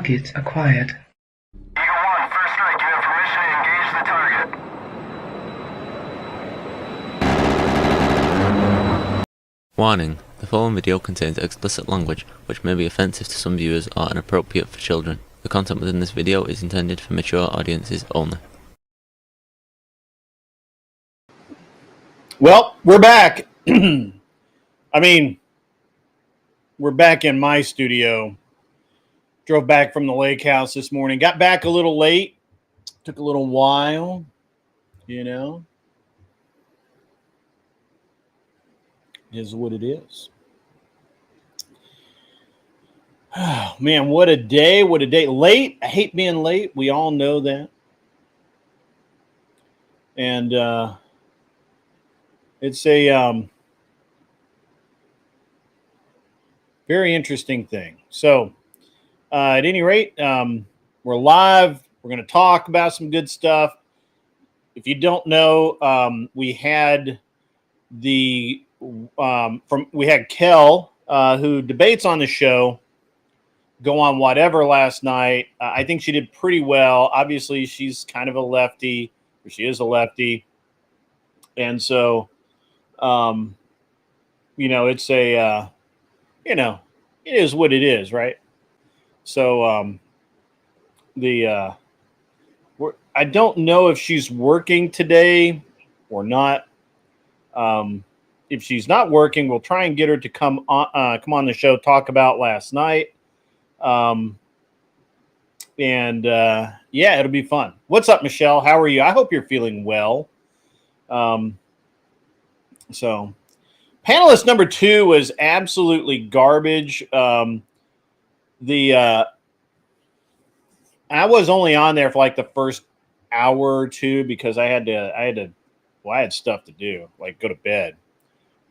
Target acquired. Eagle 1, first strike. You have permission to engage the target. Warning: the following video contains explicit language which may be offensive to some viewers or inappropriate for children. The content within this video is intended for mature audiences only. Well, we're back. I mean, we're back in my studio. Drove back from the lake house this morning. Got back a little late. Took a little while, you know. It is what it is. Oh, man, what a day. What a day. Late. I hate being late. We all know that. And it's a very interesting thing. So, at any rate, we're live. We're going to talk about some good stuff. If you don't know, we had we had Kel, who debates on the show, go on whatever last night. I think she did pretty well. Obviously, she's kind of a lefty, or she is a lefty, and so, you know, it's a, you know, it is what it is, right? So, I don't know if she's working today or not. If she's not working, we'll try and get her to come on the show, talk about last night. Yeah, it'll be fun. What's up, Michelle? How are you? I hope you're feeling well. So panelist number 2 was absolutely garbage. I was only on there for like the first hour or two because I had stuff to do, like go to bed.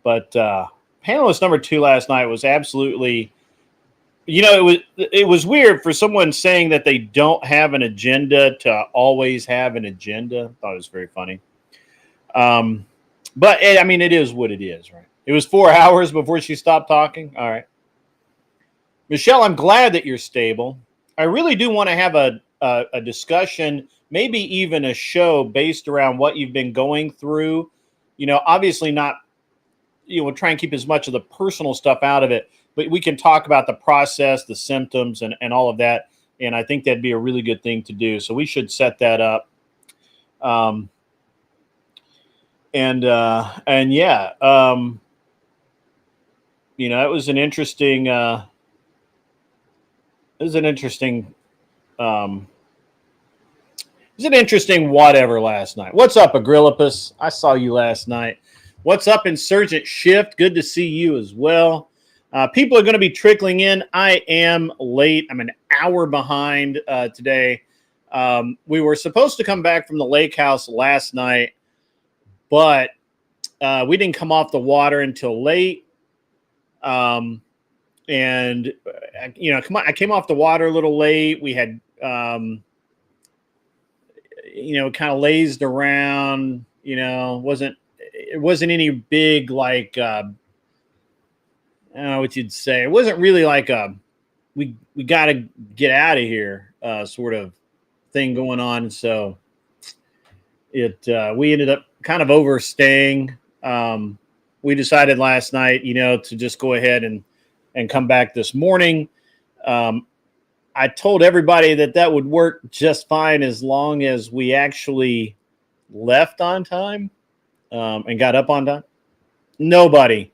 But panelist number 2 last night was absolutely, you know, it was weird for someone saying that they don't have an agenda to always have an agenda. I thought it was very funny. But I mean, it is what it is, right? It was 4 hours before she stopped talking. All right. Michelle, I'm glad that you're stable. I really do want to have a discussion, maybe even a show based around what you've been going through. You know, obviously not, you know, we'll try and keep as much of the personal stuff out of it, but we can talk about the process, the symptoms, and all of that. And I think that'd be a really good thing to do. So we should set that up. Yeah, you know, it was an interesting, whatever last night. What's up, Agrillipus? I saw you last night. What's up, Insurgent Shift? Good to see you as well. People are going to be trickling in. I am late. I'm an hour behind today. We were supposed to come back from the lake house last night, but we didn't come off the water until late. And you know, I came off the water a little late. We had, you know, kind of lazed around, you know, it wasn't any big, like, I don't know what you'd say. It wasn't really like we got to get out of here sort of thing going on. So we ended up kind of overstaying. We decided last night, you know, to just go ahead and come back this morning. I told everybody that would work just fine as long as we actually left on time and got up on time. Nobody.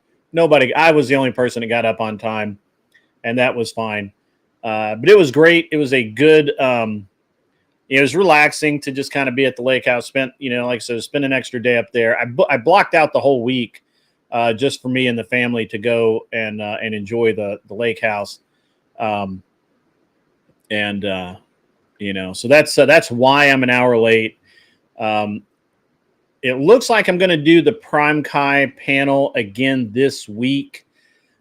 I was the only person that got up on time, and that was fine. But it was great. It was a good, it was relaxing to just kind of be at the lake house. Spent, you know, like I said, spend an extra day up there. I blocked out the whole week just for me and the family to go and enjoy the lake house. You know, so that's why I'm an hour late. It looks like I'm going to do the Prime Kai panel again this week.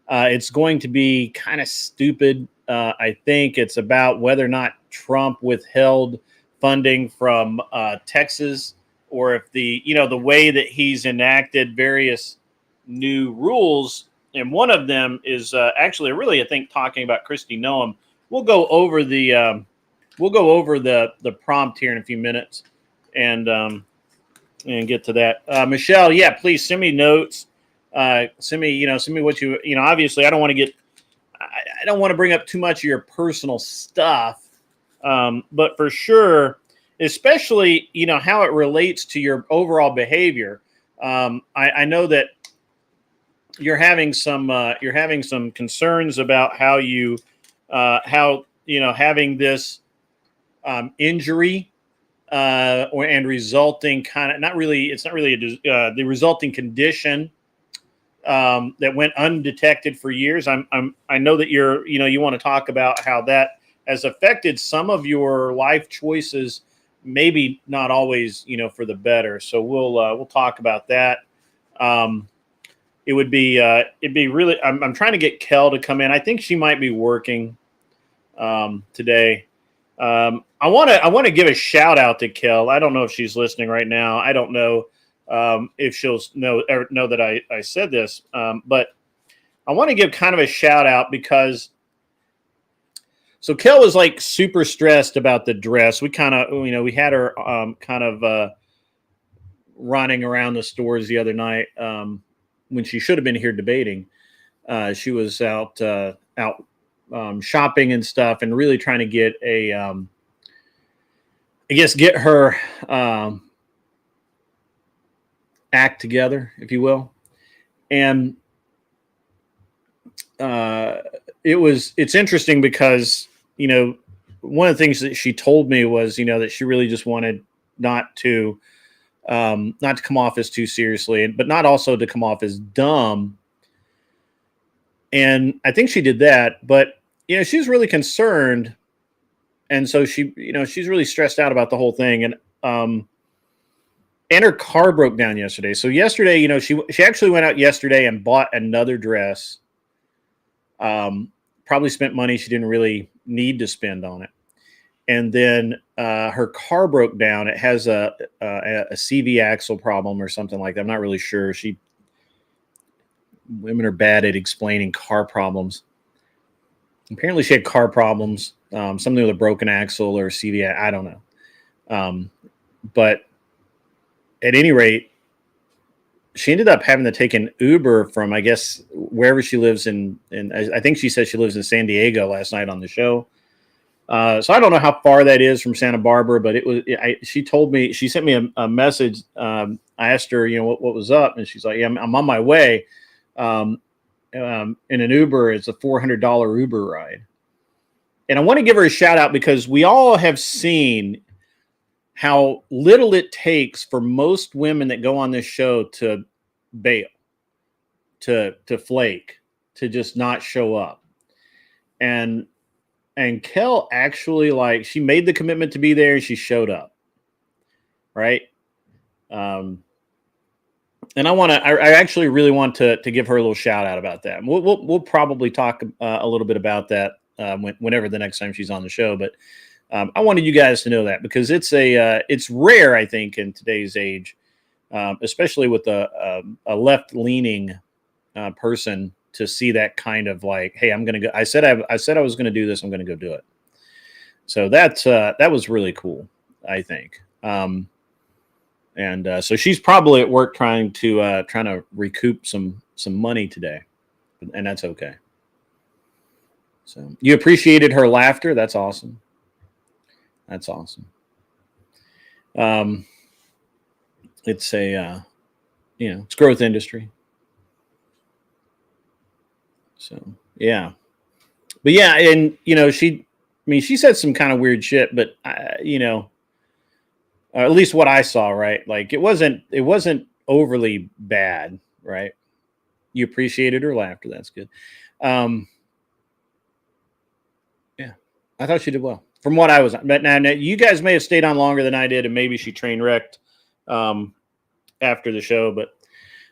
It's going to be kind of stupid. I think it's about whether or not Trump withheld funding from Texas, or if the way that he's enacted various new rules. And one of them is actually really, I think, talking about Kristi Noem we'll go over the prompt here in a few minutes, and get to that. Michelle, yeah, please send me notes. Send me what obviously I don't want to get, I don't want to bring up too much of your personal stuff, but for sure, especially how it relates to your overall behavior. I know that you're having some concerns about how having this injury and resulting kind of it's not really the resulting condition that went undetected for years. I know that you want to talk about how that has affected some of your life choices, maybe not always for the better. So we'll talk about that. It'd be really. I'm trying to get Kel to come in. I think she might be working today. I want to give a shout out to Kel. I don't know if she's listening right now. I don't know if she'll know that I said this, but I want to give kind of a shout out because so Kel was like super stressed about the dress. We kind of we had her kind of running around the stores the other night when she should have been here debating. She was out shopping and stuff, and really trying to get get her act together, if you will. And it's interesting because one of the things that she told me was that she really just wanted not to come off as too seriously, but not also to come off as dumb. And I think she did that, but she's really concerned, and so she's really stressed out about the whole thing. And her car broke down yesterday. So yesterday, she actually went out yesterday and bought another dress. Probably spent money she didn't really need to spend on it. And then her car broke down. It has a CV axle problem or something like that. I'm not really sure. Women are bad at explaining car problems. Apparently she had car problems, something with a broken axle or CV. I don't know. But at any rate, she ended up having to take an Uber from, I guess, wherever she lives in I think she said she lives in San Diego last night on the show. So I don't know how far that is from Santa Barbara, but she told me, she sent me a message. I asked her, what was up? And she's like, yeah, I'm on my way. In an Uber, it's a $400 Uber ride. And I want to give her a shout out because we all have seen how little it takes for most women that go on this show to bail, to flake, to just not show up. And Kel actually, she made the commitment to be there and she showed up. Right. And I actually really want to give her a little shout out about that. We'll probably talk a little bit about that whenever the next time she's on the show. But I wanted you guys to know that because it's rare, I think, in today's age, especially with a left leaning person, to see that kind of hey, I'm going to go. I said I was going to do this. I'm going to go do it. So that was really cool, I think. And so she's probably at work trying to recoup some money today, and that's okay. So you appreciated her laughter. That's awesome. That's awesome. It's it's growth industry. So yeah, but yeah, and she said some kind of weird shit, but at least what I saw, right? It wasn't overly bad, right? You appreciated her laughter. That's good. Yeah, I thought she did well from what I was on. But now you guys may have stayed on longer than I did, and maybe she train wrecked after the show. But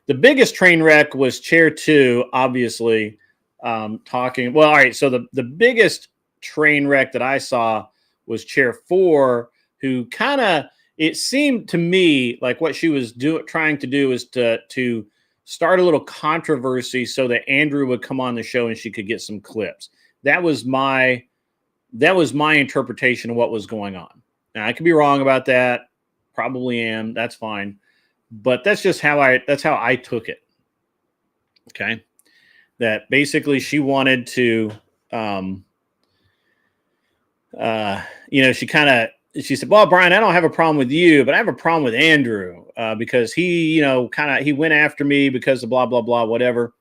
the biggest train wreck was Chair 2, obviously, talking. Well, all right. So the biggest train wreck that I saw was Chair 4, who kind of, it seemed to me like what she was trying to do is to start a little controversy so that Andrew would come on the show and she could get some clips. That was my That was my interpretation of what was going on. Now I could be wrong about that. Probably am. That's fine. But that's just how I took it. Okay. That basically she wanted to, she said, well, Brian, I don't have a problem with you, but I have a problem with Andrew because he went after me because of blah, blah, blah, whatever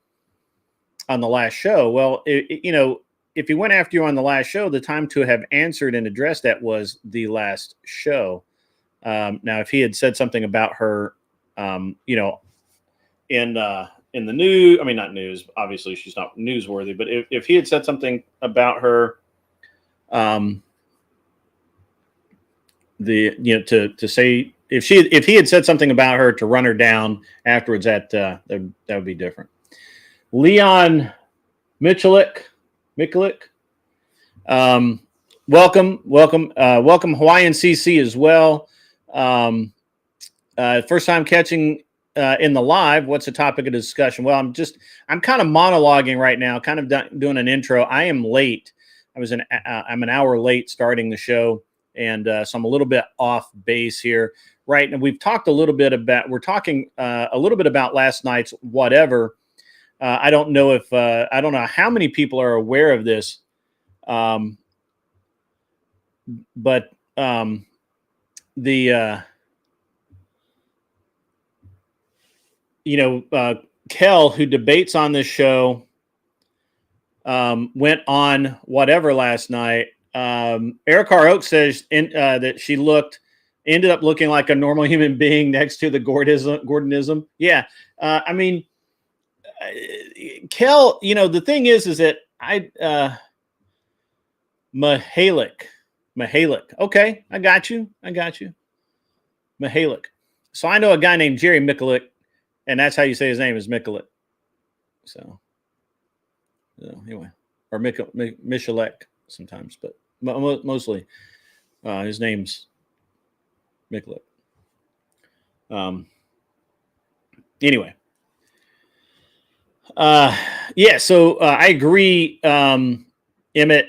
on the last show. Well, if he went after you on the last show, the time to have answered and addressed that was the last show. Now, if he had said something about her, in the news, I mean, not news, obviously she's not newsworthy, but if he had said something about her, to say if he had said something about her to run her down afterwards, that would be different. Leon Michalik, welcome Hawaiian CC as well. First time catching in the live. What's the topic of discussion? Well, I'm kind of monologuing right now, kind of doing an intro. I am late. I'm an hour late starting the show, and so I'm a little bit off base here. Right, and we've talked a little bit about. We're talking a little bit about last night's whatever. I don't know if I don't know how many people are aware of this, but Kel, who debates on this show, went on whatever last night. Eric R. Oak says that she ended up looking like a normal human being next to the Gordonism. Yeah. I mean, Kel, the thing is that Mahalik. Okay. I got you. Mahalik. So I know a guy named Jerry Mikulik, and that's how you say his name is Mikulik. So anyway, or Michalek sometimes, but mostly his name's Mikulik. Anyway. So I agree, Emmett,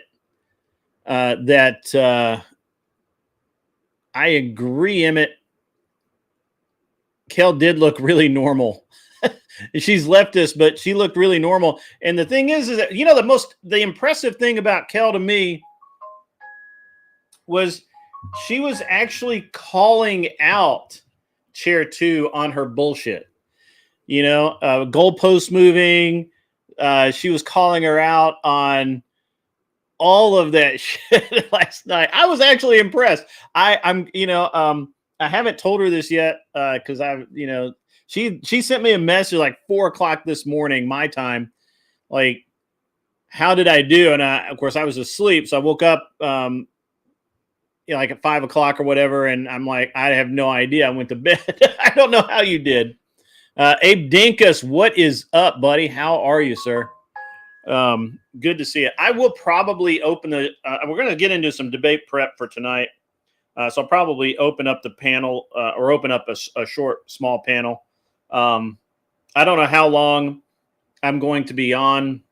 Kel did look really normal. She's leftist, but she looked really normal. And the thing is that, the impressive thing about Kel to me was she was actually calling out Chair 2 on her bullshit. Goalpost moving. She was calling her out on all of that shit last night. I was actually impressed. I haven't told her this yet because she sent me a message like 4:00 this morning, my time. Like, how did I do? And of course I was asleep, so I woke up like at 5:00 or whatever, and I'm like, I have no idea. I went to bed. I don't know how you did. Abe Dinkus, what is up, buddy? How are you, sir? Good to see you. I will probably open we're going to get into some debate prep for tonight. So I'll probably open up the panel or open up a short, small panel. I don't know how long I'm going to be on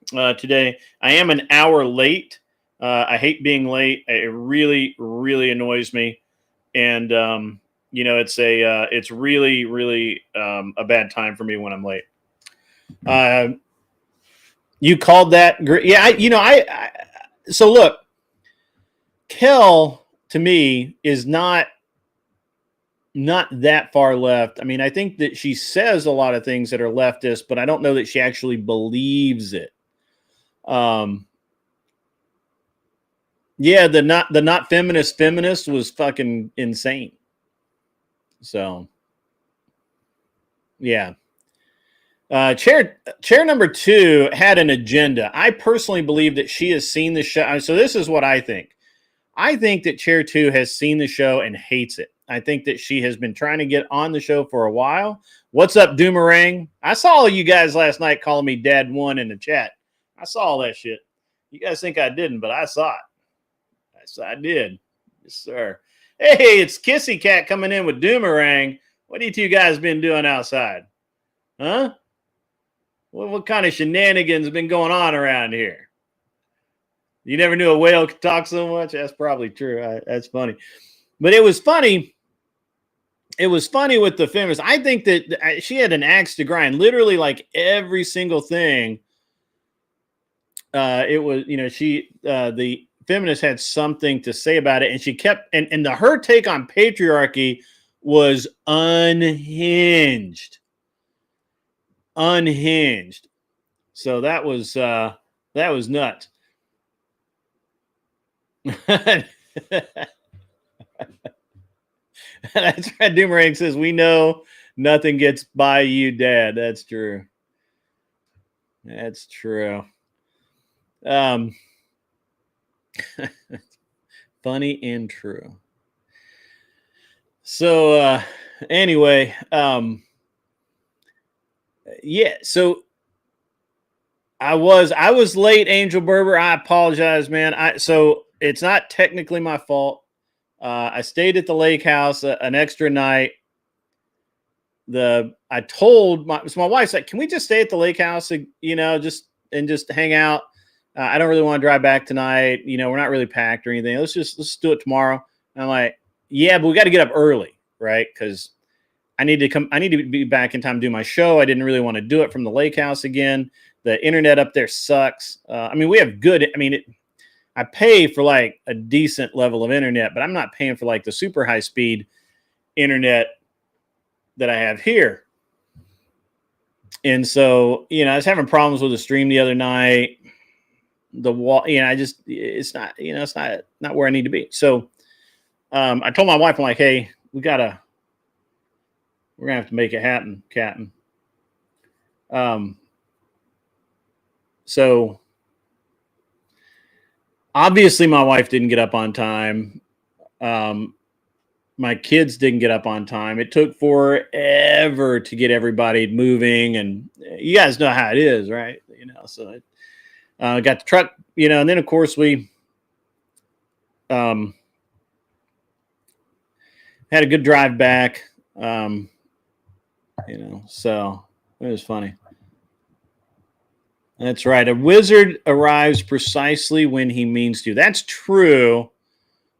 today. I am an hour late. I hate being late. It really, really annoys me. And, it's really, really a bad time for me when I'm late. You called that great. Yeah, so look, Kel to me is not that far left. I mean, I think that she says a lot of things that are leftist, but I don't know that she actually believes it. Yeah, the not feminist was fucking insane. So, yeah. Chair number 2 had an agenda. I personally believe that she has seen the show. So this is what I think. I think that Chair 2 has seen the show and hates it. I think that she has been trying to get on the show for a while. What's up, Doomerang? I saw all you guys last night calling me Dad 1 in the chat. I saw all that shit. You guys think I didn't, but I saw it. I did. Yes, sir. Hey, it's Kissy Cat coming in with Doomerang. What have you two guys been doing outside? Huh? What kind of shenanigans have been going on around here? You never knew a whale could talk so much. That's probably true. That's funny. But it was funny. It was funny with the feminist. I think that she had an axe to grind. Literally, like every single thing. It was, the feminist had something to say about it, and she kept and her take on patriarchy was unhinged. So that was nuts. That's right. Doomerang says, "We know nothing gets by you, Dad." That's true. That's true. Funny and true. So anyway, yeah. So I was late, Angel Berber. I apologize, man. So it's not technically my fault. I stayed at the lake house an extra night. I told my wife's like, can we just stay at the lake house, just hang out? I don't really want to drive back tonight. We're not really packed or anything. Let's do it tomorrow. And I'm like, yeah, but we got to get up early, right? Because I need to be back in time to do my show. I didn't really want to do it from the lake house again. The internet up there sucks. We have good. I pay for like a decent level of internet, but I'm not paying for like the super high speed internet that I have here. And so, I was having problems with the stream the other night. The wall, it's not where I need to be. So I told my wife, I'm like, hey, we're gonna have to make it happen, Captain. So obviously my wife didn't get up on time. My kids didn't get up on time. It took forever to get everybody moving, and you guys know how it is, right? So got the truck, and then of course we had a good drive back. So it was funny. That's right. A wizard arrives precisely when he means to. That's true.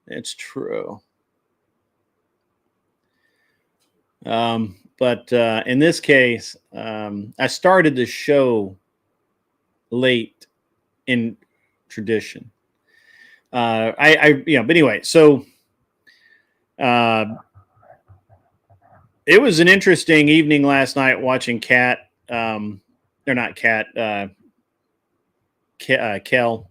It's true. But in this case, I started the show late in tradition. But anyway, so it was an interesting evening last night watching Kat, Kel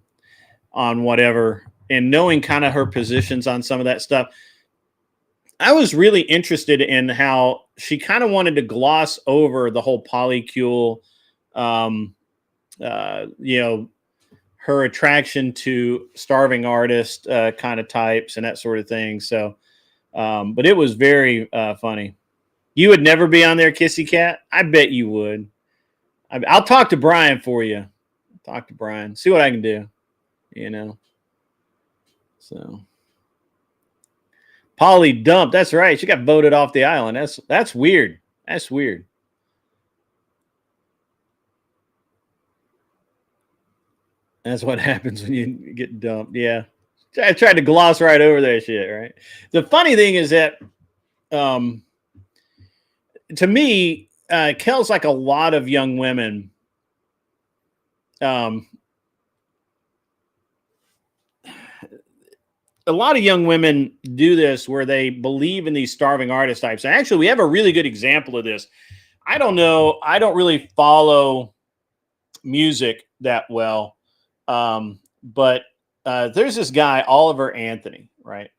on whatever, and knowing kind of her positions on some of that stuff. I was really interested in how she kind of wanted to gloss over the whole polycule, her attraction to starving artist kind of types and that sort of thing. So, but it was very funny. You would never be on there, Kissy Cat? I bet you would. I'll talk to Brian for you. Talk to Brian. See what I can do. So. Polly dumped. That's right. She got voted off the island. That's weird. That's weird. That's what happens when you get dumped. Yeah. I tried to gloss right over that shit, right? The funny thing is that to me, Kel's like a lot of young women. A lot of young women do this where they believe in these starving artist types. And actually, we have a really good example of this. I don't know. I don't really follow music that well. But there's this guy, Oliver Anthony, right?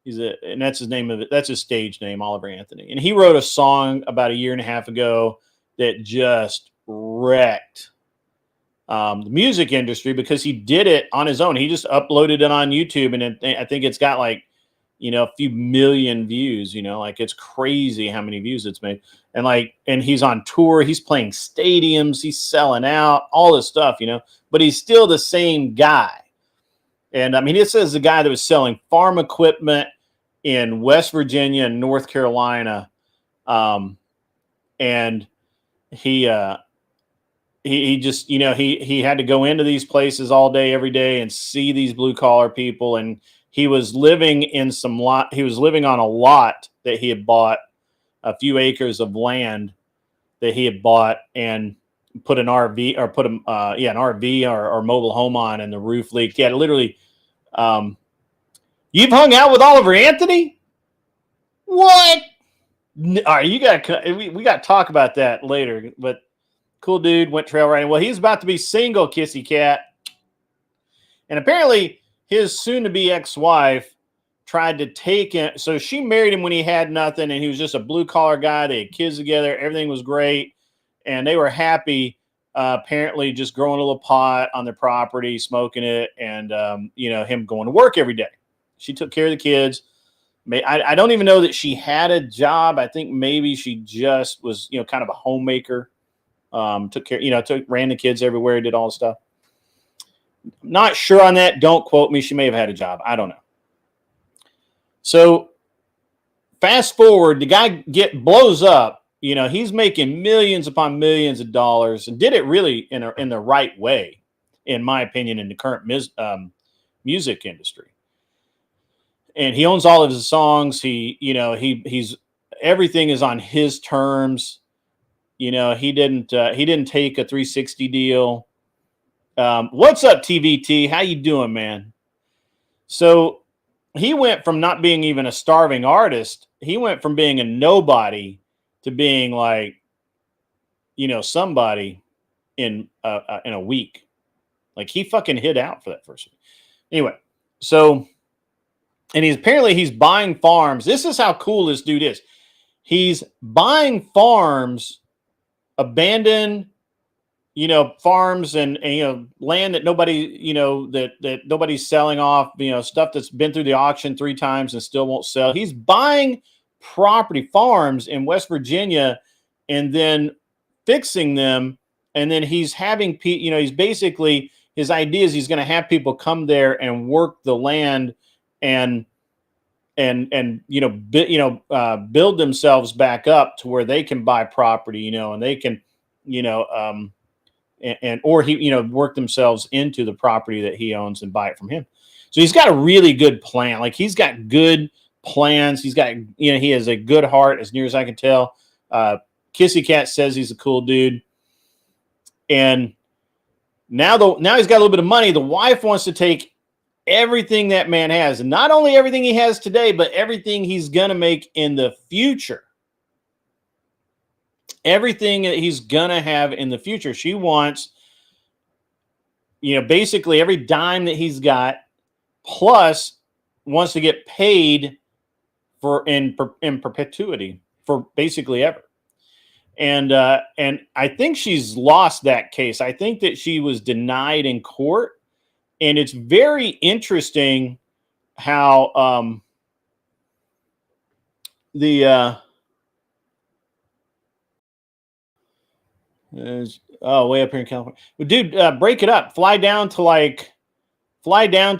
And that's his name of it. That's his stage name, Oliver Anthony. And he wrote a song about a year and a half ago that just wrecked the music industry because he did it on his own. He just uploaded it on YouTube, and I think it's got like, a few million views. Like it's crazy how many views it's made. And he's on tour. He's playing stadiums. He's selling out. All this stuff. But he's still the same guy. And this is the guy that was selling farm equipment in West Virginia and North Carolina, and he he just, you know, he had to go into these places all day, every day, and see these blue collar people. And he was living in some lot. He was living on a lot that he had bought, a few acres of land that he had bought, and put an RV or put an RV or mobile home on, and the roof leaked. Yeah, literally. You've hung out with Oliver Anthony? What? All right, we got to talk about that later. But cool dude, went trail riding. Well, he's about to be single, Kissy Cat. And apparently his soon-to-be ex-wife tried to take him. So she married him when he had nothing, and he was just a blue-collar guy. They had kids together. Everything was great, and they were happy, apparently just growing a little pot on their property, smoking it, and, him going to work every day. She took care of the kids. I don't even know that she had a job. I think maybe she just was, kind of a homemaker. Took care, ran the kids everywhere, did all the stuff. Not sure on that. Don't quote me. She may have had a job. I don't know. So fast forward, the guy blows up. He's making millions upon millions of dollars, and did it really in the right way, in my opinion, in the current music industry. And he owns all of his songs. He's everything is on his terms. He didn't take a 360 deal. What's up, TVT? How you doing, man? So he went from not being even a starving artist. He went from being a nobody to being like, somebody in a week. Like, he fucking hid out for that first week. Anyway, so, and he's buying farms. This is how cool this dude is. He's buying farms, abandoned, farms and land that nobody, that nobody's selling off, stuff that's been through the auction 3 times and still won't sell. He's buying property, farms in West Virginia, and then fixing them. And then he's having, he's basically, his idea is he's going to have people come there and work the land and build themselves back up to where they can buy property, and they can, or he, work themselves into the property that he owns and buy it from him. So he's got a really good plan. Like, he's got good plans. He's got, he has a good heart, as near as I can tell. Kissy Cat says he's a cool dude. And now he's got a little bit of money. The wife wants to take everything that man has, and not only everything he has today, but everything he's going to make in the future. Everything that he's going to have in the future. She wants, basically every dime that he's got, plus wants to get paid for in perpetuity for basically ever. And I think she's lost that case. I think that she was denied in court. And it's very interesting how way up here in California. Well, dude, break it up. Fly down to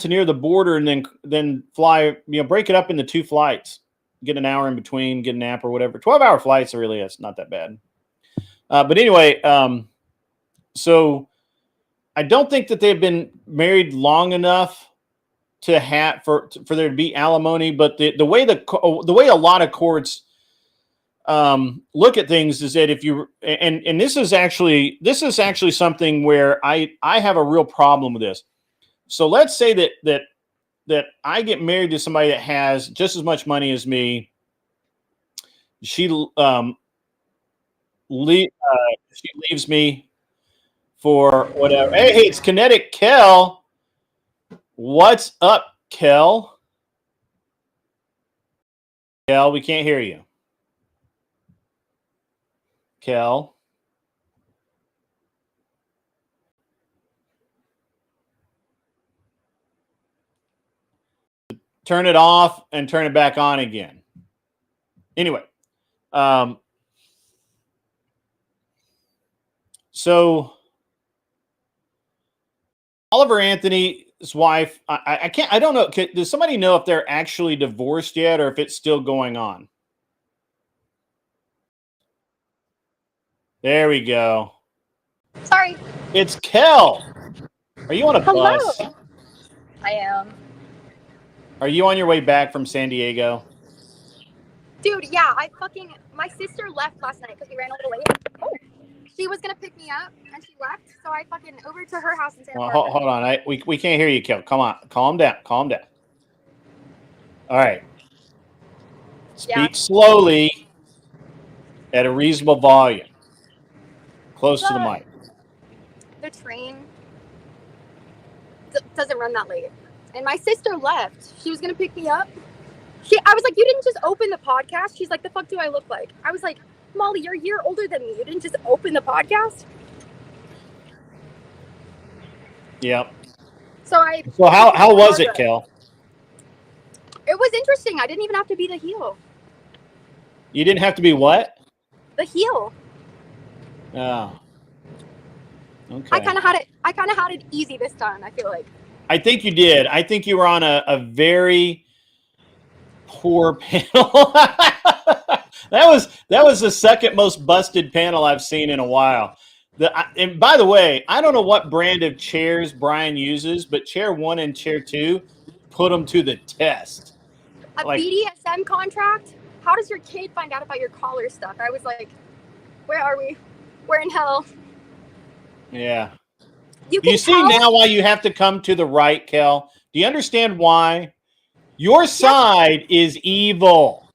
near the border, and then fly. Break it up into 2 flights. Get an hour in between. Get a nap or whatever. 12-hour flights are really, it's not that bad. But anyway, so I don't think that they've been married long enough to have for there to be alimony. But the way a lot of courts look at things is that if you and this is actually something where I have a real problem with this. So let's say that I get married to somebody that has just as much money as me. She leaves me for whatever. Hey, it's Kinetic Kel. What's up, Kel? Kel, we can't hear you. Kel. Turn it off and turn it back on again. Anyway, so Oliver Anthony's wife, I don't know. Does somebody know if they're actually divorced yet, or if it's still going on? There we go. Sorry. It's Kel. Are you on a Hello. bus? I am. Are you on your way back from San Diego? Dude, yeah, my sister left last night because we ran a little late. Oh. She was going to pick me up, and she left, so I fucking over to her house in Santa Well, Barbara. hold on. We can't hear you, Kel. Come on. Calm down. Calm down. All right. Speak slowly at a reasonable volume. Close to the mic. The train doesn't run that late. And my sister left. She was going to pick me up. I was like, you didn't just open the podcast? She's like, the fuck do I look like? I was like, Molly, you're a year older than me. You didn't just open the podcast? Yep. So how was it, Kel? It was interesting. I didn't even have to be the heel. You didn't have to be what? The heel. Oh. Okay. I kind of had it easy this time, I feel like. I think you did. I think you were on a very poor panel. That was the second most busted panel I've seen in a while. And by the way, I don't know what brand of chairs Brian uses, but chair 1 and chair 2 put them to the test. A BDSM contract? How does your kid find out about your collar stuff? I was like, where are we? We're in hell. Yeah. You see now why you have to come to the right, Kel? Do you understand why? Your side is evil.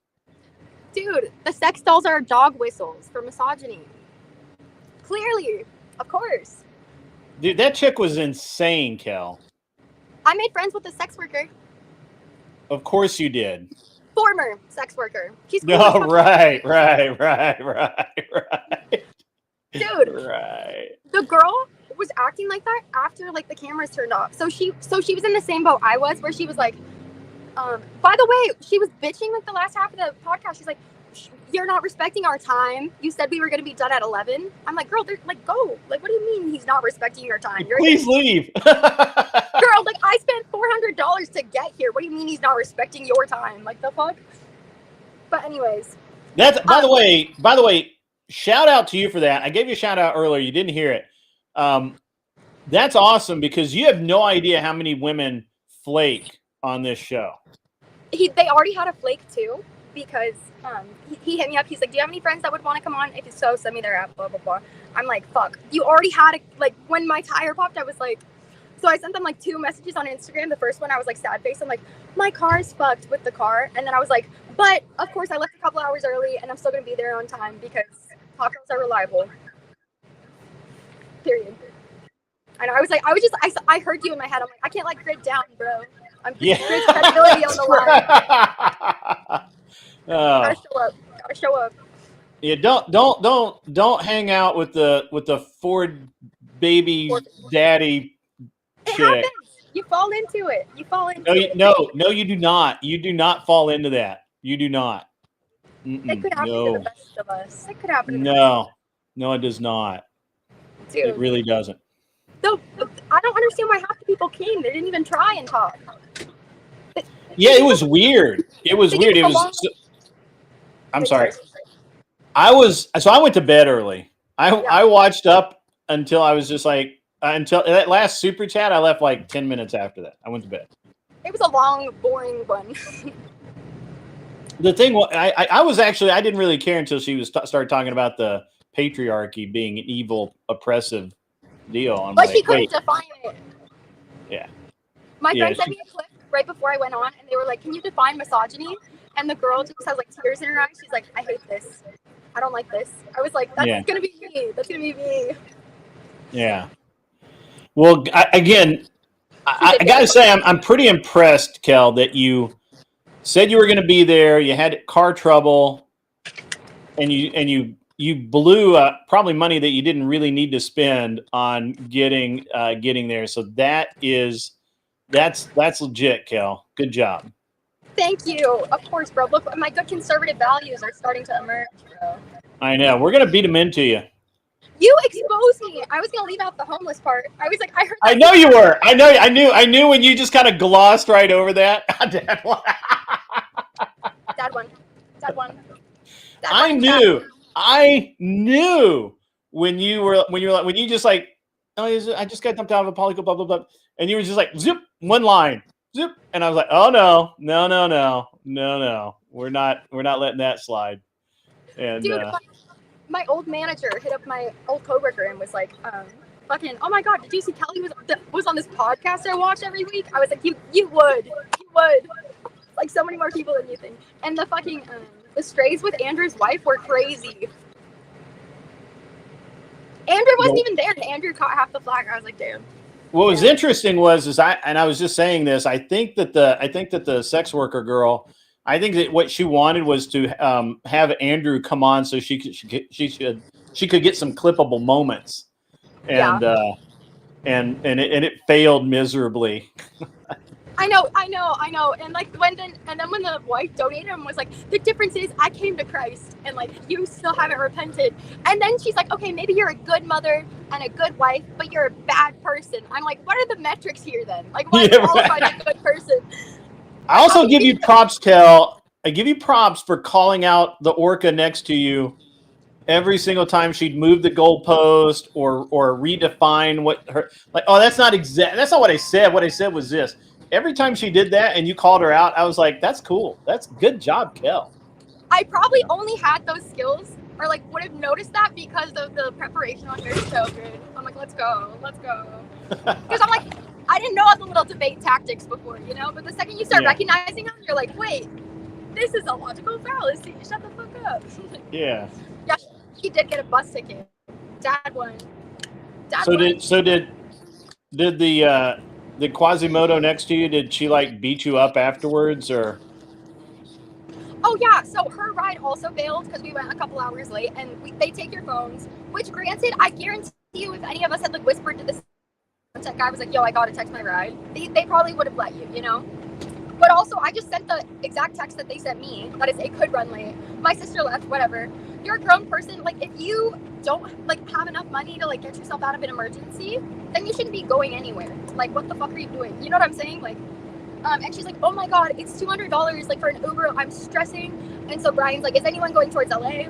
Dude, the sex dolls are dog whistles for misogyny. Clearly. Of course. Dude, that chick was insane, Kel. I made friends with a sex worker. Of course you did. Former sex worker. She's cool. No, right. Dude. Right. The girl was acting like that after like the cameras turned off. So she was in the same boat I was, where she was like, by the way, she was bitching like the last half of the podcast. She's like, you're not respecting our time. You said we were going to be done at 11. I'm like, girl, like, go. Like, what do you mean he's not respecting your time? Please leave. Girl, like, I spent $400 to get here. What do you mean he's not respecting your time? Like, the fuck? But anyways. That's, by the way, shout out to you for that. I gave you a shout out earlier. You didn't hear it. That's awesome because you have no idea how many women flake on this show. They already had a flake too, because he hit me up. He's like, do you have any friends that would want to come on? If so, send me their app, blah, blah, blah. I'm like, fuck. You already had when my tire popped, I was like, so I sent them like 2 messages on Instagram. The first one, I was like sad face. I'm like, my car is fucked with the car. And then I was like, but of course I left a couple hours early and I'm still going to be there on time because tacos are reliable. Period. And I was like, I heard you in my head. I'm like, I can't grid down, bro. I'm just grid credibility on the line. Gotta show up. Yeah, don't hang out with the Ford baby daddy chick. It happens. You fall into it. No, you do not. You do not fall into that. You do not. It could happen to the best of us. It could happen. No, it does not. Dude. It really doesn't. No, I don't understand why half the people came. They didn't even try and talk. Yeah, it was weird. It was weird. I'm sorry. I went to bed early. I watched up until I was just like, until that last super chat. I left like 10 minutes after that. I went to bed. It was a long, boring one. The thing was, I didn't really care until she was started talking about the patriarchy being an evil, oppressive deal. I'm but like, she couldn't define it. Yeah. My friend sent me a clip right before I went on, and they were like, can you define misogyny? And the girl just has like tears in her eyes. She's like, I hate this. I don't like this. I was like, that's going to be me. That's going to be me. Yeah. Well, I got to say, I'm pretty impressed, Kel, that you said you were going to be there. You had car trouble, and you blew probably money that you didn't really need to spend on getting there. So that's legit, Kel. Good job. Thank you. Of course, bro. Look, my good conservative values are starting to emerge, bro. I know. We're gonna beat them into you. You exposed me. I was gonna leave out the homeless part. I was like, I heard. I know you were. I knew when you just kind of glossed right over that. Dad one. I knew when you just like, oh, I just got dumped out of a polycle, blah blah blah, and you were just like, zip, one line, zip, and I was like, oh no, we're not letting that slide. And Dude, my old manager hit up my old coworker and was like, fucking, oh my god, did you see Kelly was on this podcast I watch every week? I was like, you would. Like so many more people than you think. And the fucking the strays with Andrew's wife were crazy. Andrew wasn't even there, and Andrew caught half the flag. I was like, damn. What was interesting was I was just saying this. I think that the sex worker girl, I think that what she wanted was to have Andrew come on so she could get some clippable moments, and it failed miserably. I know. And like when the wife donated him was like, the difference is I came to Christ and like you still haven't repented. And then she's like, okay, maybe you're a good mother and a good wife, but you're a bad person. I'm like, what are the metrics here then? Like, why do you qualify as a good person? I also give you props, Kel. I give you props for calling out the orca next to you every single time she'd move the goalpost or redefine what her, like, oh, that's not what I said. What I said was this. Every time she did that and you called her out, I was like, that's cool. That's good job, Kel. I probably only had those skills or like would have noticed that because of the preparation on your so good. I'm like, let's go. Because I'm like, I didn't know all the little debate tactics before, you know? But the second you start recognizing them, you're like, wait, this is a logical fallacy. Shut the fuck up. Yeah. Yeah, he did get a bus ticket. Dad won. Did Quasimodo next to you, did she like beat you up afterwards or? Oh yeah, so her ride also failed because we went a couple hours late, and they take your phones. Which, granted, I guarantee you, if any of us had like whispered to the tech guy, was like, "Yo, I gotta text my ride," they probably would have let you, you know. But also, I just sent the exact text that they sent me. That is, it could run late. My sister left. Whatever. You're a grown person. Like, if you don't like have enough money to like get yourself out of an emergency, then you shouldn't be going anywhere. Like, what the fuck are you doing? You know what I'm saying? Like, and she's like, oh my god, it's $200 like for an Uber. I'm stressing. And so Brian's like, is anyone going towards LA?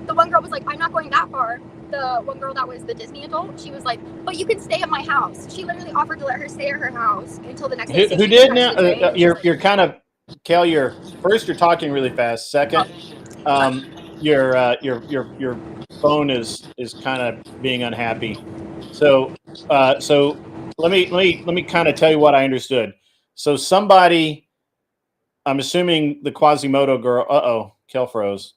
The one girl was like, I'm not going that far. The one girl that was the Disney adult, she was like, but you can stay at my house. She literally offered to let her stay at her house until the next day. Who did now? You're kind of, Kel, you're talking really fast. Second, your phone is kind of being unhappy. So let me kind of tell you what I understood. So somebody, I'm assuming the Quasimodo girl. Kel froze,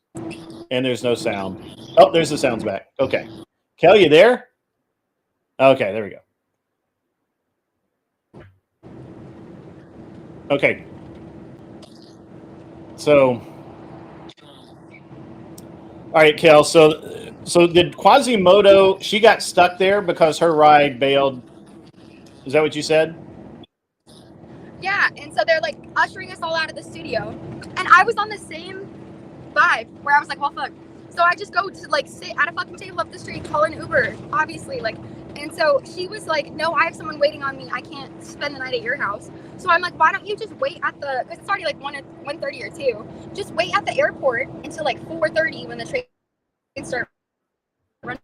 and there's no sound. Oh, there's the sounds back. Okay, Kel, you there? Okay, there we go. Okay. So, all right, Kel. So did Quasimodo? She got stuck there because her ride bailed. Is that what you said? Yeah, and so they're like ushering us all out of the studio, and I was on the same vibe where I was like, well, fuck. So I just go to like sit at a fucking table up the street, call an Uber, obviously, like. And so she was like, no, I have someone waiting on me. I can't spend the night at your house. So I'm like, why don't you just wait at the, because it's already like 1:30 or 2. Just wait at the airport until like 4:30 when the train starts running.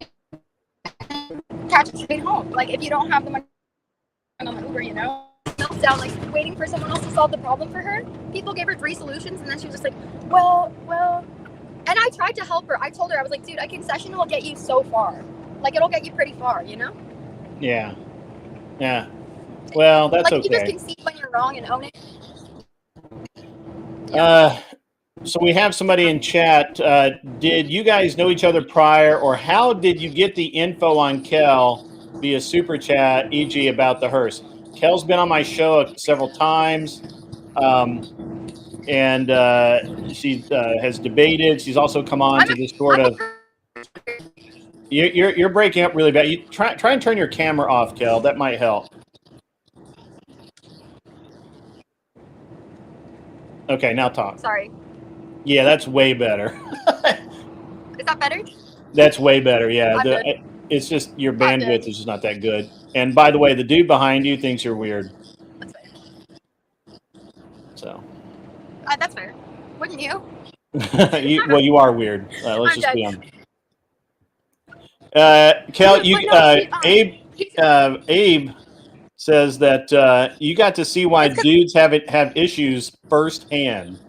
Catch a train home. Like, if you don't have the money on the Uber, you know? Down, like waiting for someone else to solve the problem for her. People gave her 3 solutions, and then she was just like, well. And I tried to help her. I told her, I was like, dude, a concession will get you so far. Like, it'll get you pretty far, you know? Yeah. Well, that's like, okay. You just concede when you're wrong and own it. So we have somebody in chat. Did you guys know each other prior, or how did you get the info on Kel via super chat, e.g. about the hearse? Kel's been on my show several times, and she has debated. She's also come on to this sort of. You're breaking up really bad. You try and turn your camera off, Kel. That might help. Okay, now talk. Sorry. Yeah, that's way better. Is that better? That's way better. Yeah, it's just your bandwidth is just not that good. And by the way, the dude behind you thinks you're weird. That's fair. So. That's fair. Wouldn't you? You are weird. Let's just be honest. Kel, But you, no, Abe says that you got to see why dudes have issues firsthand.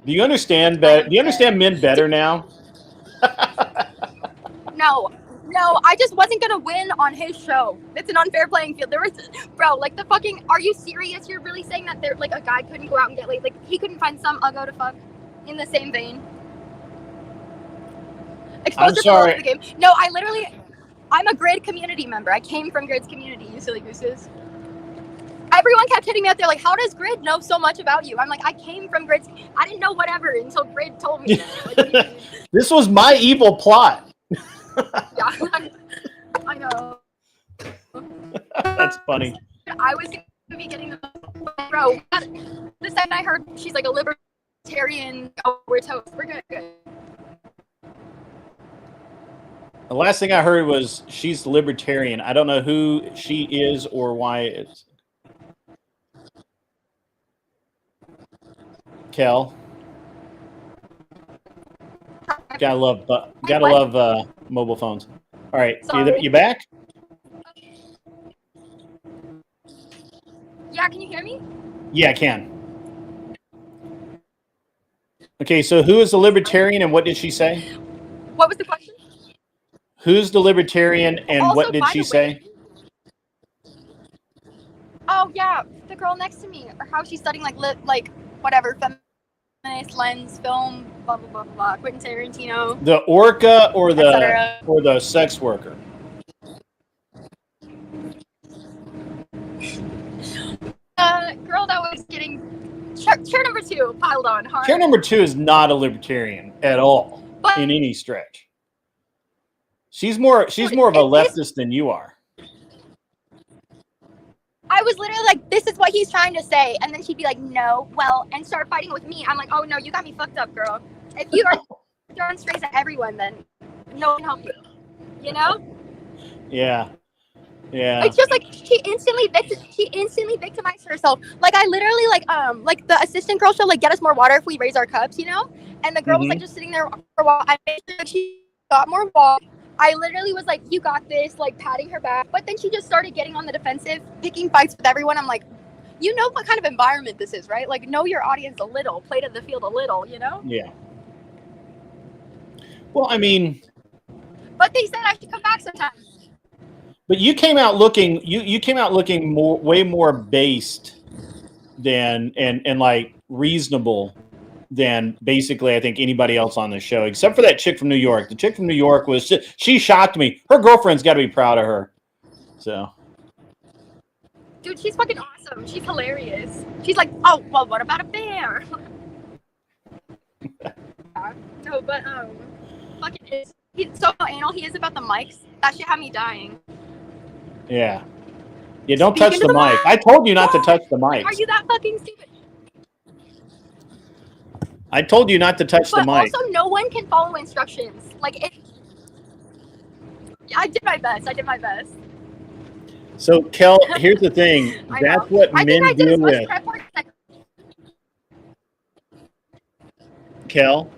Do you understand? Do you understand men better now? No, I just wasn't gonna win on his show. It's an unfair playing field. There was, bro, like the fucking. Are you serious? You're really saying that there, like, a guy couldn't go out and get laid? Like, he couldn't find some uggo to fuck in the same vein. Exposure for the game. No, I'm a Grid community member. I came from Grid's community. You silly gooses. Everyone kept hitting me up. They're like, "How does Grid know so much about you?" I'm like, "I came from Grid's. I didn't know whatever until Grid told me that." Like, this was my evil plot. Yeah, I know. That's funny. I was gonna be getting the bro. The second I heard she's like a libertarian, oh, we're toast. We're good. The last thing I heard was she's libertarian. I don't know who she is or why it's Kel. Gotta love mobile phones. All right, you back? Yeah, can you hear me? Yeah, I can. Okay, so who is the libertarian and what did she say? What was the question? Who's the libertarian and Also, what did she say? Oh yeah, the girl next to me, or how she's studying like whatever feminist lens film, blah blah blah blah. Quentin Tarantino. The orca or the sex worker? Girl that was getting chair number 2 piled on hard. Chair number 2 is not a libertarian at all in any stretch. She's more of a leftist than you are. I was literally like, this is what he's trying to say. And then she'd be like, no, well, and start fighting with me. I'm like, oh no, you got me fucked up, girl. If you are throwing strays at everyone, then no one can help you. You know? Yeah. Yeah. It's just like she instantly victimized herself. Like I literally like the assistant girl should like get us more water if we raise our cups, you know? And the girl was like just sitting there for a while. I made sure that she got more water. I literally was like, you got this, like patting her back. But then she just started getting on the defensive, picking fights with everyone. I'm like, you know what kind of environment this is, right? Like, know your audience a little, play to the field a little, you know? Yeah. Well, I mean. But they said I should come back sometimes. But you came out looking, way more based than and like reasonable than basically I think anybody else on the show, except for that chick from New York. The chick from New York she shocked me. Her girlfriend's got to be proud of her. So, dude, she's fucking awesome. She's hilarious. She's like, oh, well, what about a bear? No, but fucking he's so anal. He is about the mics. That shit had me dying. Yeah. Yeah, don't touch the mic. I told you not to touch the mic. Are you that fucking stupid? I told you not to touch the mic. Also, no one can follow instructions. Like, I did my best. So, Kel, here's the thing. That's what men deal with. Kel,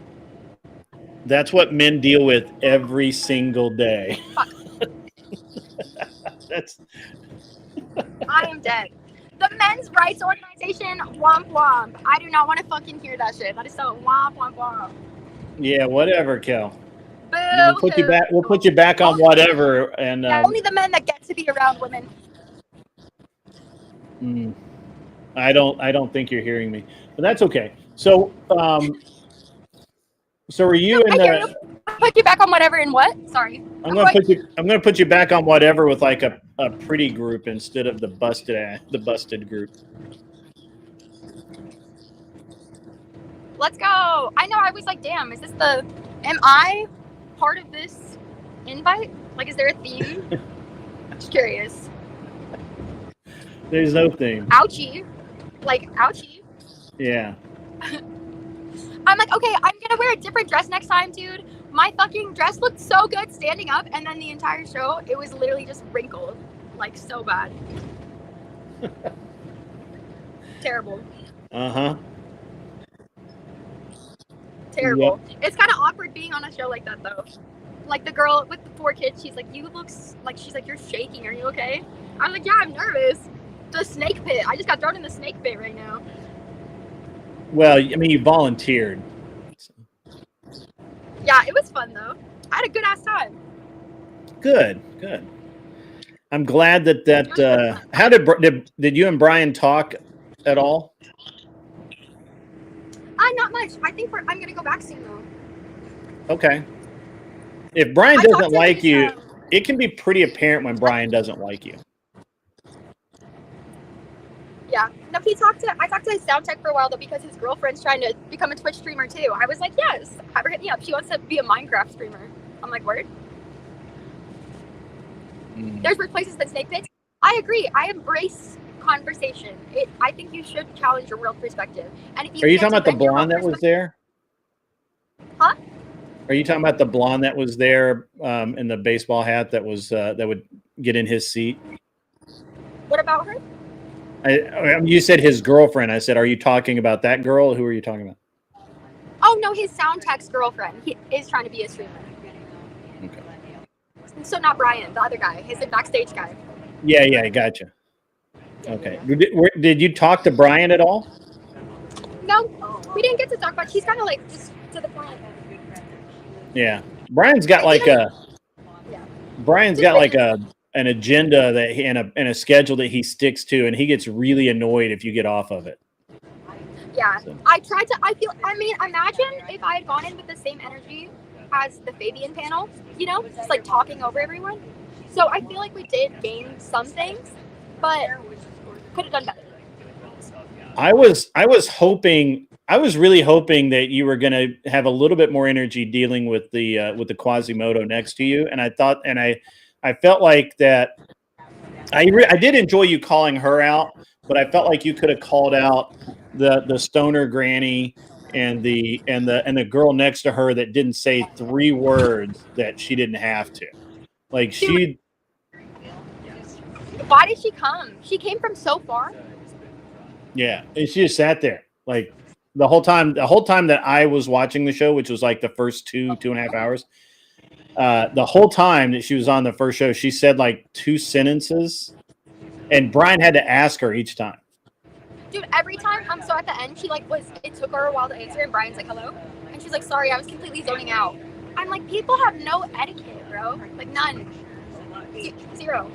that's what men deal with every single day. Fuck. That's. I am dead. The men's rights organization, womp womp. I do not want to fucking hear that shit. That is so womp womp womp. Yeah, whatever, Kel. Boo. We'll put you back on whatever, and only the men that get to be around women. I don't think you're hearing me, but that's okay. So, are you in the? Put you back on whatever and what? Sorry. I'm gonna put you back on whatever with like a pretty group instead of the busted group. Let's go. I know. I was like, damn. Am I part of this invite? Like, is there a theme? Just curious. There's no theme. Ouchie. Like, ouchie. Yeah. I'm like, okay, I'm gonna wear a different dress next time, dude. My fucking dress looked so good standing up, and then the entire show, it was literally just wrinkled. Like, so bad. Terrible. Uh-huh. Terrible. Yep. It's kind of awkward being on a show like that, though. like the girl with the 4 kids, she's like, you look like, she's like, you're shaking. Are you okay? I'm like, yeah, I'm nervous. The snake pit. I just got thrown in the snake pit right now. Well, I mean, you volunteered. Yeah, it was fun though. I had a good ass time. Good. I'm glad that how did you and Brian talk at all? Not much. I think I'm gonna go back soon though. Okay. If Brian doesn't like you, it can be pretty apparent when Brian doesn't like you. Yeah. No, I talked to his sound tech for a while though because his girlfriend's trying to become a Twitch streamer too. I was like, yes, have her hit me up. She wants to be a Minecraft streamer. I'm like, word. There's worse places than snake pits. I agree. I embrace conversation. I think you should challenge your world perspective. And if Are you talking about the blonde that was there? Huh? Are you talking about the blonde that was there in the baseball hat that was that would get in his seat? What about her? You said his girlfriend. I said, are you talking about that girl? Who are you talking about? Oh no, his sound tech's girlfriend. He is trying to be a streamer. Okay. So not Brian, the other guy, his backstage guy. Yeah, gotcha. Okay. Did you talk to Brian at all? No, we didn't get to talk about it. He's kind of like just to the point. Yeah. Brian's got like an agenda that and a schedule that he sticks to, and he gets really annoyed if you get off of it. Yeah. So. Imagine if I had gone in with the same energy as the Fabian panel, just like talking over everyone. So I feel like we did gain some things, but could have done better. I was really hoping that you were going to have a little bit more energy dealing with the Quasimodo next to you, and I felt like that. I did enjoy you calling her out, but I felt like you could have called out the stoner granny and the girl next to her that didn't say 3 words that she didn't have to. Like she. Why did she come? She came from so far. Yeah, and she just sat there like the whole time. The whole time that I was watching the show, which was like the first 2.5 hours. The whole time that she was on the first show, she said like 2 sentences, and Brian had to ask her each time. Dude, every time. So at the end, it took her a while to answer, and Brian's like, hello? And she's like, sorry, I was completely zoning out. I'm like, people have no etiquette, bro. Like, none. Zero.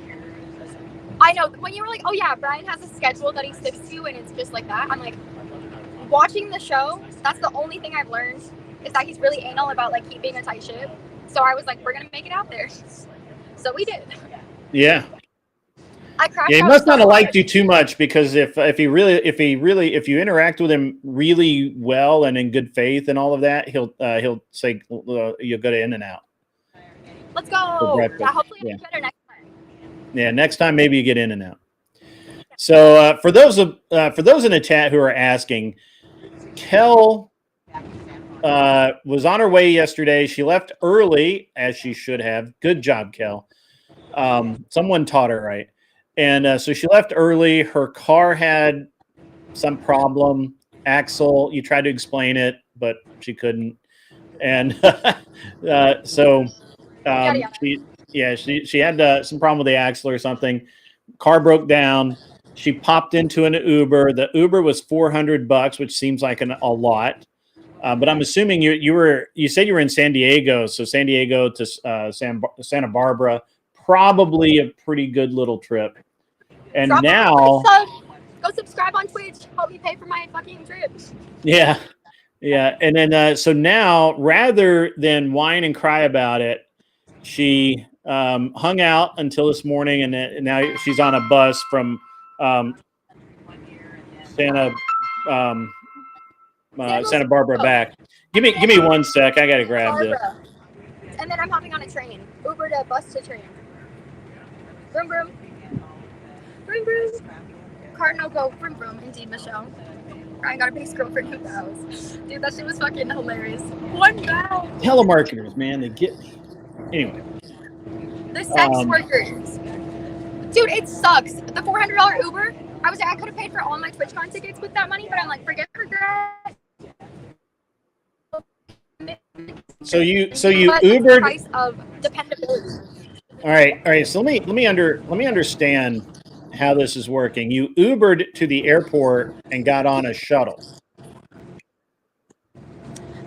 I know. When you were like, oh yeah, Brian has a schedule that he sticks to, and it's just like that. I'm like, watching the show, that's the only thing I've learned, is that he's really anal about, like, keeping a tight ship. So I was like, we're going to make it out there. So we did. Yeah. I crashed. Yeah, he must not have liked you too much, because if you interact with him really well and in good faith and all of that, he'll say you'll go to In-N-Out. Let's go. Yeah, hopefully it'll be better next time. Yeah, next time maybe you get In-N-Out. So for those in the chat who are asking, Kel was on her way yesterday. She left early, as she should have. Good job, Kel. Someone taught her right. And so she left early. Her car had some problem. Axle, you tried to explain it, but she couldn't. And she had some problem with the axle or something. Car broke down. She popped into an Uber. The Uber was $400, which seems like a lot. But I'm assuming you said you were in San Diego, so San Diego to Santa Barbara, probably a pretty good little trip. And now, go subscribe on Twitch. Help me pay for my fucking trips. Yeah. And then so now, rather than whine and cry about it, she hung out until this morning, and now she's on a bus from Santa Barbara back. Give me 1 sec. I gotta grab this. And then I'm hopping on a train. Uber to bus to train. Vroom vroom. Vroom vroom. Cardinal go vroom vroom. Indeed, Michelle. Ryan got a base girlfriend who bows. Dude, that shit was fucking hilarious. 1 bow. Telemarketers, man, they get me. Anyway. The sex workers. Dude, it sucks. The $400 Uber. I could have paid for all my TwitchCon tickets with that money, but I'm like, forget regret. So you but it's the Ubered. price of dependability. All right. So let me understand how this is working. You Ubered to the airport and got on a shuttle.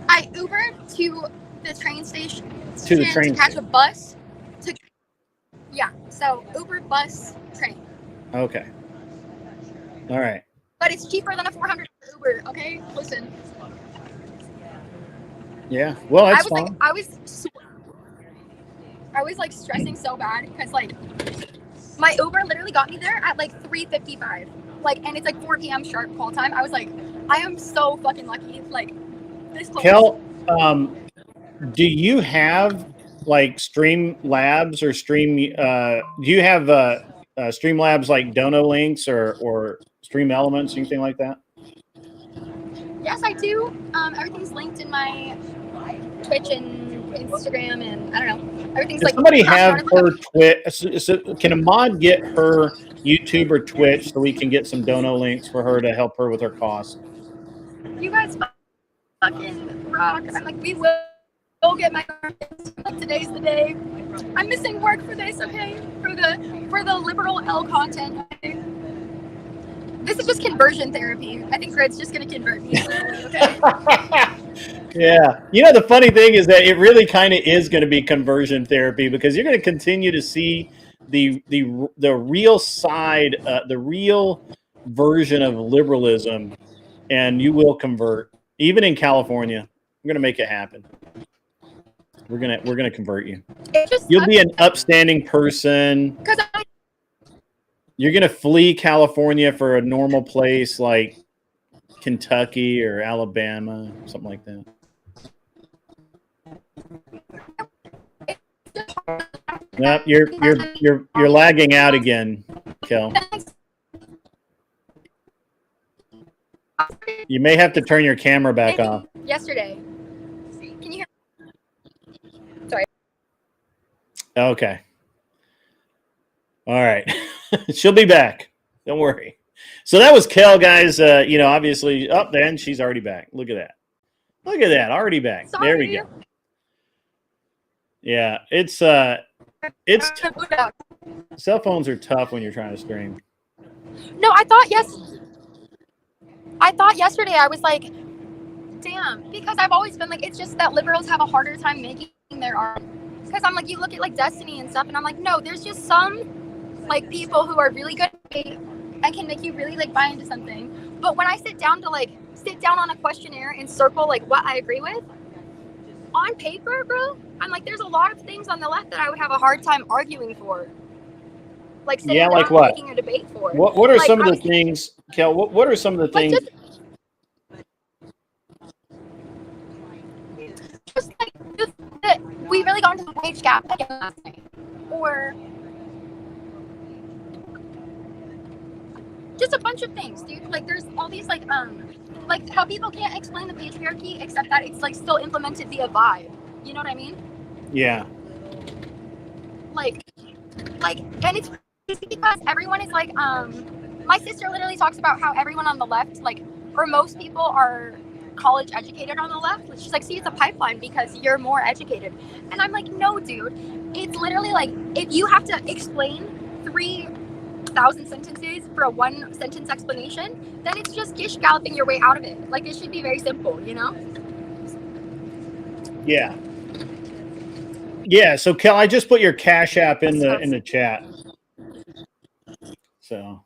I Ubered to the train station To the train to catch station. a bus. Yeah, so Uber, bus, train. Okay. All right. But it's cheaper than a $400 Uber. Okay, listen. Yeah. Well, that's fine. I was like stressing so bad because like my Uber literally got me there at like 3:55. Like, and it's like 4 p.m. sharp call time. I was like, I am so fucking lucky. Like, this close. Kel, do you have like Streamlabs or do you have Streamlabs like Dono links or Stream Elements, anything like that? Yes, I do. Everything's linked in my Twitch and Instagram, and I don't know. Everything's Does like. somebody have her Twitch? Can a mod get her YouTube or Twitch so we can get some Dono links for her to help her with her costs? You guys fucking rock. I'm like, we will get my. Today's the day. I'm missing work for this. Okay, for the liberal L content. Okay? This is just conversion therapy. I think Grid's just gonna convert me. Okay. Yeah. You know, the funny thing is that it really kind of is going to be conversion therapy because you're going to continue to see the real side, the real version of liberalism, and you will convert. Even in California, we're going to make it happen. We're gonna convert you. You'll be an upstanding person. You're going to flee California for a normal place like Kentucky or Alabama, something like that. Nope, you're lagging out again, Kel. You may have to turn your camera back off. Yesterday. Can you hear? Sorry. Okay. All right. She'll be back. Don't worry. So that was Kel, guys. You know, obviously, then she's already back. Look at that. Look at that. Already back. Sorry. There we go. Yeah, it's cell phones are tough when you're trying to stream. No, I thought yesterday I was like, damn, because I've always been like, it's just that liberals have a harder time making their art. Because I'm like, you look at like Destiny and stuff, and I'm like, no, there's just some like people who are really good and can make you really like buy into something. But when I sit down on a questionnaire and circle like what I agree with, on paper, bro, I'm like, there's a lot of things on the left that I would have a hard time arguing for. Like sitting down like and what? making a debate for. What are like, some of the things, Kel? What are some of the things? Just like that we really got into the wage gap again last night, or just a bunch of things, dude. Like there's all these like how people can't explain the patriarchy except that it's like still implemented via vibe. You know what I mean? Yeah. Like, and it's because everyone is like, my sister literally talks about how everyone on the left, like, or most people are college educated on the left. She's like, see, it's a pipeline because you're more educated. And I'm like, no, dude. It's literally like, if you have to explain 3,000 sentences for a one sentence explanation, then it's just gish galloping your way out of it. Like, it should be very simple, you know? Yeah. Yeah. So, Kel, I just put your Cash App in the chat. So.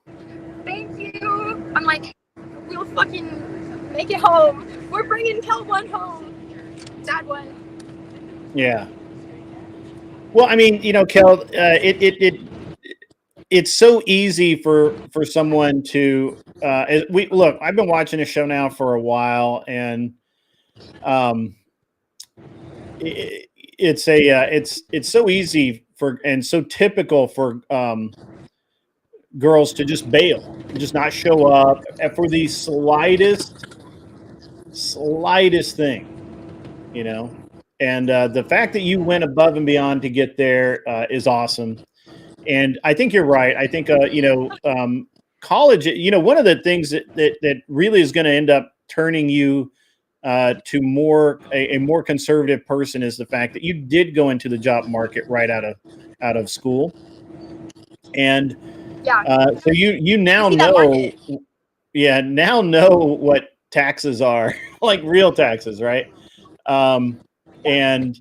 Thank you. I'm like, we'll fucking make it home. We're bringing Kel one home. Dad one. Yeah. Well, I mean, you know, Kel, it's so easy for someone to look. I've been watching this show now for a while, and it's so easy and so typical for girls to just bail, just not show up for the slightest thing, you know. And the fact that you went above and beyond to get there is awesome. And I think you're right. I think college. You know, one of the things that really is going to end up turning you to more a more conservative person is the fact that you did go into the job market right out of school, and Yeah. so you now see that know, market. now know what taxes are, like real taxes, right? And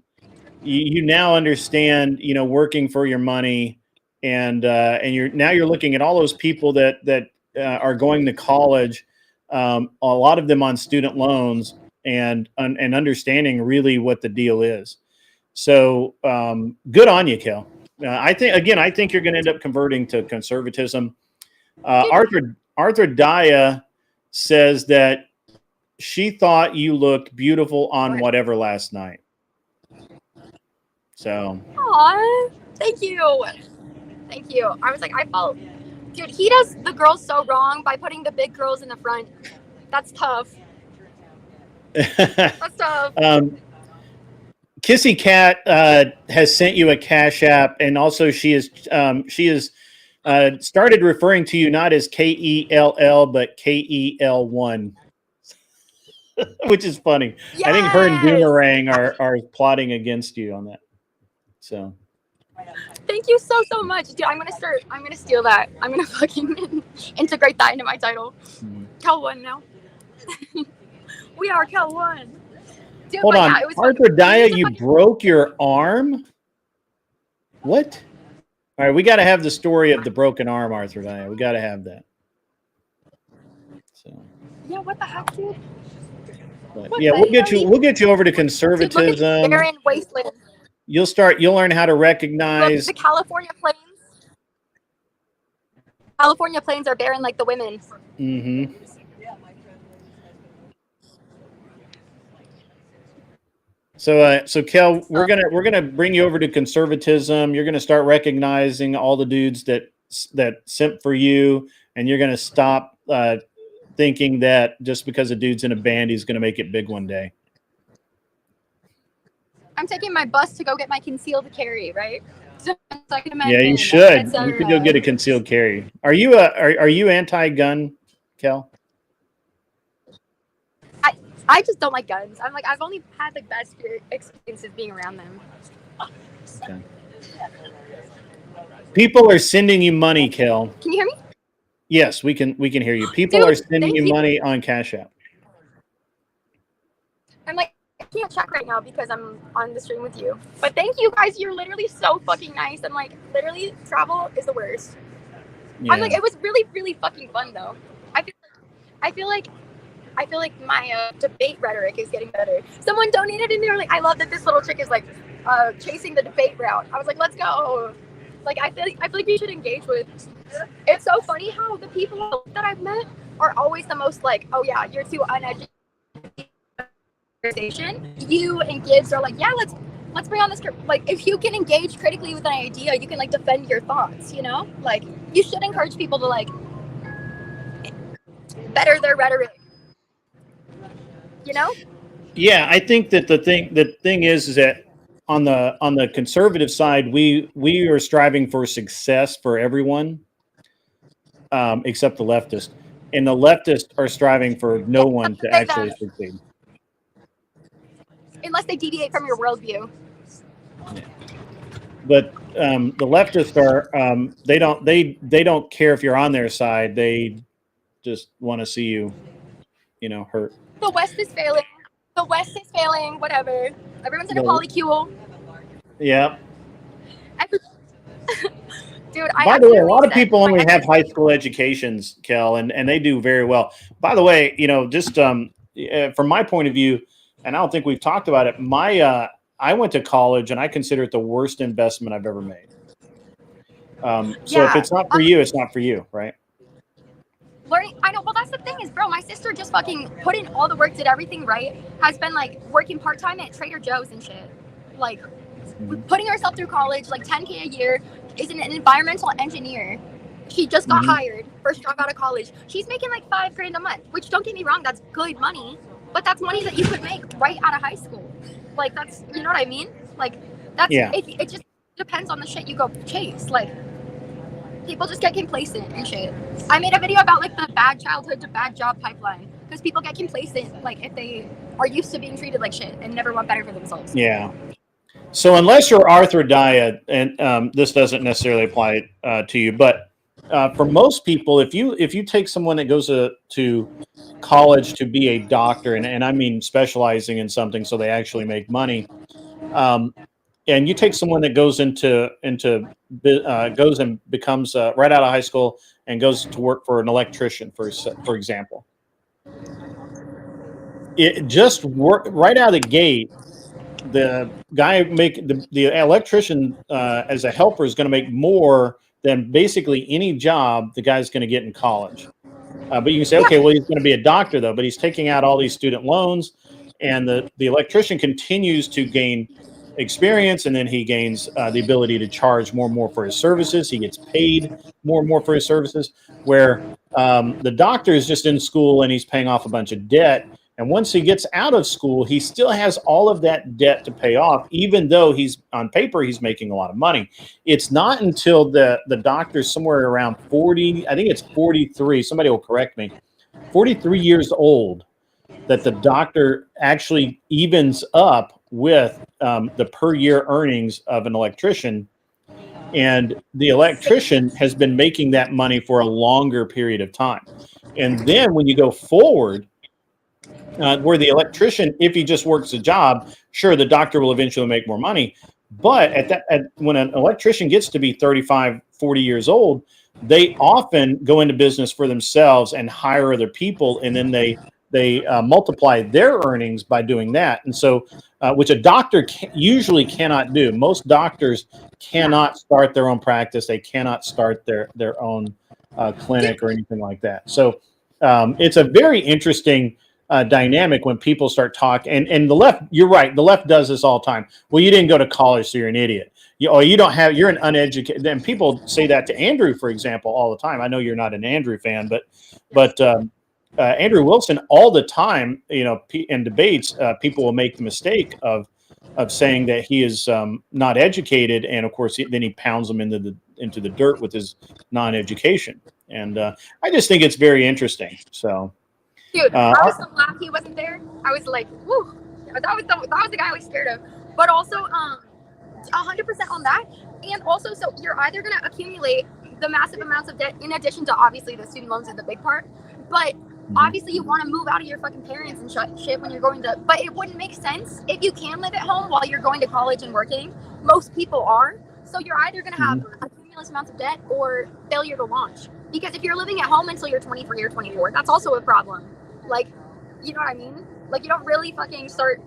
you now understand, working for your money, and you're looking at all those people that are going to college, a lot of them on student loans, and understanding really what the deal is. So good on you, Kel. I think you're going to end up converting to conservatism. Arthur Daya says that she thought you looked beautiful on whatever last night. So, Aw, thank you. Thank you. I was like, I felt, dude, he does the girls so wrong by putting the big girls in the front. That's tough. That's tough. Kissy Cat has sent you a Cash App, and also she is started referring to you not as KELL but KEL1, which is funny. Yes! I think her and Boomerang are plotting against you on that. So thank you so much, dude. I'm gonna steal that. I'm gonna fucking integrate that into my title. Kel 1 now. We are Kel 1. Dude, hold on, yeah, it was Arthur Daya, you broke your arm? What? All right, we got to have the story of the broken arm, Arthur Daya. We got to have that. So yeah, what the heck, dude? But, yeah, we'll get you over to conservatism. Dude, look at barren wasteland. You'll learn how to recognize Look, the California plains. California plains are barren like the women. Mm-hmm. So Kel, we're gonna bring you over to conservatism. You're gonna start recognizing all the dudes that simp for you, and you're gonna stop thinking that just because a dude's in a band, he's gonna make it big one day. I'm taking my bus to go get my concealed carry, right? Yeah, you should. You could go get a concealed carry. Are you anti-gun, Kel? I just don't like guns. I'm like, I've only had the best experiences being around them. Okay. People are sending you money, Kel. Can you hear me? Yes, we can hear you. People are sending you money on Cash App. I'm like, I can't check right now because I'm on the stream with you. But thank you guys. You're literally so fucking nice. I'm like, literally, travel is the worst. Yeah. I'm like, it was really, really fucking fun though. I feel like my debate rhetoric is getting better. Someone donated and they were like, I love that this little chick is like chasing the debate route. I was like, let's go. Like, I feel like you should engage with. It's so funny how the people that I've met are always the most like, oh yeah, you're too uneducated. You and Gibbs are like, yeah, let's bring on this. Like, if you can engage critically with an idea, you can like defend your thoughts. You know, like you should encourage people to like better their rhetoric. You know? Yeah, I think that the thing is that on the conservative side, we are striving for success for everyone, except the leftist, and the leftists are striving for no one to actually succeed, unless they deviate from your worldview. Yeah. But the leftists are they don't care if you're on their side. They just want to see you, hurt. The West is failing. The West is failing. Whatever. Everyone's in a polycule. Yeah. Dude, by the way, a lot of people only have high school educations, Kel, and they do very well. By the way, just from my point of view, and I don't think we've talked about it. I went to college, and I consider it the worst investment I've ever made. So if it's not for you, it's not for you, right? Learning, I know. Well, that's the thing is, bro, my sister just fucking put in all the work, did everything right, has been like working part-time at Trader Joe's and shit, like putting herself through college, like $10K a year, is an environmental engineer. She just got hired, first job out of college. She's making like $5,000 a month, which, don't get me wrong, that's good money, but that's money that you could make right out of high school. Like, that's, you know what I mean? Like, that's, it just depends on the shit you go chase. Like, people just get complacent and shit. I made a video about like the bad childhood to bad job pipeline, because people get complacent like if they are used to being treated like shit and never want better for themselves. Yeah. So unless you're Arthur Diet, and this doesn't necessarily apply to you, but for most people, if you take someone that goes to college to be a doctor, and I mean specializing in something so they actually make money, and you take someone that goes goes and becomes right out of high school and goes to work for an electrician, for example, it just work right out of the gate. The guy the electrician as a helper is going to make more than basically any job the guy's going to get in college. But you can say, okay, well, he's going to be a doctor though, but he's taking out all these student loans, and the electrician continues to gain experience, and then he gains the ability to charge more and more for his services. He gets paid more and more for his services, where the doctor is just in school and he's paying off a bunch of debt. And once he gets out of school, he still has all of that debt to pay off, even though he's on paper, he's making a lot of money. It's not until the doctor's somewhere around 40, I think it's 43, somebody will correct me, 43 years old, that the doctor actually evens up with the per year earnings of an electrician. And the electrician has been making that money for a longer period of time. And then when you go forward, where the electrician, if he just works a job, sure, the doctor will eventually make more money. But when an electrician gets to be 35, 40 years old, they often go into business for themselves and hire other people, and then they multiply their earnings by doing that. And so, which a doctor usually cannot do. Most doctors cannot start their own practice. They cannot start their own clinic or anything like that. So it's a very interesting dynamic when people start talking, and the left, you're right, the left does this all the time. Well, you didn't go to college, so you're an idiot. You're an uneducated, and people say that to Andrew, for example, all the time. I know you're not an Andrew fan, but Andrew Wilson, all the time, in debates, people will make the mistake of saying that he is not educated, and of course then he pounds them into the dirt with his non-education. And I just think it's very interesting. So dude, I was so glad he wasn't there. I was like, whew, that was the guy I was scared of. But also, 100% on that. And also, so you're either going to accumulate the massive amounts of debt, in addition to obviously the student loans is the big part. But obviously, you want to move out of your fucking parents and shit when you're going to. But it wouldn't make sense if you can live at home while you're going to college and working. Most people are. So you're either going to have accumulous amounts of debt or failure to launch. Because if you're living at home until you're 23 or 24, that's also a problem. Like, you know what I mean? Like, you don't really fucking start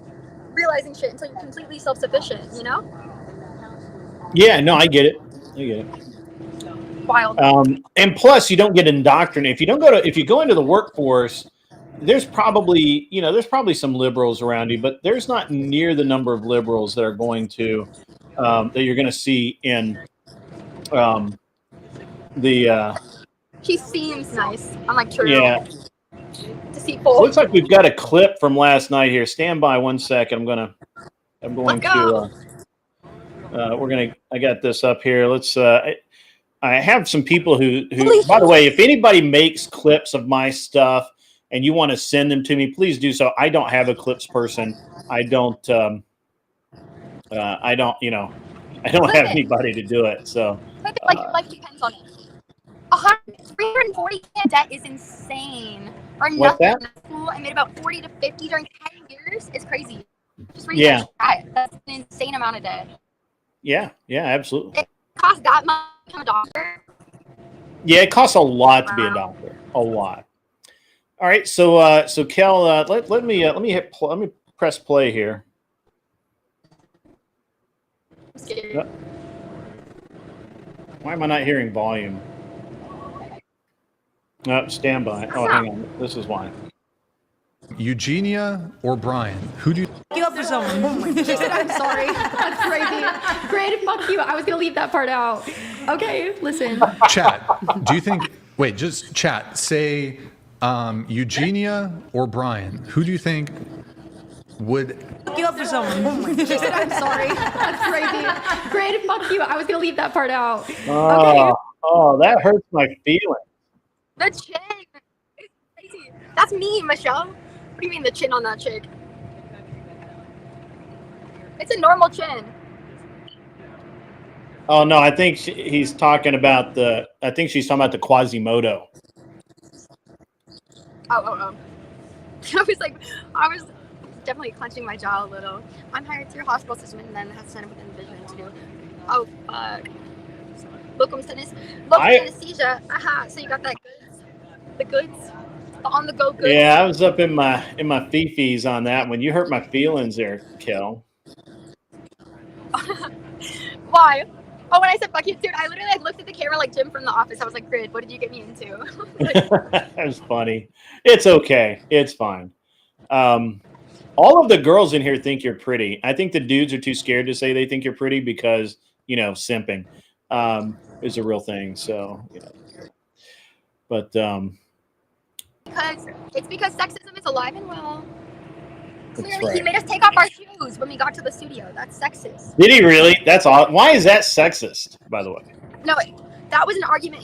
realizing shit until you're completely self-sufficient, you know? Yeah, no, I get it. Wild. And plus, you don't get indoctrinated. If you go into the workforce, there's probably some liberals around you, but there's not near the number of liberals that are going to that you're going to see in She seems nice. I'm like, true. Yeah. Deceitful. Looks like we've got a clip from last night here. Stand by 1 second. I got this up here. Let's I have some people who by the way, if anybody makes clips of my stuff and you want to send them to me, please do so. I don't have a clips person. I don't have anybody to do it. So like your life depends on it. 340 debt is insane. Or what's nothing. that? School, I made about 40 to 50 during 10 years. It's crazy. Just read that. That's an insane amount of debt. Yeah, absolutely. It costs that much to become a doctor. Yeah, it costs a lot to be a doctor. A lot. All right, so Kel, let me press play here. I'm scared. Why am I not hearing volume? Stand by. Oh, hang on. This is why. Eugenia or Brian? Who do you You up for someone? She said, I'm sorry. That's crazy. Great, fuck you. I was going to leave that part out. Okay, listen. chat? Do you think? Wait, just chat. Say Eugenia or Brian. Who do you think would? You up for someone? She said, I'm sorry. That's crazy. Great, fuck you. I was going to leave that part out. Oh, that hurts my feelings. The chin. It's crazy. That's me, Michelle. What do you mean the chin on that chick? It's a normal chin. Oh no, I think he's talking about the. I think she's talking about the Quasimodo. Oh. I was definitely clenching my jaw a little. I'm hired through a hospital system and then have to sign up with Envision to do. Oh fuck. Locum anesthesia. Aha. So you got that goods. The goods. The on the go goods. Yeah, I was up in my fifis on that one. You hurt my feelings there, Kel. Why? Oh, when I said fuck you, dude, I literally looked at the camera like Jim from The Office. I was like, Grid, what did you get me into? That was funny. It's okay. It's fine. All of the girls in here think you're pretty. I think the dudes are too scared to say they think you're pretty because, simping is a real thing. So, but because sexism is alive and well. Clearly, right. He made us take off our shoes when we got to the studio. That's sexist. Did he really? That's all. Why is that sexist, by the way? No, that was an argument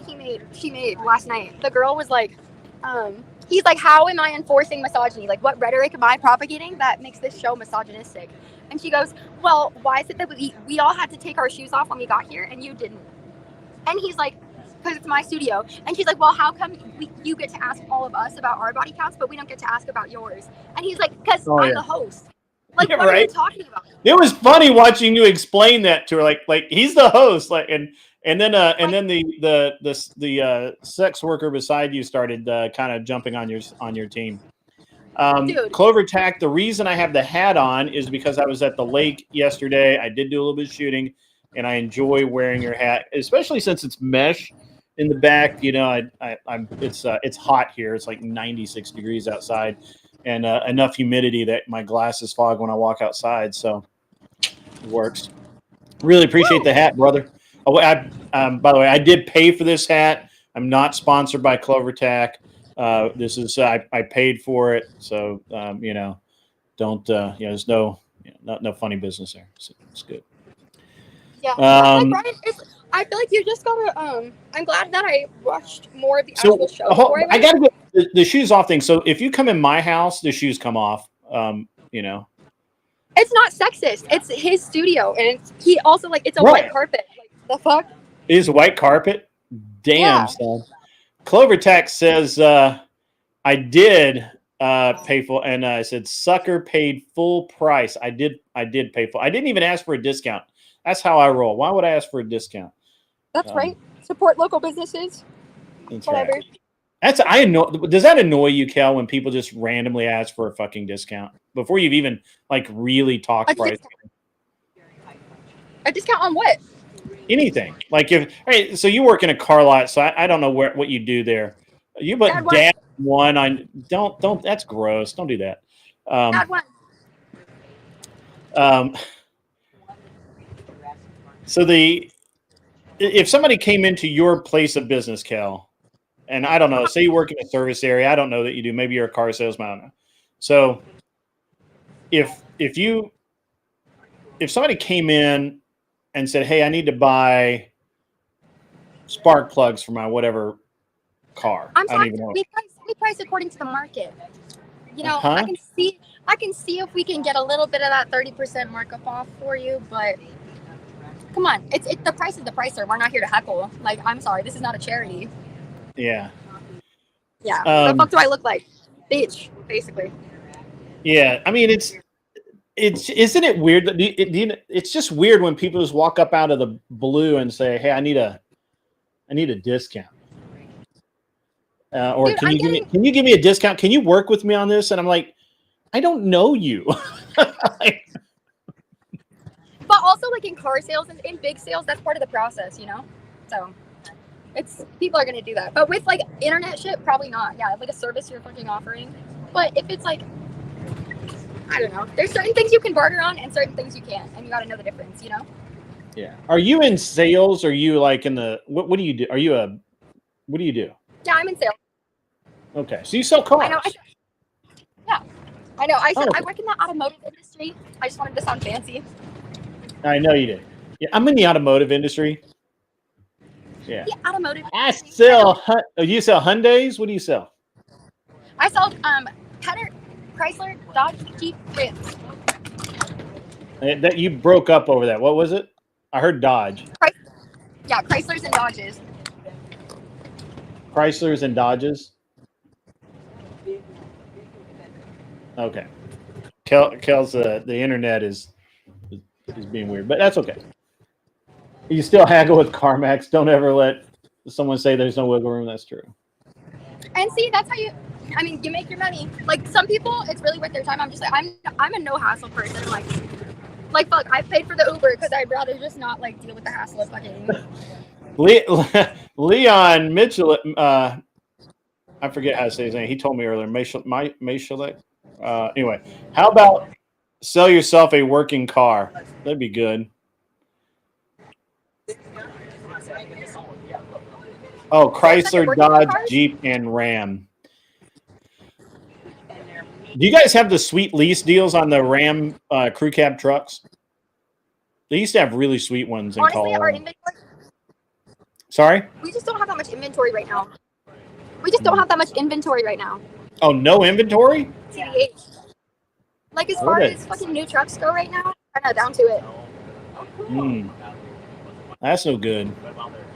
she made last night. The girl was like, he's like, how am I enforcing misogyny? Like, what rhetoric am I propagating that makes this show misogynistic? And she goes, well, why is it that we all had to take our shoes off when we got here and you didn't? And he's like, because it's my studio. And she's like, well, how come you get to ask all of us about our body counts, but we don't get to ask about yours? And he's like, because I'm the host. Like, Yeah, what right. are you talking about? It was funny watching you explain that to her. Like he's the host. Like, and then the sex worker beside you started kind of jumping on your team. Clover Tack. The reason I have the hat on is because I was at the lake yesterday. I did do a little bit of shooting, and I enjoy wearing your hat, especially since it's mesh in the back. It's hot here. It's like 96 degrees outside, and enough humidity that my glasses fog when I walk outside. So it works. Really appreciate the hat, brother. Oh, by the way, I did pay for this hat. I'm not sponsored by Clover Tack. This is I paid for it, so don't there's no funny business there. So it's good. Yeah, Brian, I feel like you just gotta. I'm glad that I watched more of the actual show. I gotta get the shoes off thing. So if you come in my house, the shoes come off. It's not sexist. It's his studio, and he also it's a white carpet. Like the fuck. It is a white carpet. Damn, son. Clover Tack says I did pay full, and I said sucker paid full price. I did pay full. I didn't even ask for a discount. That's how I roll. Why would I ask for a discount? That's right. Support local businesses. That's whatever. Right. Does that annoy you, Kel, when people just randomly ask for a fucking discount before you've even really talked price? A discount on what? Anything. So you work in a car lot, so I don't know what you do there. You put dad one on. Don't. That's gross. Don't do that. Add one. So if somebody came into your place of business, Kel, and I don't know, say you work in a service area, I don't know that you do. Maybe you're a car salesman. I don't know. So if somebody came in and said, "Hey, I need to buy spark plugs for my whatever car," I'm sorry, we price according to the market. I can see if we can get a little bit of that 30% markup off for you, but come on, it's the price is the pricer. We're not here to heckle. I'm sorry, this is not a charity. Yeah. Yeah. What the fuck do I look like? Bitch, basically. Yeah, I mean it's isn't it weird that it's just weird when people just walk up out of the blue and say, "Hey, I need a discount," or dude, can you give me a discount? Can you work with me on this? And I'm like, I don't know you. But also, in car sales and in big sales, that's part of the process, So people are gonna do that. But with internet shit, probably not. Yeah, a service you're fucking offering. But if it's I don't know. There's certain things you can barter on and certain things you can't, and you got to know the difference, Yeah. Are you in sales? Or are you in the what do you do? What do you do? Yeah, I'm in sales. Okay, so you sell cars. I know. I work in the automotive industry. I just wanted to sound fancy. I know you did. Yeah, I'm in the automotive industry. Yeah. The automotive. I sell. You sell Hyundais? What do you sell? I sell Chrysler, Dodge, Jeep, Ram. That you broke up over that. What was it? I heard Dodge. Yeah, Chryslers and Dodges. Chryslers and Dodges. Okay. Kel's the internet is being weird, but that's okay. You still haggle with CarMax. Don't ever let someone say there's no wiggle room. That's true. And see, that's how you make your money. Like some people, it's really worth their time. I'm just like, I'm a no hassle person. Like fuck, I paid for the Uber because I'd rather just not like deal with the hassle of fucking. Leon Mitchell, I forget how to say his name. He told me earlier. Anyway, how about sell yourself a working car? That'd be good. Oh, Chrysler, Dodge, Jeep, and Ram. Do you guys have the sweet lease deals on the Ram crew cab trucks? They used to have really sweet ones in Honestly, Colorado. our inventory. Sorry? We just don't have that much inventory right now. We just don't have that much inventory right now. Oh, no inventory? TBH. Like as far as fucking new trucks go right now, I'm not down to it. That's no good.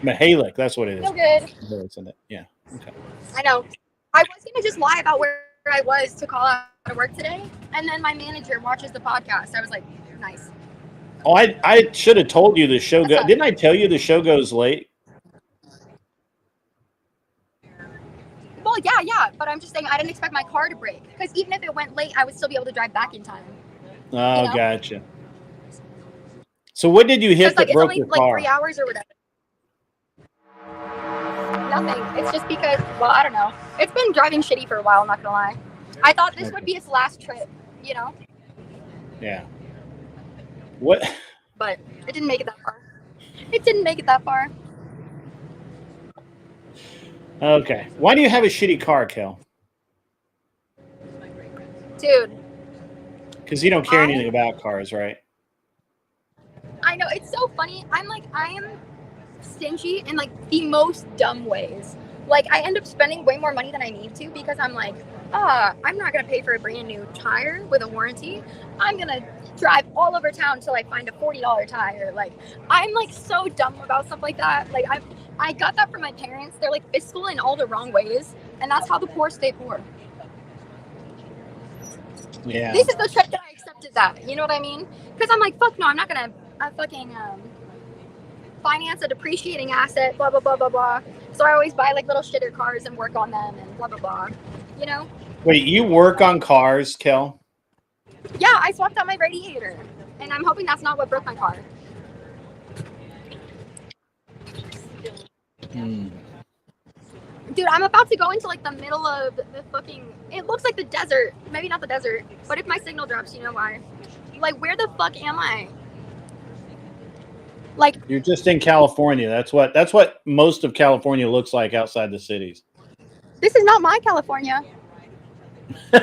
Mahalik, that's what it is. No good. It's in it. Yeah. Okay. I know. I was gonna just lie about where I was to call out to work today, and then my manager watches the podcast. I was like, nice. Oh, I should have told you the show goes. Didn't I tell you the show goes late? Well, yeah, but I'm just saying I didn't expect my car to break because even if it went late, I would still be able to drive back in time. Oh, you know? Gotcha. So what did you hit that it's broke only your like car? 3 hours or whatever. Nothing. It's just because, well, I don't know. It's been driving shitty for a while, I'm not gonna lie. I thought this would be its last trip, you know? Yeah. What? But it didn't make it that far. It didn't make it that far. Okay. Why do you have a shitty car, Kel? Dude. Because you don't care anything about cars, right? I know, it's so funny. I am stingy in like the most dumb ways. Like I end up spending way more money than I need to because I'm like, I'm not gonna pay for a brand new tire with a warranty. I'm gonna drive all over town till I find a $40 tire. Like I'm like so dumb about stuff like that. Like I got that from my parents. They're like fiscal in all the wrong ways, and that's how the poor stay poor. Yeah. This is the trip that I accepted that. You know what I mean? Because I'm like, fuck no, I'm not gonna fucking finance a depreciating asset, blah blah blah blah blah. So I always buy like little shitter cars and work on them and blah blah blah. You know? Wait, you work on cars, Kel? Yeah, I swapped out my radiator, and I'm hoping that's not what broke my car. Dude, I'm about to go into like the middle of the fucking. It looks like the desert. Maybe not the desert, but if my signal drops, you know why. Like, where the fuck am I? Like, You're just in California. That's what most of California looks like outside the cities. this is not my California. This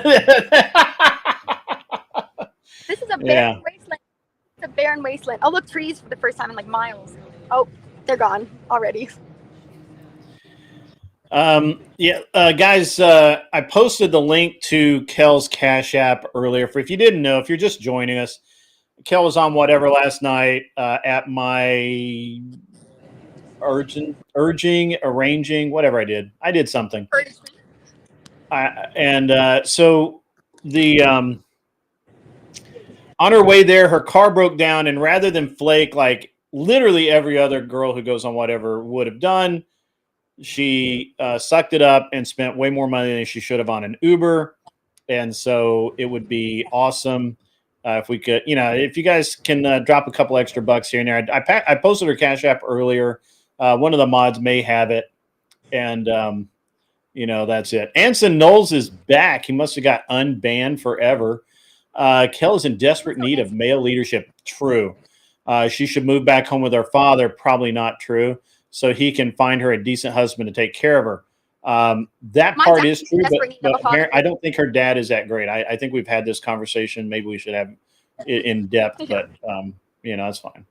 is a barren wasteland. It's a barren wasteland. Oh, look, trees for the first time in like miles. Oh, they're gone already. Guys, I posted the link to Kel's Cash App earlier. For if you didn't know, if you're just joining us, Kel was on whatever last night at my arranging, whatever I did. I did something. So the on her way there, her car broke down, and rather than flake like literally every other girl who goes on whatever would have done, she sucked it up and spent way more money than she should have on an Uber. And so it would be awesome if we could, if you guys can drop a couple extra bucks here and there. I posted her Cash App earlier. One of the mods may have it. And, that's it. Anson Knowles is back. He must have got unbanned forever. Kel is in desperate need of male leadership. True. She should move back home with her father. Probably not true. So he can find her a decent husband to take care of her. That part is true, but I don't think her dad is that great. I think we've had this conversation. Maybe we should have it in depth, but that's fine.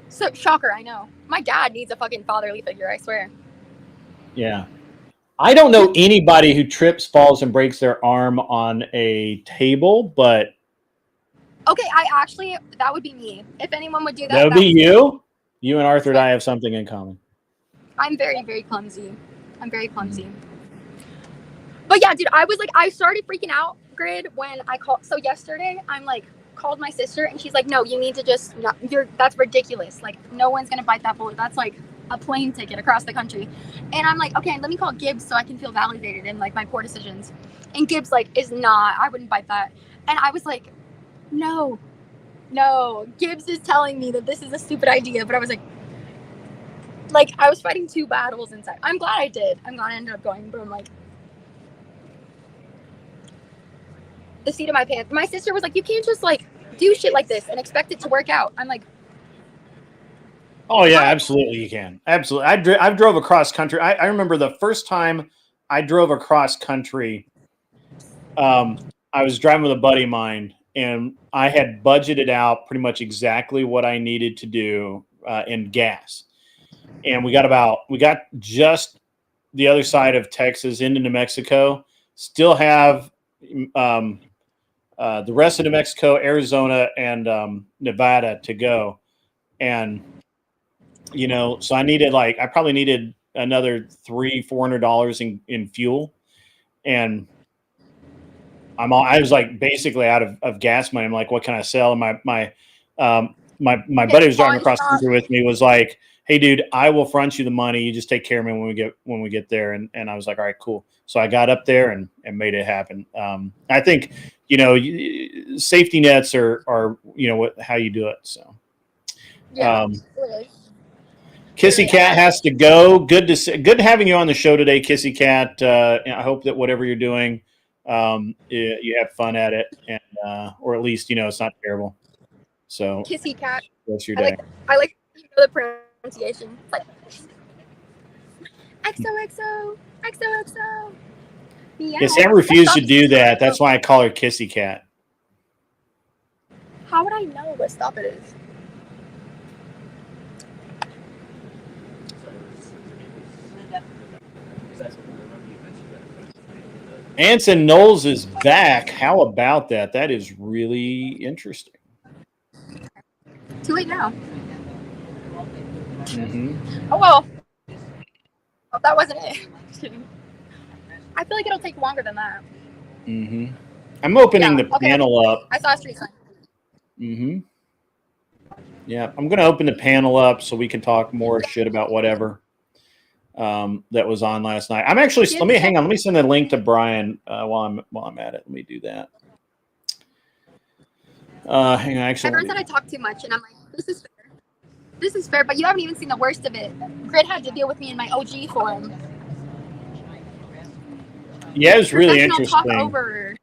So shocker, I know. My dad needs a fucking fatherly figure, I swear. Yeah. I don't know anybody who trips, falls, and breaks their arm on a table, but Okay, that would be me. If anyone would do that, That would be you. You and Arthur and I have something in common. I'm very, very clumsy. I'm very clumsy. But yeah, dude, I started freaking out, Grid, when I called. So yesterday, called my sister, and she's like, no, you need to just, that's ridiculous. Like, no one's going to bite that bullet. That's like a plane ticket across the country. And I'm like, okay, let me call Gibbs so I can feel validated in like my poor decisions. And Gibbs is not, I wouldn't bite that. And I was like, no, Gibbs is telling me that this is a stupid idea. But I was like I was fighting two battles inside. I'm glad I did. I'm glad I ended up going, but I'm like, the seat of my pants. My sister was like, you can't just do shit like this and expect it to work out. I'm like, oh yeah, absolutely you can. Absolutely. I've drove across country. I remember the first time I drove across country. I was driving with a buddy of mine, and I had budgeted out pretty much exactly what I needed to do in gas. And we got just the other side of Texas into New Mexico. Still have the rest of New Mexico, Arizona, and Nevada to go. And so I probably needed another $300-400 in fuel, and I was basically out of gas money. I'm like, what can I sell? And my buddy who's driving across the country with me was like, hey dude, I will front you the money. You just take care of me when we get there. And I was like, all right, cool. So I got up there and made it happen. I think, safety nets are how you do it. So, yeah, Kissy Cat has to go. Good having you on the show today, Kissy Cat. I hope that whatever you're doing, you have fun at it, and or at least it's not terrible. So Kissy Cat. That's your day. I like the pronunciation. It's like XOXO, XOXO. Yeah. Sam refused to do that. That's why I call her Kissy Cat. How would I know what stop it is? Anson Knowles is back. How about that? That is really interesting. Too late now. Mm-hmm. Oh well. Oh, that wasn't it. Just kidding. I feel like it'll take longer than that. Mm-hmm. I'm opening the panel up. I saw a street sign. Mm-hmm. Yeah, I'm going to open the panel up so we can talk more shit about whatever that was on last night. I'm actually. Hang on. Let me send a link to Brian while I'm at it. Let me do that. Hang on. Actually, everyone said I talk too much, and I'm like, this is fair. This is fair, but you haven't even seen the worst of it. Grid had to deal with me in my OG form. Yeah, it was really interesting. Talk over.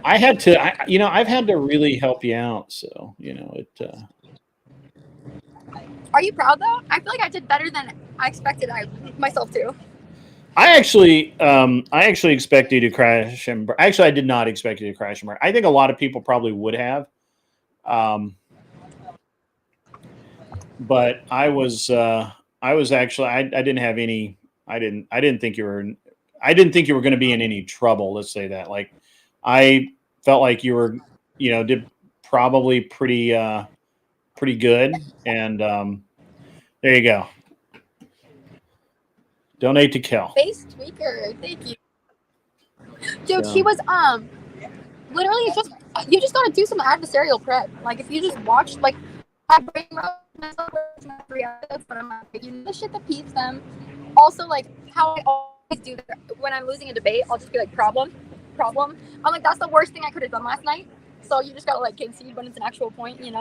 I had to, I've had to really help you out. So, it. Are you proud though? I feel like I did better than I expected myself to. I actually expected you to crash and burn. Actually, I did not expect you to crash and burn. I think a lot of people probably would have. But I was actually, I didn't have any, I didn't think you were going to be in any trouble. Let's say that. Like, I felt like you were, did probably pretty good. And there you go. Donate to Kel. Face tweaker, thank you, dude. She was literally it's just you just gotta do some adversarial prep. Like if you just watch I bring up myself 3 episodes, but I'm like, the shit that peeves them. Also, how I always do that when I'm losing a debate, I'll just be like problem. I'm like, that's the worst thing I could have done last night. So you just gotta concede when it's an actual point, You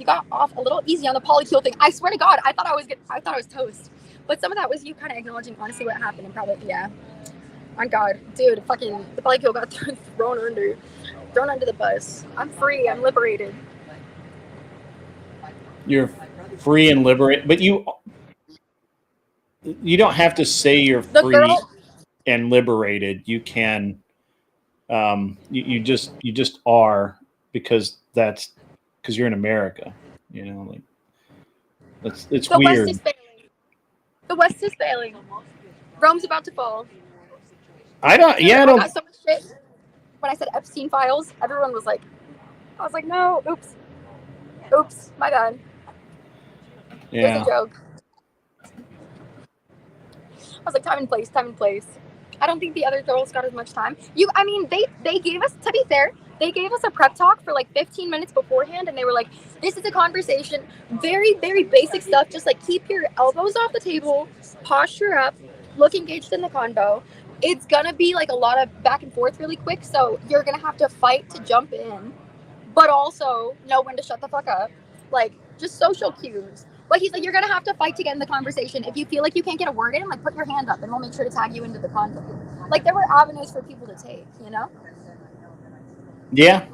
got off a little easy on the polycule thing. I swear to God, I thought I was toast. But some of that was you kind of acknowledging honestly what happened and probably on God, dude, fucking the polycule got thrown under the bus. I'm free. I'm liberated. You're free and liberated, but you don't have to say you're free and liberated. You can, you just are because you're in America. It's the weird. West is failing. The West is failing. Rome's about to fall. I don't. Yeah, I I don't. got so much shit. when I said Epstein files, everyone was like, I was like, no, oops, my bad. It was Yeah. a joke. I was like, time and place. I don't think the other girls got as much time. I mean, they gave us, to be fair, they gave us a prep talk for like 15 minutes beforehand, and they were like, this is a conversation, very, very basic stuff, just like keep your elbows off the table, posture up, look engaged in the convo. It's gonna be like a lot of back and forth really quick, so you're gonna have to fight to jump in, but also know when to shut the fuck up. Like, just social cues. But he's like, you're gonna have to fight to get in the conversation. If you feel like you can't get a word in, like, put your hand up, and we'll make sure to tag you into the convo. Like, there were avenues for people to take, you know? Yeah.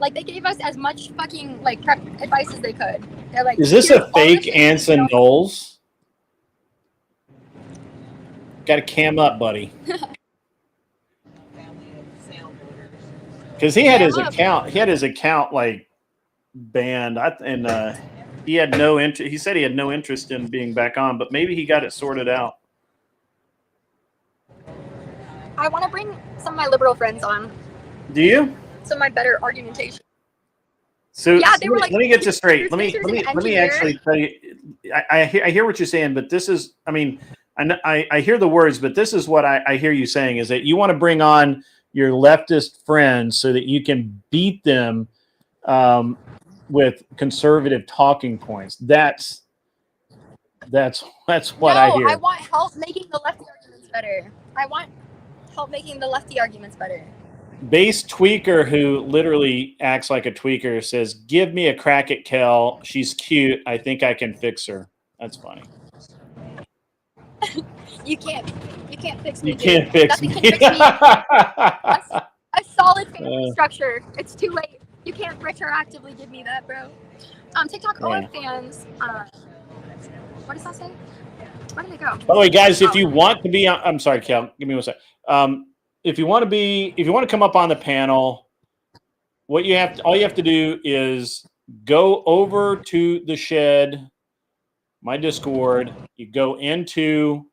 Like, they gave us as much fucking like prep advice as they could. They're like, Is this here's a all fake the things, Anson you know? Knowles? Got to cam up, buddy. Because he had his account. He had his account like banned, and he had no interest. He said he had no interest in being back on, but maybe he got it sorted out. I want to bring some of my liberal friends on. Do you? Some of my better argumentation. So Yeah, they were like, let me get this straight. Let Spencer's an me engineer. actually tell you. I hear what you're saying, but this is. I mean, I hear the words, but this is what I hear you saying is that you want to bring on your leftist friends so that you can beat them with conservative talking points. That's what I hear. I want help making the lefty arguments better. I want help making the lefty arguments better. Base tweaker who literally acts like a tweaker says, "Give me a crack at Kel. She's cute. I think I can fix her." That's funny. You can't fix me. You can't fix me. Nothing can fix me. A solid family structure. It's too late. You can't retroactively give me that, bro. TikTok OnlyFans. What does that say? Where did it go? By the way, guys, if you want to be on, I'm sorry, Kel. Give me one sec. If you want to come up on the panel, all you have to do is go over to the shed, my Discord. You go into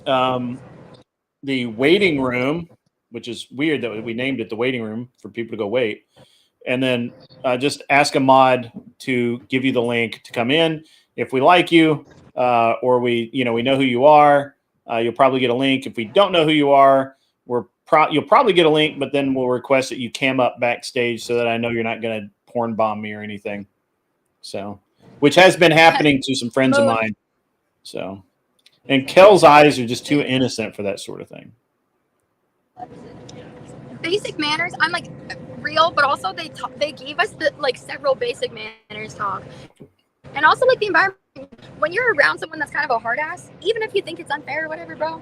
the waiting room, which is weird that we named it the waiting room for people to go wait, and then just ask a mod to give you the link to come in. If we like you, or we know who you are, you'll probably get a link. If we don't know who you are, you'll probably get a link, but then we'll request that you cam up backstage so that I know you're not going to porn bomb me or anything. So, which has been happening to some friends of mine. So, and Kel's eyes are just too innocent for that sort of thing. Basic manners. I'm like real, but also they gave us the like several basic manners talk, and also like the environment. When you're around someone that's kind of a hard ass, even if you think it's unfair or whatever, bro,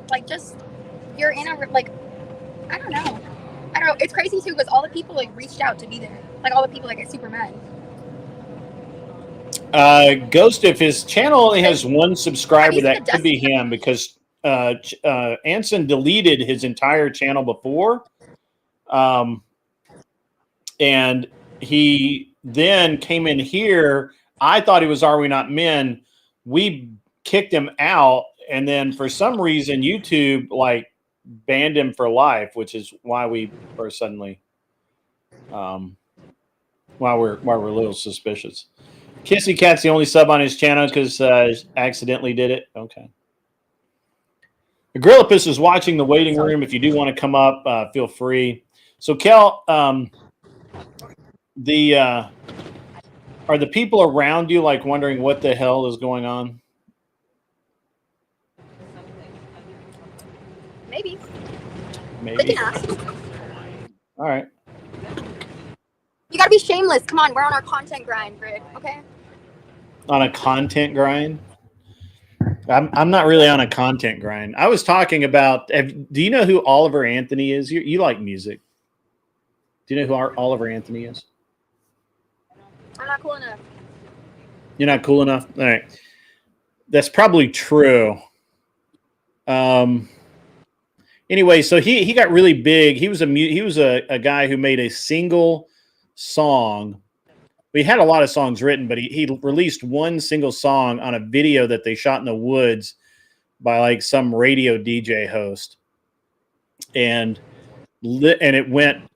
like just you're in a like I don't know. It's crazy too because all the people like reached out to be there. Like all the people like get super mad. Ghost, if his channel only has one subscriber, that could be him because Anson deleted his entire channel before, and he then came in here. I thought he was Are We Not Men. We kicked him out, and then for some reason YouTube like banned him for life, which is why we are suddenly why we're a little suspicious. Kissy Cat's the only sub on his channel because accidentally did it. Okay. The Grillipus is watching the waiting room. If you do want to come up, feel free. So Kel, are the people around you like wondering what the hell is going on? Maybe. Maybe. They can ask. All right. You gotta be shameless. Come on, we're on our content grind, Grid. Okay. On a content grind? I'm not really on a content grind. I was talking about. Do you know who Oliver Anthony is? You like music? Do you know who Oliver Anthony is? I'm not cool enough. You're not cool enough. All right. That's probably true. Anyway, so he got really big. He was a guy who made a single song. We had a lot of songs written, but he released one single song on a video that they shot in the woods by like some radio DJ host, and it went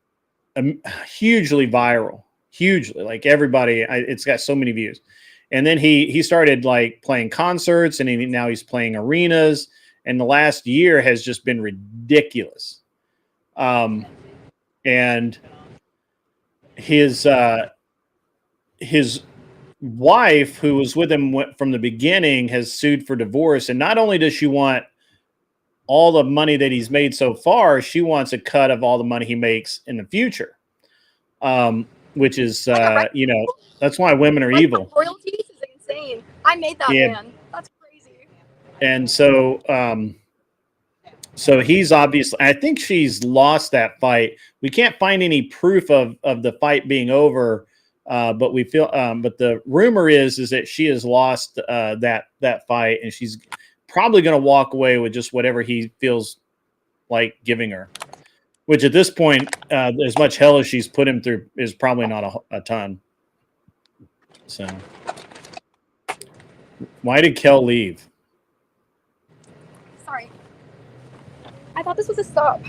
hugely viral, hugely, like everybody. It's got so many views. And then he started like playing concerts, and now he's playing arenas. And the last year has just been ridiculous. And his wife, who was with him from the beginning, has sued for divorce. And not only does she want all the money that he's made so far, she wants a cut of all the money he makes in the future. Which is, you know, that's why women are evil. Royalties is insane. I made that man. That's crazy. And so, so he's obviously, I think she's lost that fight. We can't find any proof of the fight being over, but we feel, but the rumor is that she has lost that fight, and she's probably going to walk away with just whatever he feels like giving her. Which at this point, as much hell as she's put him through, is probably not a ton. So, why did Kel leave? Sorry. I thought this was a stop.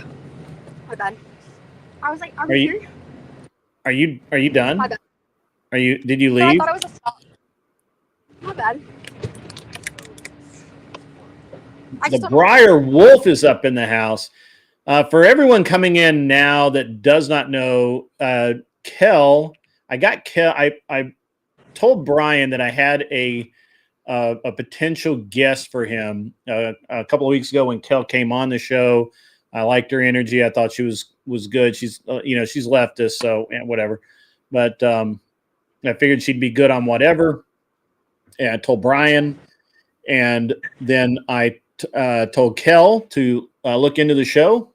My bad. I was like, are we here? Are you done? My bad. Did you No, I leave? thought it was a stop. My bad. The Briar Wolf is up in the house. For everyone coming in now that does not know, Kel, I told Brian that I had a potential guest for him a couple of weeks ago when Kel came on the show. I liked her energy. I thought she was good. She's she's left us, so whatever. But I figured she'd be good on whatever. And I told Brian, and then I told Kel to look into the show.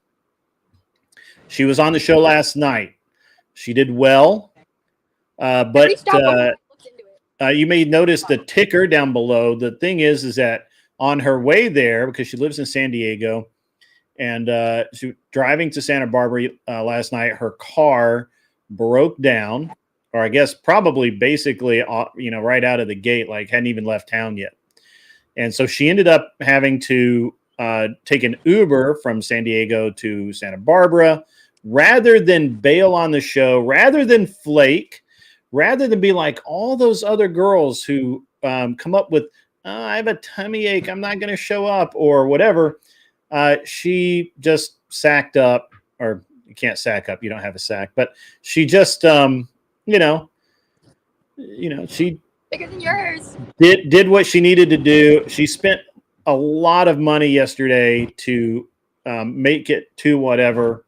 She was on the show last night. She did well, but you may notice the ticker down below. The thing is that on her way there, because she lives in San Diego, and she was driving to Santa Barbara last night, her car broke down, or I guess probably basically, right out of the gate, like hadn't even left town yet. And so she ended up having to take an Uber from San Diego to Santa Barbara, rather than bail on the show, rather than flake, rather than be like all those other girls who come up with, I have a tummy ache, I'm not going to show up, or whatever. She just sacked up, or you can't sack up, you don't have a sack, but she just, she bigger than yours. Did what she needed to do. She spent a lot of money yesterday to make it to whatever.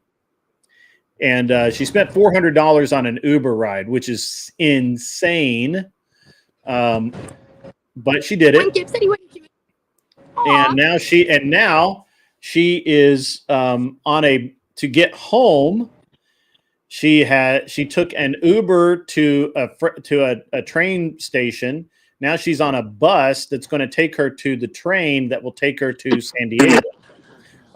And she spent $400 on an Uber ride, which is insane. But she did it. Gibbs said he wouldn't do it. And now she is to get home. She took an Uber to a train station. Now she's on a bus that's going to take her to the train that will take her to San Diego.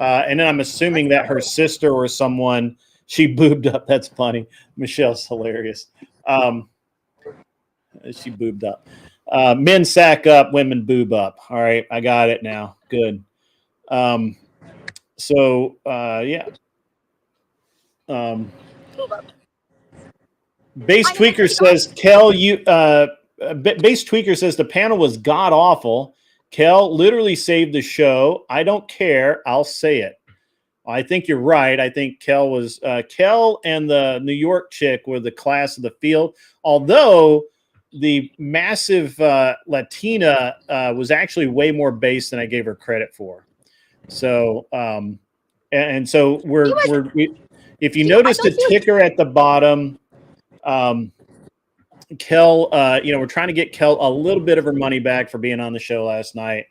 And then I'm assuming that her sister or someone, she boobed up. That's funny. Michelle's hilarious. She boobed up. Men sack up, women boob up. All right, I got it now. Good. Yeah. Base Tweaker says, Kel, Base Tweaker says the panel was god awful. Kel literally saved the show. I don't care. I'll say it. I think you're right. I think Kel and the New York chick were the class of the field. Although the massive Latina was actually way more base than I gave her credit for. So, and so if you notice the ticker at the bottom, Kel, we're trying to get Kel a little bit of her money back for being on the show last night.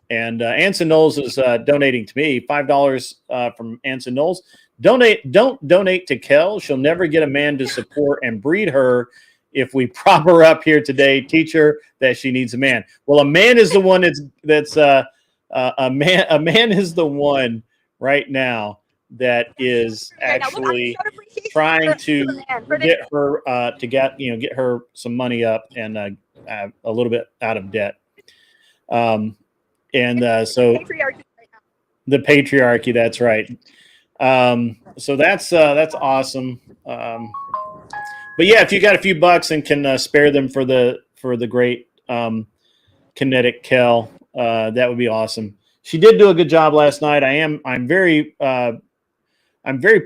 And Anson Knowles is donating to me $5 from Anson Knowles. Don't donate to Kel. She'll never get a man to support and breed her if we prop her up here today. Teach her that she needs a man. Well, a man is the one that's a man is the one right now that is actually trying to get her get her some money up and a little bit out of debt. And so Patriarchy right now. the patriarchy, that's right. So that's awesome. But yeah, if you got a few bucks and can spare them for the great kinetic Kel, that would be awesome. She did do a good job last night. I'm very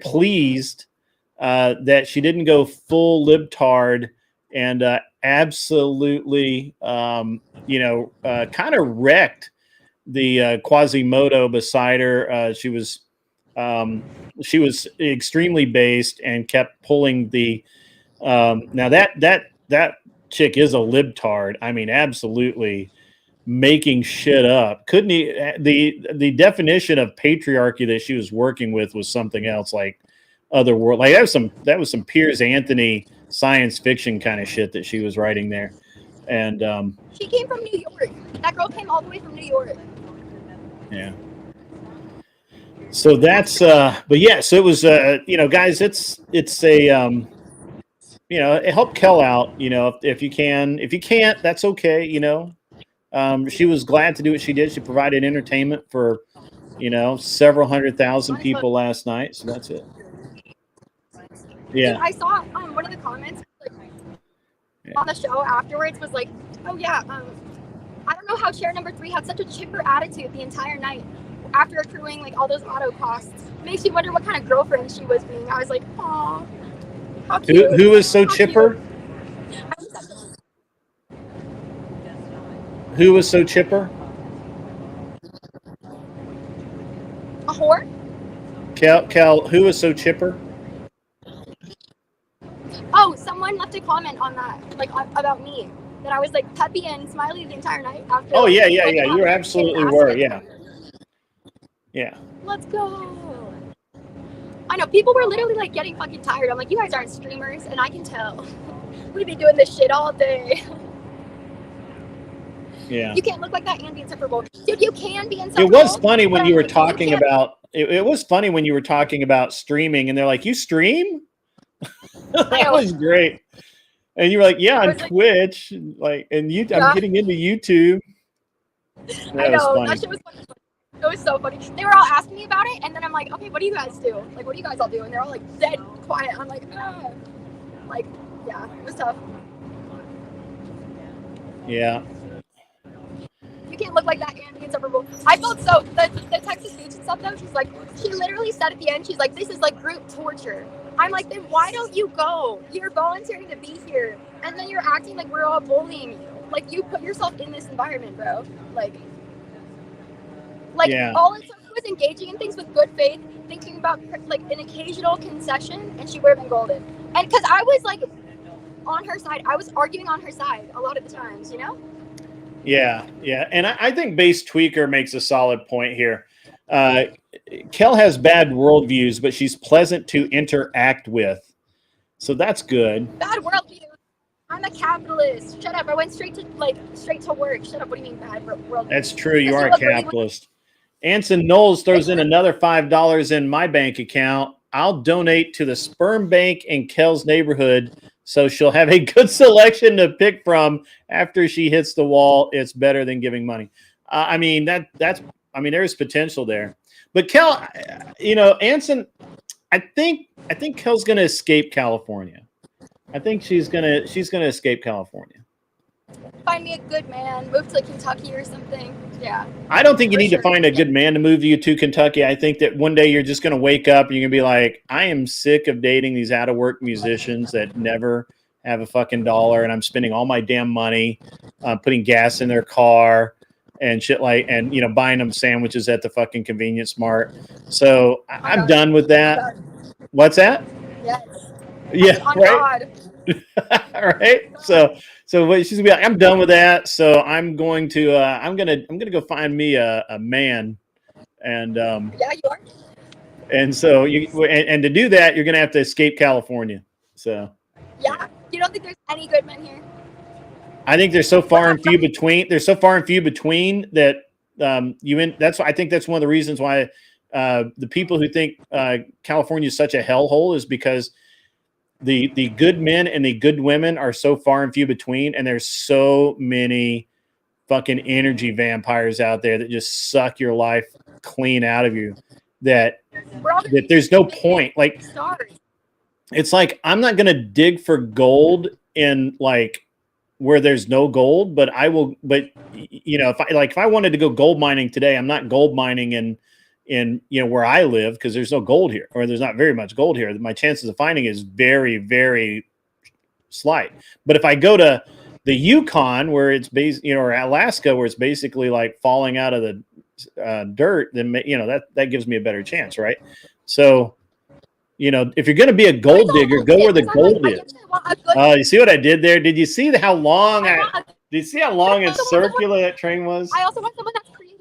pleased that she didn't go full libtard and absolutely kind of wrecked the Quasimodo beside her. She was extremely based and kept pulling the. Now that chick is a libtard. I mean, absolutely making shit up. Couldn't he? The definition of patriarchy that she was working with was something else, like otherworld. Like that was some Piers Anthony science fiction kind of shit that she was writing there. And she came from New York. That girl came all the way from New York. Yeah. So that's but yeah, so it was guys, it's a help Kel out, if you can. If you can't, that's okay, She was glad to do what she did. She provided entertainment for several 100,000 people last night, so that's it. Yeah. Dude, I saw one of the comments on the show afterwards was like, oh yeah, I don't know how chair number 3 had such a chipper attitude the entire night after accruing like all those auto costs. Makes you wonder what kind of girlfriend she was being. I was like, aw, how cute. Who was so chipper? Who was so chipper? A whore? Kel, who was so chipper? Oh, someone left a comment on that, like about me, that I was like peppy and smiley the entire night after. Oh yeah. You absolutely were. Yeah. Let's go. I know people were literally like getting fucking tired. I'm like, you guys aren't streamers, and I can tell. We'd be doing this shit all day. Yeah. You can't look like that and be insufferable. Dude, you can be insufferable. It was funny when you were talking about it was funny when you were talking about streaming, and they're like, you stream? That was great. And you were like, yeah, on Twitch. Like, and I'm getting into YouTube. I know. That shit was funny. It was so funny. They were all asking me about it, and then I'm like, okay, what do you guys do? Like, what do you guys all do? And they're all like dead quiet. I'm like, ah. Like, yeah, it was tough. Yeah. You can't look like that and be insufferable. I felt so the Texas speech and stuff though. She's like, she literally said at the end, she's like, this is like group torture. I'm like, then why don't you go? You're volunteering to be here, and then you're acting like we're all bullying you. Like, you put yourself in this environment, bro. Like yeah. All it took was engaging in things with good faith, thinking about like an occasional concession, and she would have been golden. And because I was like on her side, I was arguing on her side a lot of the times, Yeah. And I think Base Tweaker makes a solid point here. Kel has bad worldviews, but she's pleasant to interact with. So that's good. Bad worldview. I'm a capitalist. Shut up. I went straight to work. Shut up. What do you mean bad worldview? That's true. You are a capitalist. Anson Knowles throws in another $5 in my bank account. I'll donate to the sperm bank in Kel's neighborhood, so she'll have a good selection to pick from after she hits the wall. It's better than giving money. There's potential there. But Kel, Anson, I think Kel's going to escape California. I think she's going to escape California. Find me a good man, move to Kentucky or something. Yeah. I don't think you need to find a good man to move you to Kentucky. I think that one day you're just going to wake up and you're going to be like, I am sick of dating these out of work musicians that never have a fucking dollar, and I'm spending all my damn money putting gas in their car and shit buying them sandwiches at the fucking convenience mart. So I'm done with that. What's that? Yes. Yeah. Right. All right. So she's gonna be like, I'm done with that. So I'm going to I'm gonna go find me a man, and yeah, you are. And so and to do that, you're gonna have to escape California. So yeah, you don't think there's any good men here? I think there's so far and few between. There's so far and few between that that's I think that's one of the reasons why the people who think California is such a hellhole is because the good men and the good women are so far and few between, and there's so many fucking energy vampires out there that just suck your life clean out of you. That there's no point. Like, it's like, I'm not gonna dig for gold in like where there's no gold, but I will. But you know, if I wanted to go gold mining today, I'm not gold mining in you know where I live because there's no gold here, or there's not very much gold here. My chances of finding is very, very slight. But if I go to the Yukon where it's based, you know, or Alaska where it's basically like falling out of the dirt, then you know that gives me a better chance, right? So, you know, if you're going to be a gold digger, go where the gold is. You see what I did there? Did you see how long did you see how long and circular that train was? I also want someone that's creative.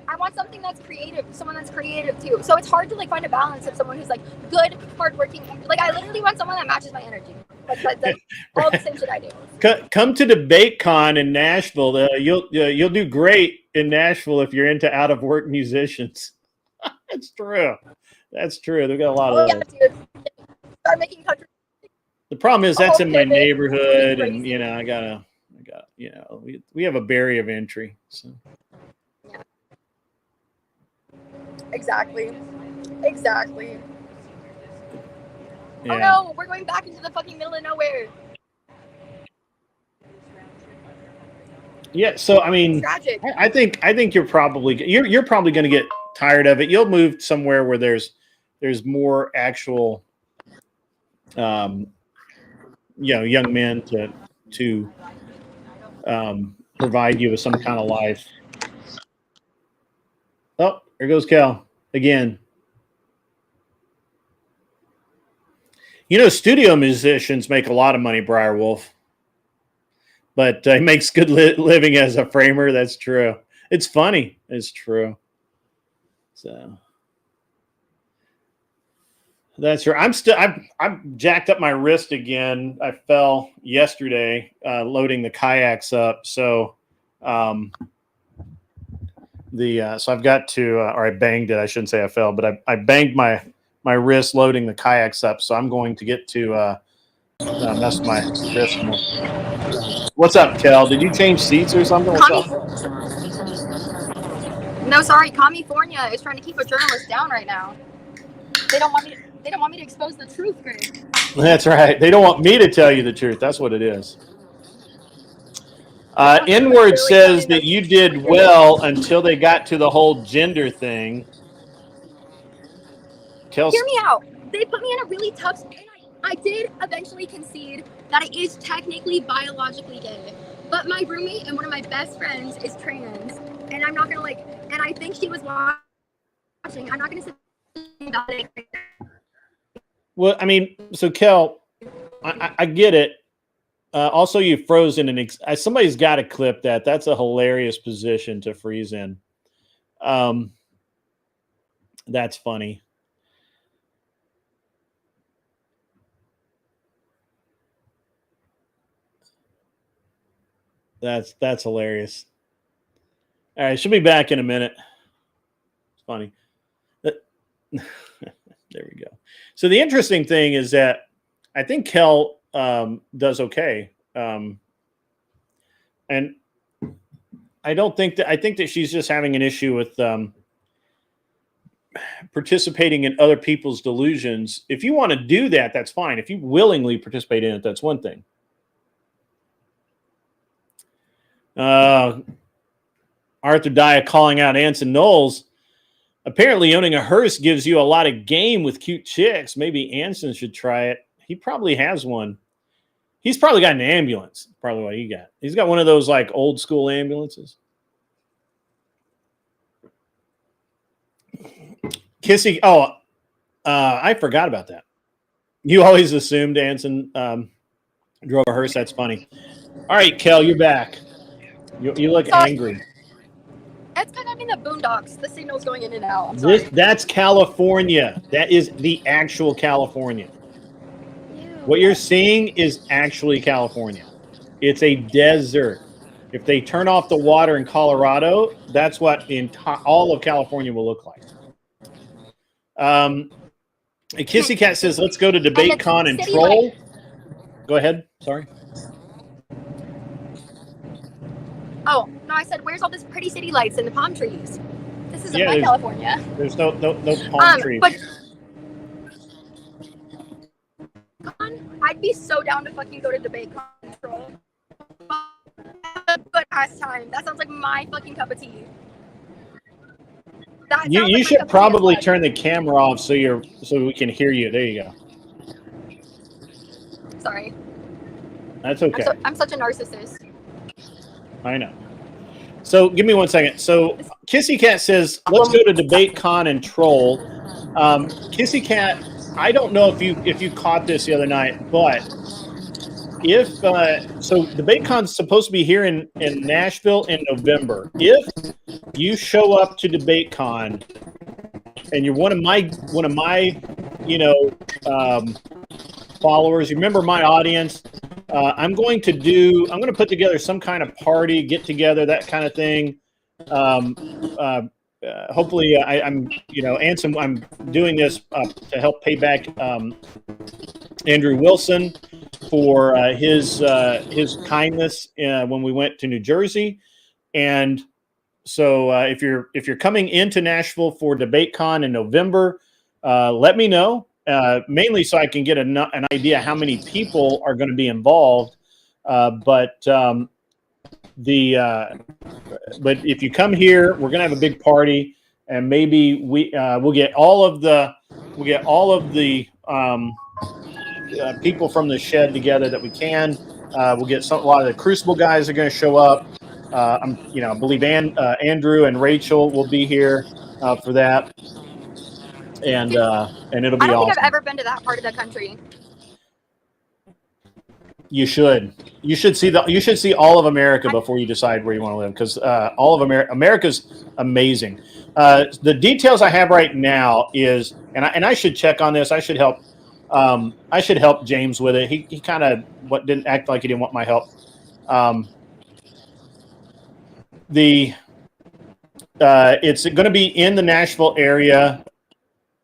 I want something that's creative, someone that's creative too. So it's hard to like find a balance of someone who's like good, hardworking. Like I literally want someone that matches my energy. Like all the same shit I do. Come to DebateCon in Nashville. You'll do great in Nashville if you're into out of work musicians. That's true. That's true. They've got a lot of those. Yeah, dude. Start making country. The problem is that's in my neighborhood, and you know I got you know we have a barrier of entry. So. Yeah. Exactly. Exactly. Yeah. Oh no, we're going back into the fucking middle of nowhere. Yeah, so I mean, Tragic. I think you're probably going to get tired of it. You'll move somewhere where there's more actual, you know, young men to provide you with some kind of life. Oh, there goes Cal again. You know, studio musicians make a lot of money, Briar Wolf. But he makes good living as a framer. That's true. It's funny. It's true. So that's right. I'm jacked up my wrist again. I fell yesterday loading the kayaks up. So so I've got to or I banged it. I shouldn't say I fell, but I banged my wrist loading the kayaks up. So I'm going to get to mess my wrist more. What's up, Kel? Did you change seats or something? What's up? No, sorry, California is trying to keep a journalist down right now. They don't want me to expose the truth, Greg. That's right. They don't want me to tell you the truth. That's what it is. Inward says that you did well until they got to the whole gender thing. Hear me out. They put me in a really tough spot. I did eventually concede that it is technically biologically gay. But my roommate and one of my best friends is trans. And I'm not going to and I think she was watching. I'm not going to say about it. Well, I mean, so Kel, I get it. Also, you froze in somebody's got to clip that. That's a hilarious position to freeze in. That's funny. That's hilarious. All right, she'll be back in a minute. It's funny. There we go. So the interesting thing is that I think Kel does okay, and I think that she's just having an issue with participating in other people's delusions. If you want to do that, that's fine. If you willingly participate in it, that's one thing. Arthur Dyer calling out Anson Knowles. Apparently owning a hearse gives you a lot of game with cute chicks. Maybe Anson should try it. He probably has one. He's probably got an ambulance. Probably what he got. He's got one of those like old school ambulances. Kissy. Oh, I forgot about that. You always assumed Anson drove a hearse. That's funny. All right, Kel, you're back. You look angry. It's because I'm in the boondocks. The signal's going in and out. That's California. That is the actual California. Ew. What you're seeing is actually California. It's a desert. If they turn off the water in Colorado, that's what all of California will look like. Kissy Cat says, let's go to DebateCon and troll. Go ahead. Sorry. Oh, no, I said, where's all this pretty city lights and the palm trees? This isn't Yeah, my there's- California. There's no palm trees. But I'd be so down to fucking go to debate control. A good ass time. That sounds like my fucking cup of tea. That sounds You like my should cup of tea probably as fuck. turn the camera off so we can hear you. There you go. Sorry. That's okay. I'm such a narcissist. I know. So give me 1 second. So Kissy Cat says, let's go to debate con and troll. Kissy Cat, I don't know if you caught this the other night, but if so debate con's supposed to be here in Nashville in November. If you show up to debate con and you're one of my followers, you remember my audience, I'm going to put together some kind of party, get together, that kind of thing. Hopefully I'm doing this to help pay back Andrew Wilson for his kindness when we went to New Jersey. And so if you're coming into Nashville for DebateCon in November, let me know. Mainly so I can get an idea how many people are going to be involved. But if you come here, we're going to have a big party, and maybe we'll get all of the people from the shed together that we can. We'll get a lot of the Crucible guys are going to show up. I believe Andrew and Rachel will be here for that. And it'll be I don't awesome. think I've ever been to that part of the country. You should see all of America before you decide where you want to live, because all of America's amazing. The details I have right now is, and I should check on this. I should help James with it. He kind of didn't act like he didn't want my help. It's going to be in the Nashville area.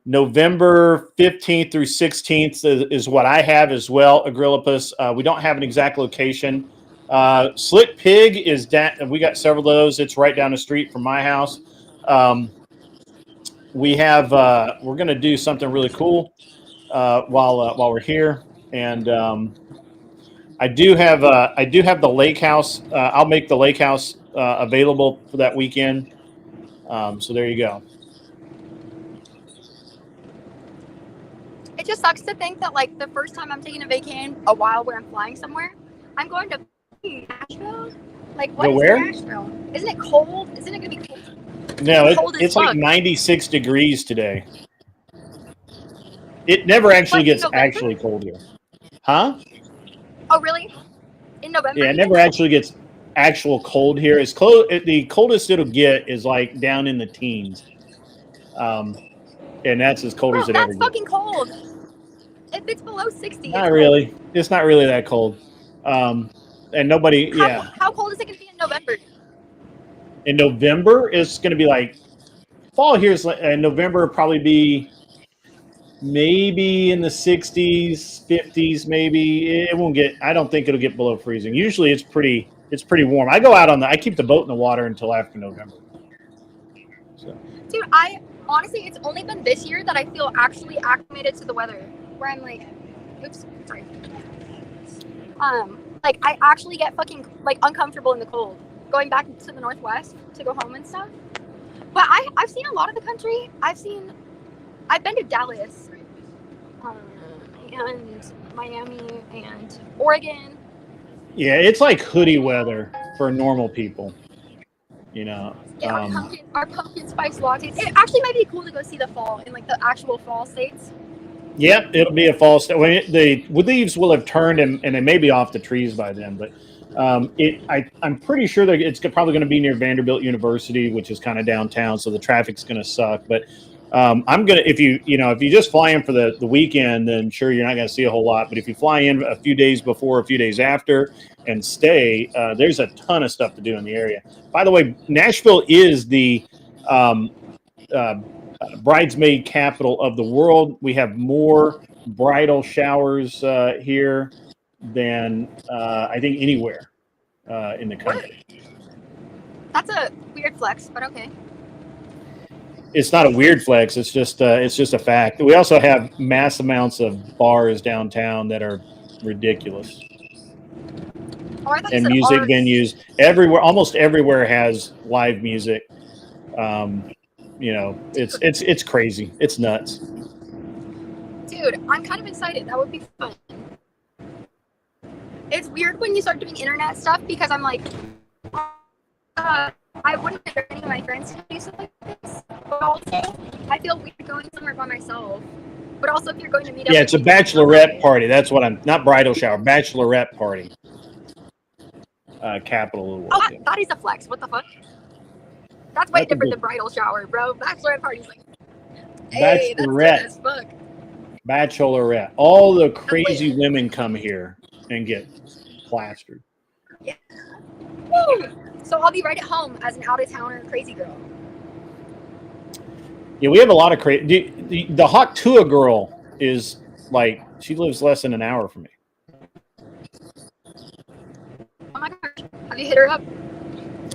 November 15th through 16th is what I have as well, Agrillipus. We don't have an exact location. Slick Pig is that we got several of those. It's right down the street from my house. We're going to do something really cool while we're here, and I do have the lake house. I'll make the lake house available for that weekend. So there you go. It just sucks to think that, like, the first time I'm taking a vacation a while where I'm flying somewhere, I'm going to Nashville. Like, what is Nashville? Isn't it cold? Isn't it going to be cold? No, it's like 96 degrees today. It never actually gets actually cold here. Huh? Oh, really? In November? Yeah, it never actually gets actual cold here. It's cold. The coldest it'll get is like down in the teens. And that's as cold as it ever gets. That's fucking cold. If it's below 60. Not really. It's not really that cold. And nobody, How cold is it going to be in November? In November, it's going to be like, fall here is in November, probably be maybe in the 60s, 50s, maybe. It won't get, I don't think it'll get below freezing. Usually it's pretty warm. I go out I keep the boat in the water until after November. So. Dude, honestly, it's only been this year that I feel actually acclimated to the weather, where I'm like, oops, sorry. Like, I actually get fucking, like, uncomfortable in the cold, going back to the Northwest to go home and stuff. But I've seen a lot of the country. I've been to Dallas, and Miami, and Oregon. Yeah, it's like hoodie weather for normal people, you know. Our pumpkin spice lattes. It actually might be cool to go see the fall in, like, the actual fall states. Yep, it'll be a fall state. The leaves will have turned and they may be off the trees by then. But I'm pretty sure that it's probably going to be near Vanderbilt University, which is kind of downtown, so the traffic's going to suck. But I'm gonna if you just fly in for the weekend, then sure you're not going to see a whole lot. But if you fly in a few days before, a few days after, and stay, there's a ton of stuff to do in the area. By the way, Nashville is the bridesmaid capital of the world. We have more bridal showers here than I think anywhere in the country. That's a weird flex, but okay. It's not a weird flex. It's just a fact. We also have mass amounts of bars downtown that are ridiculous, Oh, I thought you and said music art. venues everywhere. Almost everywhere has live music. You know, it's crazy. It's nuts. Dude, I'm kind of excited. That would be fun. It's weird when you start doing internet stuff because I'm like, I wouldn't have any of my friends to do something like this. But also, I feel weird going somewhere by myself. But also, if you're going to meet up, Yeah, it's a bachelorette party. That's what I'm not bridal shower, bachelorette party. Capital of the Oh, word. that is a flex. What the fuck? That's way That's a different good- than bridal shower, bro. Bachelorette party's like, hey, that's good Bachelorette. as fuck. Bachelorette. All the crazy women come here and get plastered. Woo! So I'll be right at home as an out-of-towner crazy girl. Yeah, we have a lot of crazy. The Hawktua girl is like, she lives less than an hour from me. Oh my gosh. Have you hit her up?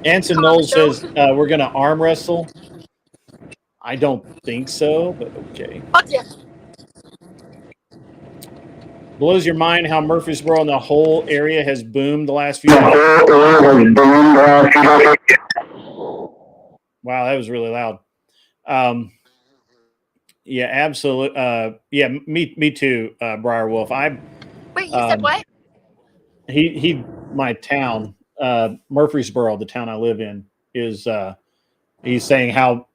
Anson Come on Knowles the show. says we're going to arm wrestle. I don't think so, but okay. Fuck yeah. Blows your mind how Murfreesboro and the whole area has boomed the last few years. Wow, that was really loud. Yeah, absolutely. Yeah, me too, Briar Wolf. Wait, you said what? My town, Murfreesboro, the town I live in, is he's saying how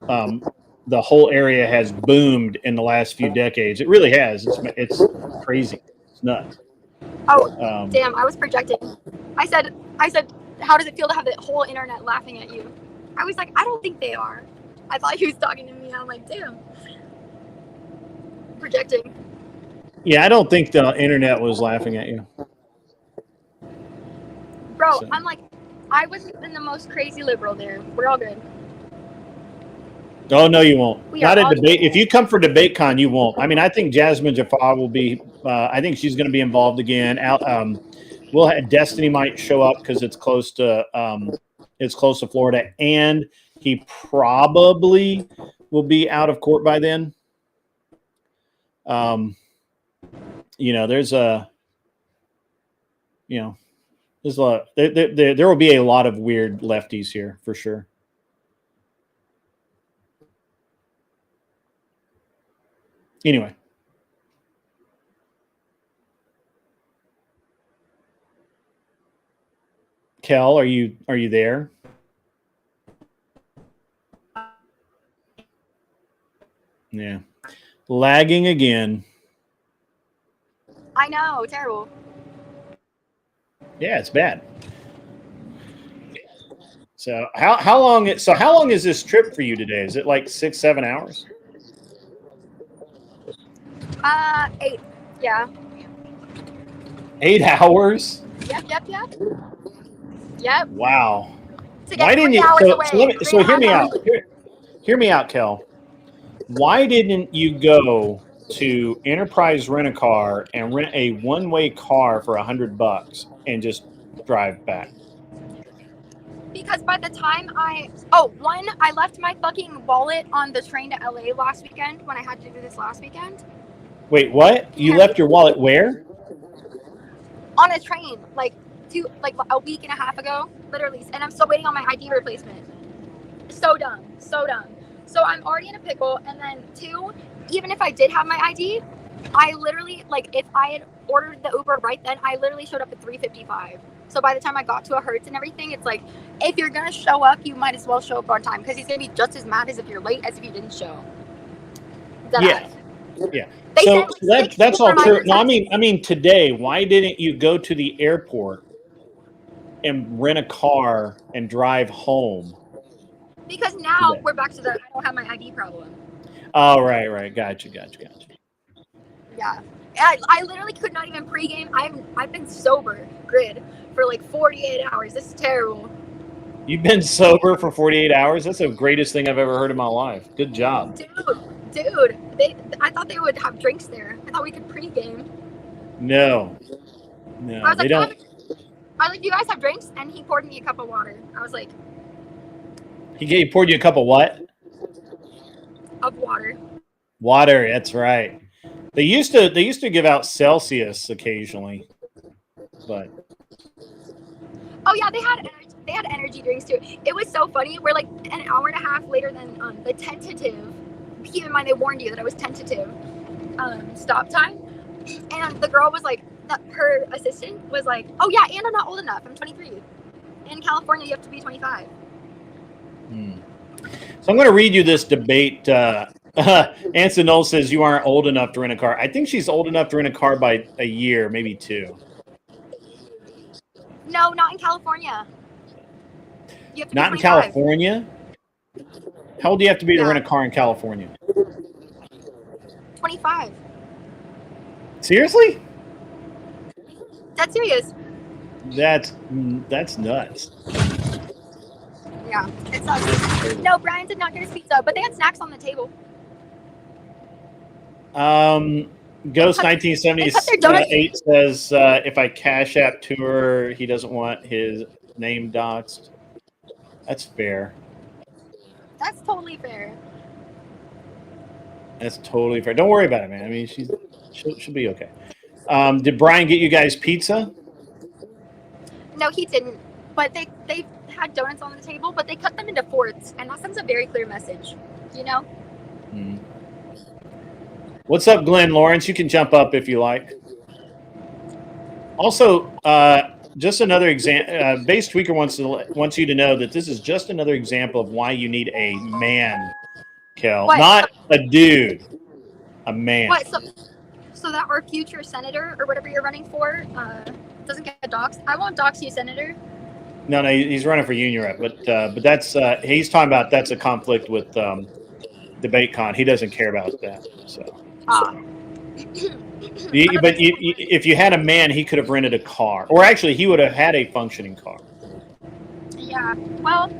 the whole area has boomed in the last few decades. It really has. It's crazy. It's nuts. Oh, damn! I was projecting. I said, how does it feel to have the whole internet laughing at you? I was like, I don't think they are. I thought he was talking to me. I'm like, damn. Projecting. Yeah, I don't think the internet was laughing at you. Bro, So- I'm like, I wasn't the most crazy liberal there. We're all good. Oh no, you won't. We Not are a all debate. good. If you come for DebateCon, you won't. I mean, I think Jasmine Jafar will be. I think she's going to be involved again. We'll have, Destiny might show up because it's close to Florida, and he probably will be out of court by then. You know, there's a lot. There will be a lot of weird lefties here for sure. Anyway. Kel, are you there? Yeah. Lagging again. I know, terrible. Yeah, it's bad. So how long is this trip for you today? Is it like 6-7 hours? 8. Yeah. 8 hours? Yep. Yep. Wow. To get Why didn't 3 you? hours away. So hear me out. Hear me out, Kel. Why didn't you go to Enterprise Rent-A-Car and rent a one-way car for $100 and just drive back? Because by the time I left my fucking wallet on the train to LA last weekend when I had to do this last weekend. Wait, what? You left your wallet where? On a train, like a week and a half ago, literally, and I'm still waiting on my ID replacement. So dumb. So I'm already in a pickle, and then 2, even if I did have my ID, I literally, like, if I had ordered the Uber right then, I literally showed up at 3:55. So by the time I got to a Hertz and everything, it's like, if you're gonna show up, you might as well show up on time, because he's gonna be just as mad as if you're late as if you didn't show. Yeah. They So sent, like, 6 that's all true. reminders. No, I mean today. Why didn't you go to the airport and rent a car and drive home? Because now today? we're back to the I don't have my ID problem. Oh, right. Gotcha. Yeah. I literally could not even pregame. I've been sober, grid, for like 48 hours. This is terrible. You've been sober for 48 hours? That's the greatest thing I've ever heard in my life. Good job. Dude, I thought they would have drinks there. I thought we could pregame. No, I was they like, don't. do you guys have drinks? And he poured me a cup of water. I was like, He poured you a cup of what? Of water. Water. That's right. They used to give out Celsius occasionally, but Oh yeah, they had energy drinks too. It was so funny. We're like an hour and a half later than the tentative. Keep in mind they warned you that it was tentative stop time, and the girl was like, her assistant was like, "Oh yeah, and I'm not old enough. I'm 23. In California, you have to be 25." So I'm going to read you this debate. Anson Knoll says you aren't old enough to rent a car. I think she's old enough to rent a car by a year, maybe 2. No, not in California. You have to Not be in 25. California? How old do you have to be to Yeah. rent a car in California? 25. Seriously? That's serious. That's nuts. Yeah, it sucks. No, Brian did not get his pizza, but they had snacks on the table. Ghost They cut their donuts. 1978 says if I cash app to her, he doesn't want his name doxed. That's fair. That's totally fair. That's totally fair. Don't worry about it, man. I mean, she'll be okay. Did Brian get you guys pizza? No, he didn't. But they had donuts on the table, but they cut them into fourths, and that sends a very clear message. You know? What's up, Glenn Lawrence? You can jump up if you like. Also, just another example. Base Tweaker wants you to know that this is just another example of why you need a man, Kel, What? not a dude. A man. What? So that our future senator or whatever you're running for doesn't get doxxed. I won't dox you, Senator. No, he's running for union rep, but that's he's talking about that's a conflict with DebateCon. He doesn't care about that. So. If you had a man, he could have rented a car, or actually, he would have had a functioning car. Yeah. Well,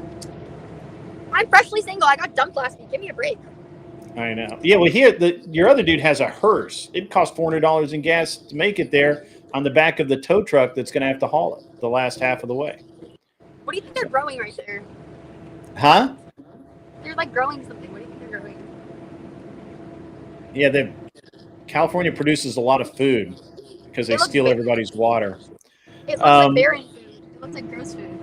I'm freshly single. I got dumped last week. Give me a break. I know. Yeah. Well, your other dude has a hearse. It costs $400 in gas to make it there on the back of the tow truck that's going to have to haul it the last half of the way. What do you think they're growing right there? Huh? They're like growing something. What do you think they're growing? Yeah, California produces a lot of food because they steal everybody's water. It looks like barren food. It looks like gross food.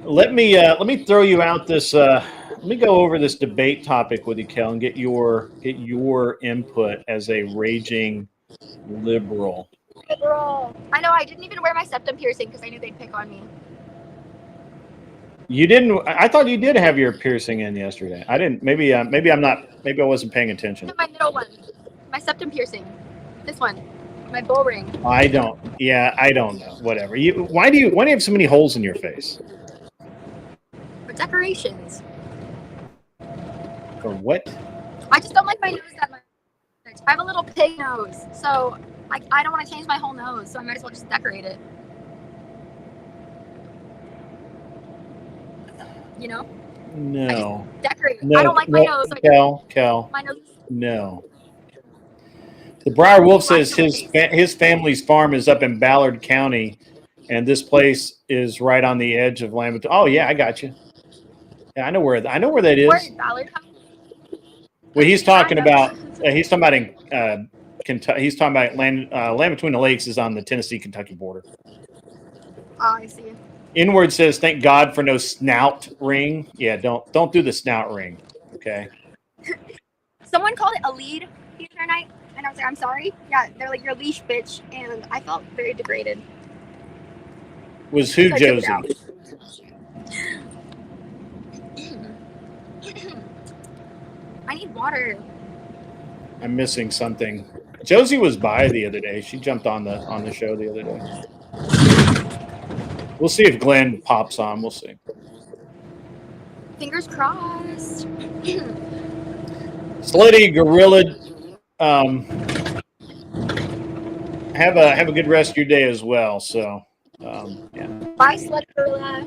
Let me throw you out this. Let me go over this debate topic with you, Kel, and get your input as a raging liberal. Liberal. I know. I didn't even wear my septum piercing because I knew they'd pick on me. You didn't. I thought you did have your piercing in yesterday. I didn't. Maybe I'm not. Maybe I wasn't paying attention. My middle one. My septum piercing. This one. My bull ring. I don't. Yeah, I don't know. Whatever. Why do you have so many holes in your face? For decorations. For what? I just don't like my nose that much. I have a little pig nose, so I don't want to change my whole nose, so I might as well just decorate it. You know? No. Decorate it. No, I don't like my nose. So Kel. My nose. No. The Briar Wolf says his family's farm is up in Ballard County, and this place is right on the edge of Lambert. Oh yeah, I got you. Yeah, I know where that is. Where is Ballard County? Well, he's talking about in Kentucky. He's talking about land between the lakes is on the Tennessee-Kentucky border. Oh, I see. Inward says, "Thank God for no snout ring." Yeah, don't do the snout ring. Okay. Someone called it a lead the other night, and I was like, "I'm sorry." Yeah, they're like, "You're a leash, bitch," and I felt very degraded. Was who, Josie? I need water. I'm missing something. Josie was by the other day. She jumped on the show the other day. We'll see if Glenn pops on. We'll see. Fingers crossed. Slutty Gorilla, have a good rest of your day as well. So, yeah. Bye, Slutty Gorilla.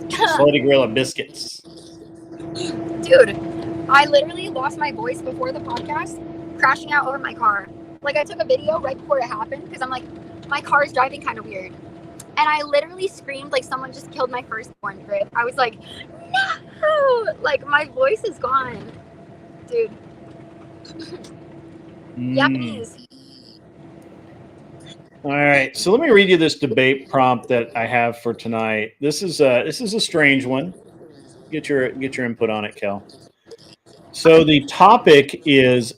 Slutty Gorilla biscuits. Dude, I literally lost my voice before the podcast, crashing out over my car. Like, I took a video right before it happened because I'm like, my car is driving kind of weird. And I literally screamed like someone just killed my firstborn, right? I was like, no! Oh, like my voice is gone, dude. Japanese. All right, so let me read you this debate prompt that I have for tonight. This is a strange one. Get your input on it, Kel. So the topic is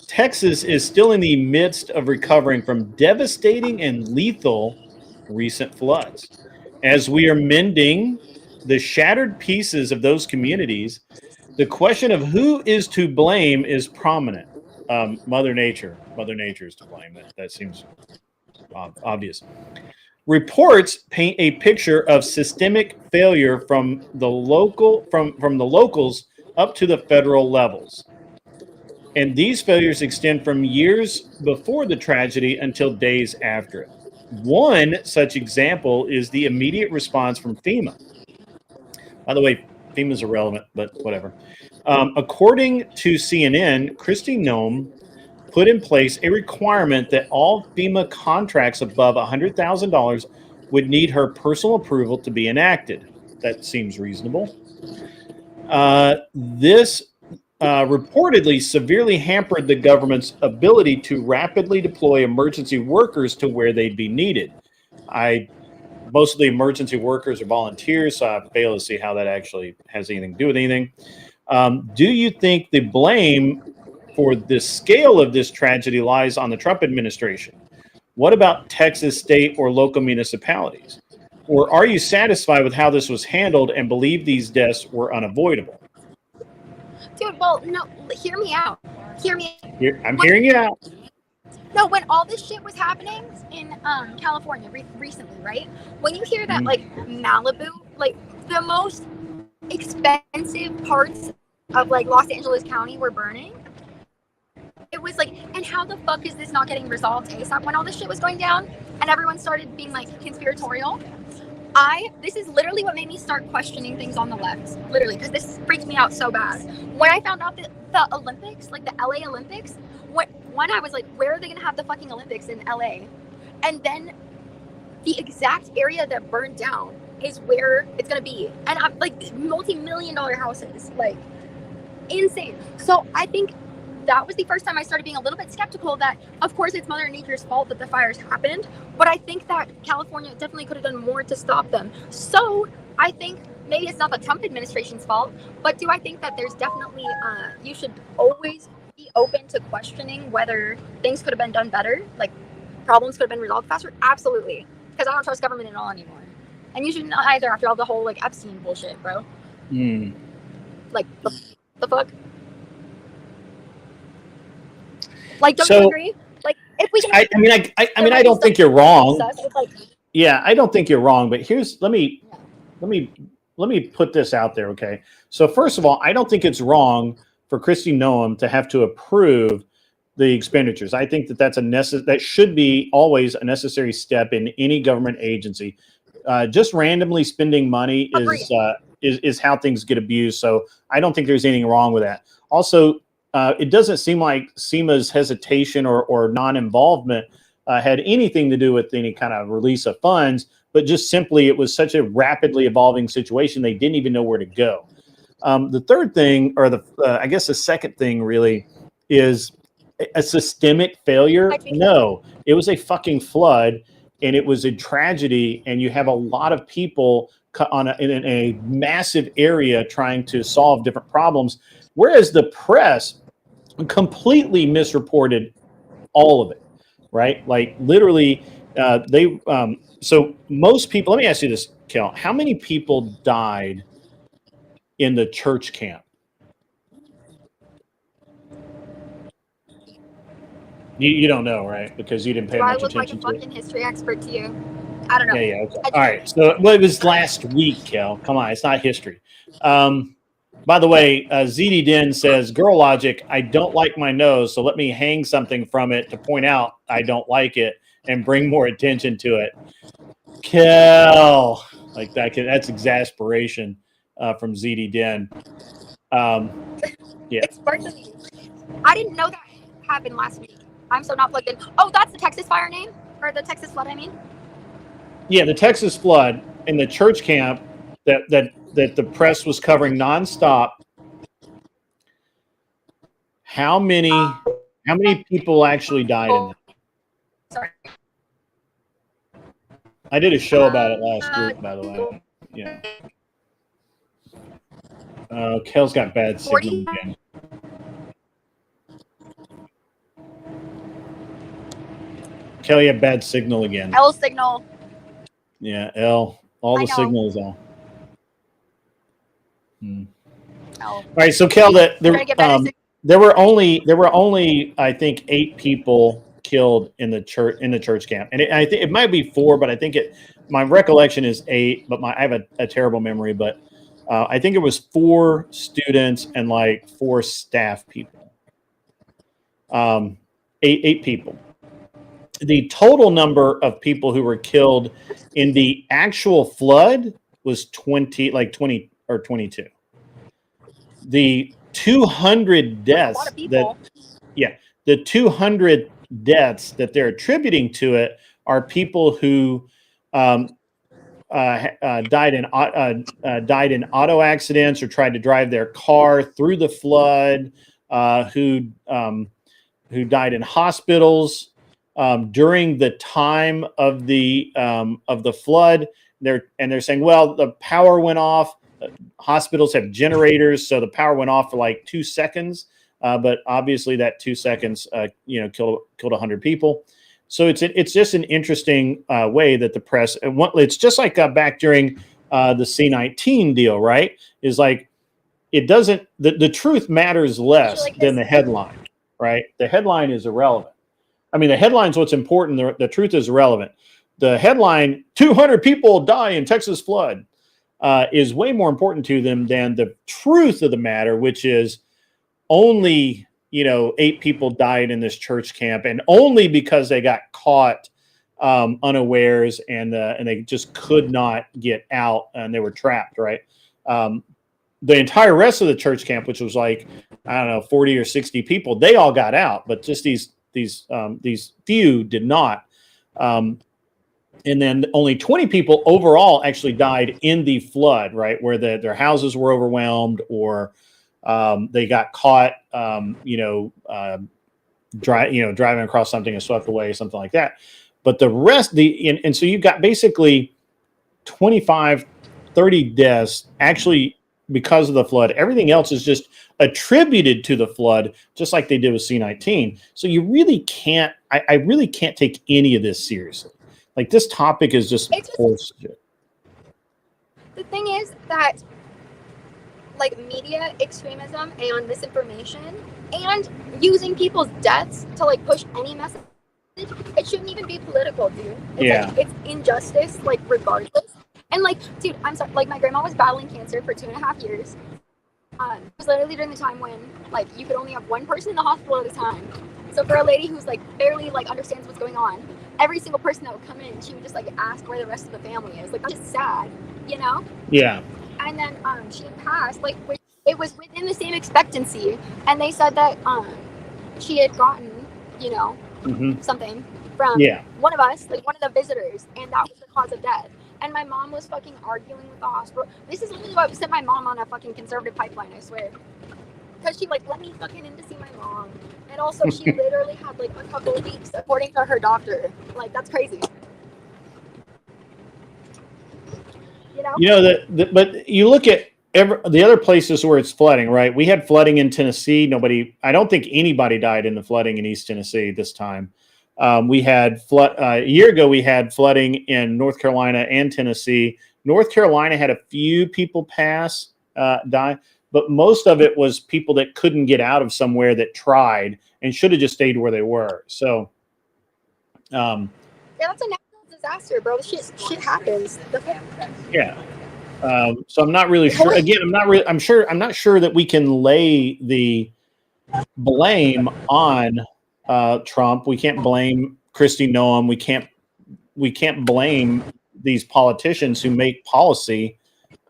Texas is still in the midst of recovering from devastating and lethal recent floods. As we are mending the shattered pieces of those communities, the question of who is to blame is prominent. Mother Nature. Mother Nature is to blame. That seems obvious. Reports paint a picture of systemic failure from the locals up to the federal levels. And these failures extend from years before the tragedy until days after it. One such example is the immediate response from FEMA. By the way, FEMA is irrelevant, but whatever. According to CNN, Kristi Noem put in place a requirement that all FEMA contracts above $100,000 would need her personal approval to be enacted. That seems reasonable. This reportedly severely hampered the government's ability to rapidly deploy emergency workers to where they'd be needed. Most of the emergency workers are volunteers, so I fail to see how that actually has anything to do with anything. Do you think the blame for the scale of this tragedy lies on the Trump administration? What about Texas state or local municipalities? Or are you satisfied with how this was handled and believe these deaths were unavoidable? Dude, well, no, hear me out. Hear me. I'm hearing you out. No, when all this shit was happening in California recently, right? When you hear that, like, Malibu, like, the most expensive parts of, like, Los Angeles County were burning, it was like, and how the fuck is this not getting resolved ASAP? When all this shit was going down and everyone started being, like, conspiratorial, this is literally what made me start questioning things on the left, literally, because this freaked me out so bad. When I found out that the Olympics, like the LA Olympics, one, I was like, where are they going to have the fucking Olympics in LA? And then the exact area that burned down is where it's going to be. And I'm like, multi-million-dollar houses, like, insane. So I think that was the first time I started being a little bit skeptical that, of course, it's Mother Nature's fault that the fires happened, but I think that California definitely could have done more to stop them. So I think maybe it's not the Trump administration's fault, but do I think that there's definitely, you should always be open to questioning whether things could have been done better, like problems could have been resolved faster? Absolutely, because I don't trust government at all anymore. And you shouldn't either after all the whole, like, Epstein bullshit, bro. Like, the fuck? Like, don't you agree? Like, if we can, I don't think you're wrong. Yeah, I don't think you're wrong. But let me put this out there, okay? So first of all, I don't think it's wrong for Kristi Noem to have to approve the expenditures. I think that that should be always a necessary step in any government agency. Just randomly spending money is how things get abused. So I don't think there's anything wrong with that. Also, it doesn't seem like SEMA's hesitation or non-involvement had anything to do with any kind of release of funds, but just simply it was such a rapidly evolving situation, they didn't even know where to go. The third thing, or I guess the second thing really, is a systemic failure. No, it was a fucking flood, and it was a tragedy, and you have a lot of people in a massive area trying to solve different problems, whereas the press completely misreported all of it, right? Like, literally, so most people, let me ask you this, Kel, how many people died in the church camp? You don't know, right? Because you didn't pay much attention to it. I look like a fucking history expert to you. I don't know. Yeah, okay. All right. So, well, it was last week, Kel. Come on, it's not history. By the way, ZD Den says, "Girl Logic, I don't like my nose, so let me hang something from it to point out I don't like it and bring more attention to it." Kel, like that. That's exasperation from ZD Den. Yeah. It's worse than me. I didn't know that happened last week. I'm so not plugged in. Oh, that's the Texas fire name? Or the Texas flood, I mean? Yeah, the Texas flood in the church camp. that the press was covering nonstop. How many people actually died in that? Sorry. I did a show about it last week, by the way. Yeah. Kel's got bad signal 40? again. Kel, you have bad signal again. L signal. Yeah, L. All I the know. signals on. L. All right, so Kel, We're gonna get better signal. there were only I think 8 people killed in the church camp, and I think it might be 4, but I think my recollection is 8, but I have a terrible memory, but I think it was 4 students and like 4 staff people. 8 people. The total number of people who were killed in the actual flood was 20 or 22. The 200 deaths the 200 deaths that they're attributing to it are people who died in auto accidents or tried to drive their car through the flood, who died in hospitals during the time of the flood. They're saying, well, the power went off. Hospitals have generators, so the power went off for like 2 seconds, but obviously that 2 seconds, killed 100 people. So it's just an interesting way that the press. It's just like back during the C-19 deal, right? Is like it doesn't. The truth matters less than the headline, right? The headline is irrelevant. I mean, the headline's what's important. The truth is irrelevant. The headline: 200 people die in Texas flood. Is way more important to them than the truth of the matter, which is only 8 people died in this church camp, and only because they got caught unawares and they just could not get out and they were trapped. Right. The entire rest of the church camp, which was like 40 or 60 people, they all got out, but just these few did not. And then only 20 people overall actually died in the flood, right, where their houses were overwhelmed or they got caught, driving across something and swept away, something like that. But the rest, and so you've got basically 25, 30 deaths actually because of the flood. Everything else is just attributed to the flood, just like they did with C-19. So you really can't, I really can't take any of this seriously. Like, this topic is just bullshit. The thing is that, like, media extremism and misinformation and using people's deaths to, like, push any message, it shouldn't even be political, dude. It's injustice, like, regardless. And, like, dude, I'm sorry. Like, my grandma was battling cancer for 2.5 years. It was literally during the time when, like, you could only have one person in the hospital at a time. So for a lady who's, like, barely, like, understands what's going on, every single person that would come in, she would just, like, ask where the rest of the family is. Like, that's just sad, Yeah. And then she passed, like, it was within the same expectancy. And they said that she had gotten, something from one of us, like, one of the visitors, and that was the cause of death. And my mom was fucking arguing with the hospital. This is literally why I sent my mom on a fucking conservative pipeline, I swear. Because she, like, let me fucking in to see my mom. And also, she literally had, like, a couple of weeks according to her doctor. Like, that's crazy. But you look at the other places where it's flooding, right? We had flooding in Tennessee. I don't think anybody died in the flooding in East Tennessee this time. We had a year ago, we had flooding in North Carolina and Tennessee. North Carolina had a few people die, but most of it was people that couldn't get out of somewhere that tried and should have just stayed where they were. So, that's a natural disaster, bro. Shit happens. Yeah. So I'm not really sure. Again, I'm not sure that we can lay the blame on Trump. We can't blame Kristi Noem. We can't blame these politicians who make policy.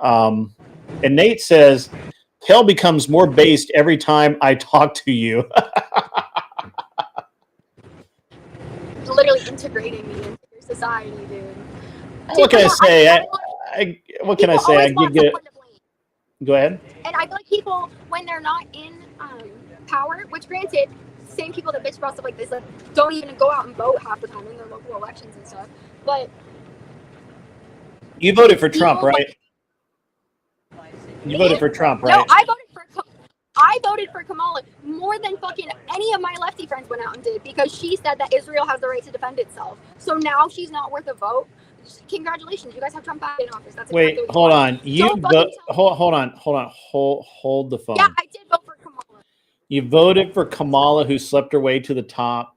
And Nate says, hell becomes more based every time I talk to you. Literally integrating me into your society, dude. What can I say? what can I say? I give it. Go ahead. And I feel like people, when they're not in power, which granted, same people that bitch about stuff like this, like don't even go out and vote half the time in their local elections and stuff. But you voted for Trump, right? You voted for Trump, right? No, I voted for Kamala more than fucking any of my lefty friends went out and did, because she said that Israel has the right to defend itself. So now she's not worth a vote. Congratulations, you guys have Trump back in office. That's Wait, exactly hold on. Hold the phone. Yeah, I did vote for Kamala. You voted for Kamala, who slept her way to the top.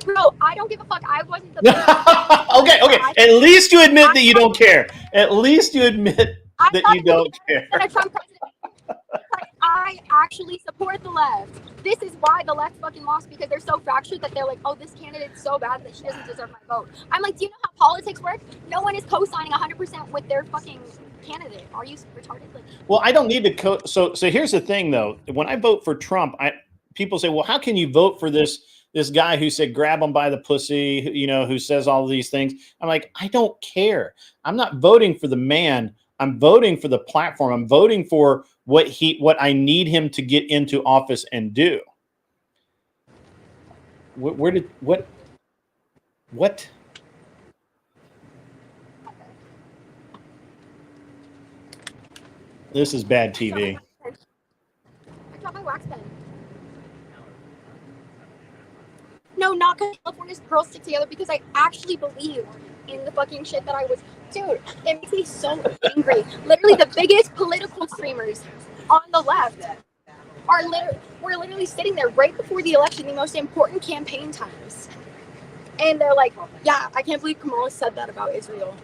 Bro, I don't give a fuck. I wasn't the Okay. At least you admit that you don't care. At least you admit that you don't care. A Trump president. I actually support the left. This is why the left fucking lost, because they're so fractured that they're like, oh, this candidate's so bad that she doesn't deserve my vote. I'm like, do you know how politics work? No one is co-signing 100% with their fucking candidate. Are you retarded? Like, well, I don't need to so here's the thing though. When I vote for Trump, people say, well, how can you vote for this guy who said grab him by the pussy, you know, who says all these things? I'm like, I don't care. I'm not voting for the man. I'm voting for the platform. I'm voting for what I need him to get into office and do. What? This is bad TV. I dropped my wax pen. No, not because California's girls stick together, because I actually believe in the fucking shit that I was. Dude, it makes me so angry. Literally, the biggest political streamers on the left we're literally sitting there right before the election, the most important campaign times. And they're like, yeah, I can't believe Kamala said that about Israel.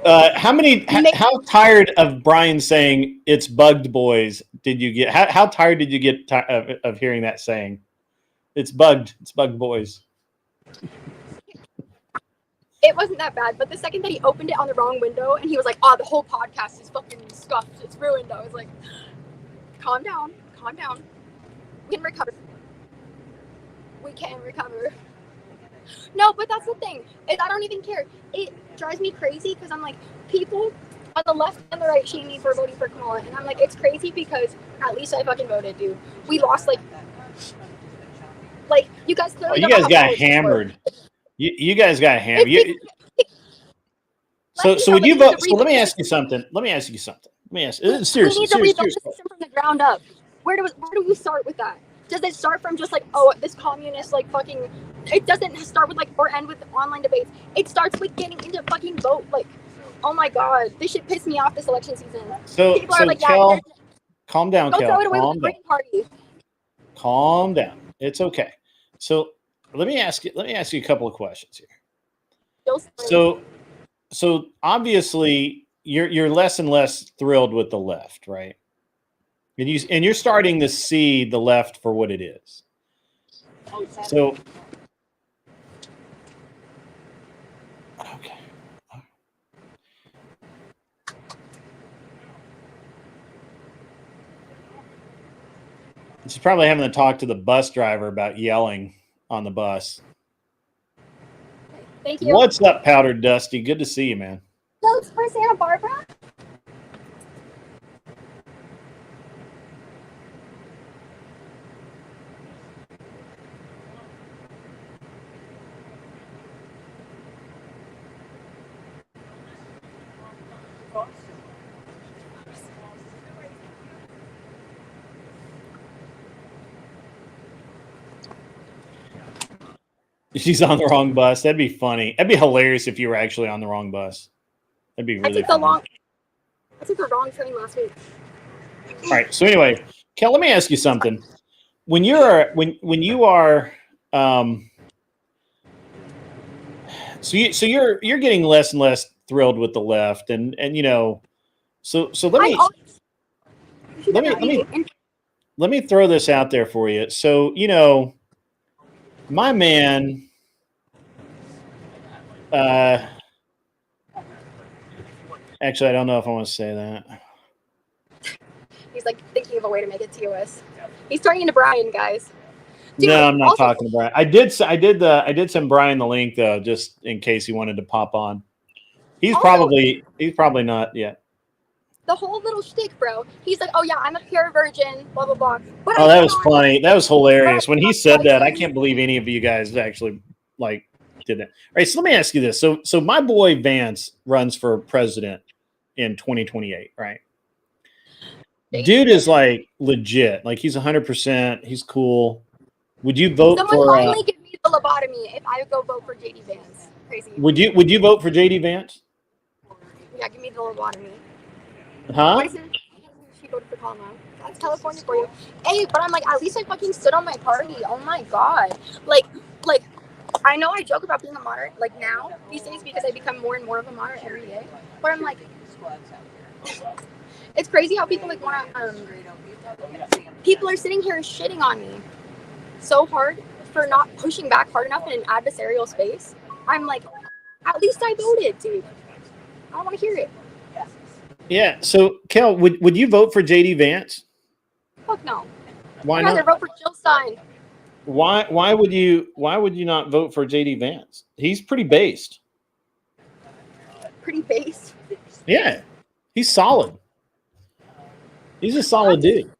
How tired of Brian saying it's bugged boys did you get? How tired did you get of hearing that saying? It's bugged boys. It wasn't that bad, but the second that he opened it on the wrong window and he was like, oh, the whole podcast is fucking scuffed, it's ruined. I was like, calm down. We can recover. No, but that's the thing, is I don't even care. It drives me crazy because I'm like, people on the left and the right shame me for voting for Kamala, and I'm like, it's crazy because at least I fucking voted, dude. We lost like you guys clearly. You guys got hammered. You guys got hammered. So would you vote? So let me ask you something. Serious. We need to rebuild the system from the ground up. Where do we start with that? Does it start from just like, oh, this communist like fucking? It doesn't start with like or end with online debates. It starts with getting into fucking vote. Like, oh my god, this shit pissed me off this election season. So people are like, Kel, calm down, Kel. Don't throw it away calm with the Green Party. Calm down. It's okay. So let me ask you a couple of questions here. So obviously you're less and less thrilled with the left, right? And you're starting to see the left for what it is. So okay. She's probably having to talk to the bus driver about yelling on the bus. Thank you. What's up, Powdered Dusty? Good to see you, man. Votes for Santa Barbara? She's on the wrong bus. That'd be funny. That'd be hilarious if you were actually on the wrong bus. That'd be really funny. I took the wrong train last week. All right. So anyway, Kel, let me ask you something. When you are so you're getting less and less thrilled with the left, and you know, so let me throw this out there for you. So, you know, my man, actually, I don't know if I want to say that. He's like thinking of a way to make it TOS. He's turning into Brian, guys. Dude, no, I'm not talking to Brian. I did send Brian the link though, just in case he wanted to pop on. He's Also- probably not yet. The whole little shtick, bro. He's like, oh yeah, I'm a pure virgin, blah blah blah. But Oh, I that was cannot- funny. That was hilarious. When he said that, I can't believe any of you guys actually like did that. All right, so let me ask you this. So my boy Vance runs for president in 2028, right? Dude is like legit. Like he's 100%. He's cool. Would you vote Someone for? finally give me the lobotomy if I go vote for JD Vance. Crazy. Would you vote for JD Vance? Yeah, give me the lobotomy. Huh? Why isn't she voted for Kamala? That's California for you. Hey, but I'm like, at least I fucking stood on my party. Oh my god. Like, I know I joke about being a moderate, like now, these days, because I become more and more of a moderate every day. But I'm like, it's crazy how people like want to, people are sitting here shitting on me so hard for not pushing back hard enough in an adversarial space. I'm like, at least I voted, dude. I don't want to hear it. Yeah. So, Kel, would you vote for JD Vance? Fuck no. Why I'd rather not? vote for Jill Stein. Why would you not vote for JD Vance? He's pretty based. Pretty base. Yeah. He's solid. He's a solid dude.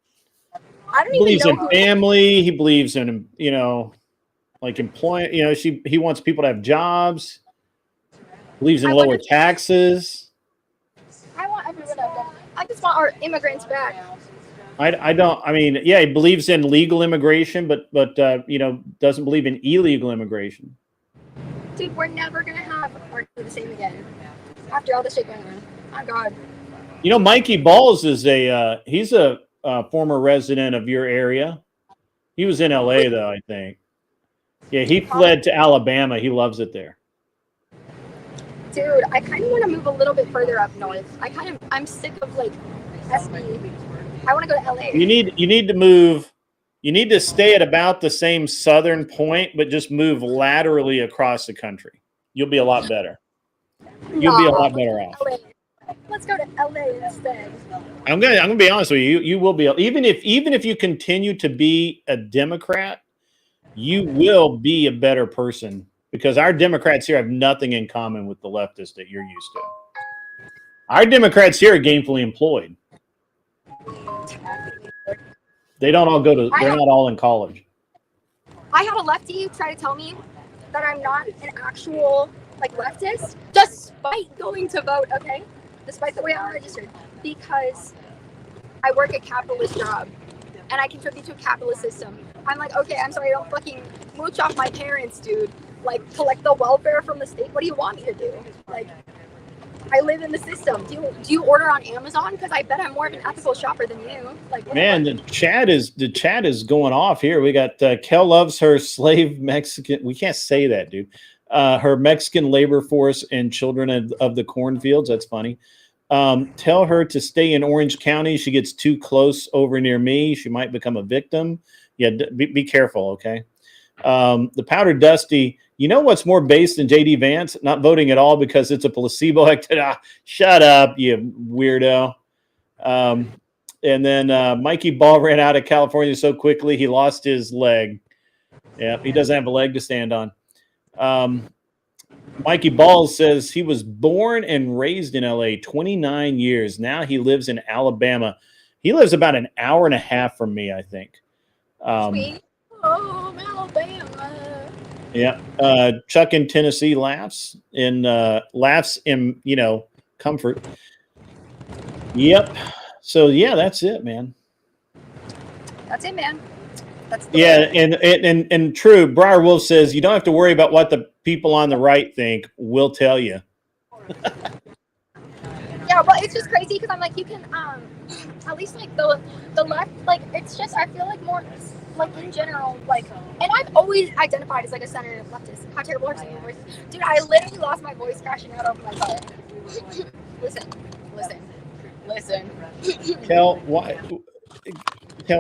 I don't He even believes know in who. family. He believes in, like employment. He wants people to have jobs. Believes in I lower wonder- taxes. I want everyone to have. I just want our immigrants back. I don't. I mean, yeah, he believes in legal immigration, but doesn't believe in illegal immigration. Dude, we're never gonna have our the same again after all this shit going on. Oh god. Mikey Balls is he's a former resident of your area. He was in LA though, I think. Yeah, he fled to Alabama. He loves it there. Dude, I kind of want to move a little bit further up north. I'm sick of like SB. I want to go to LA. You need to move. You need to stay at about the same southern point, but just move laterally across the country. You'll be a lot better. You'll be a lot better off. LA. Let's go to LA instead. I'm gonna be honest with you. You will be, even if you continue to be a Democrat, you will be a better person, because our Democrats here have nothing in common with the leftists that you're used to. Our Democrats here are gainfully employed. They're not all in college. I had a lefty try to tell me that I'm not an actual like leftist, despite going to vote. Okay, despite the way I'm registered, because I work a capitalist job and I contribute to a capitalist system. I'm like, okay, I'm sorry, I don't fucking mooch off my parents, dude. Like, collect the welfare from the state. What do you want me to do? Like, I live in the system. Do you order on Amazon? Because I bet I'm more of an ethical shopper than you. Like, Man, the chat is going off here. We got Kel loves her slave Mexican. We can't say that, dude. Her Mexican labor force and children of the cornfields. That's funny. Tell her to stay in Orange County. She gets too close over near me, she might become a victim. Yeah, be careful, okay? The Powder Dusty. You know what's more based than JD Vance? Not voting at all because it's a placebo activity. Shut up, you weirdo. And then Mikey Ball ran out of California so quickly he lost his leg. Yeah, he doesn't have a leg to stand on. Mikey Ball says he was born and raised in LA, 29 years. Now he lives in Alabama. He lives about an hour and a half from me, I think. Sweet home Alabama. Yeah. Chuck in Tennessee laughs in comfort. Yep. So yeah, that's it, man. That's it, man. That's Yeah, and true. Briar Wolf says you don't have to worry about what the people on the right think. We'll tell you. Yeah, but it's just crazy because I'm like, you can at least like the left, like it's just I feel like more like in general, like, and I've always identified as like a center leftist. How terrible are my voice, dude! I literally lost my voice crashing out over my car. Listen. Kel,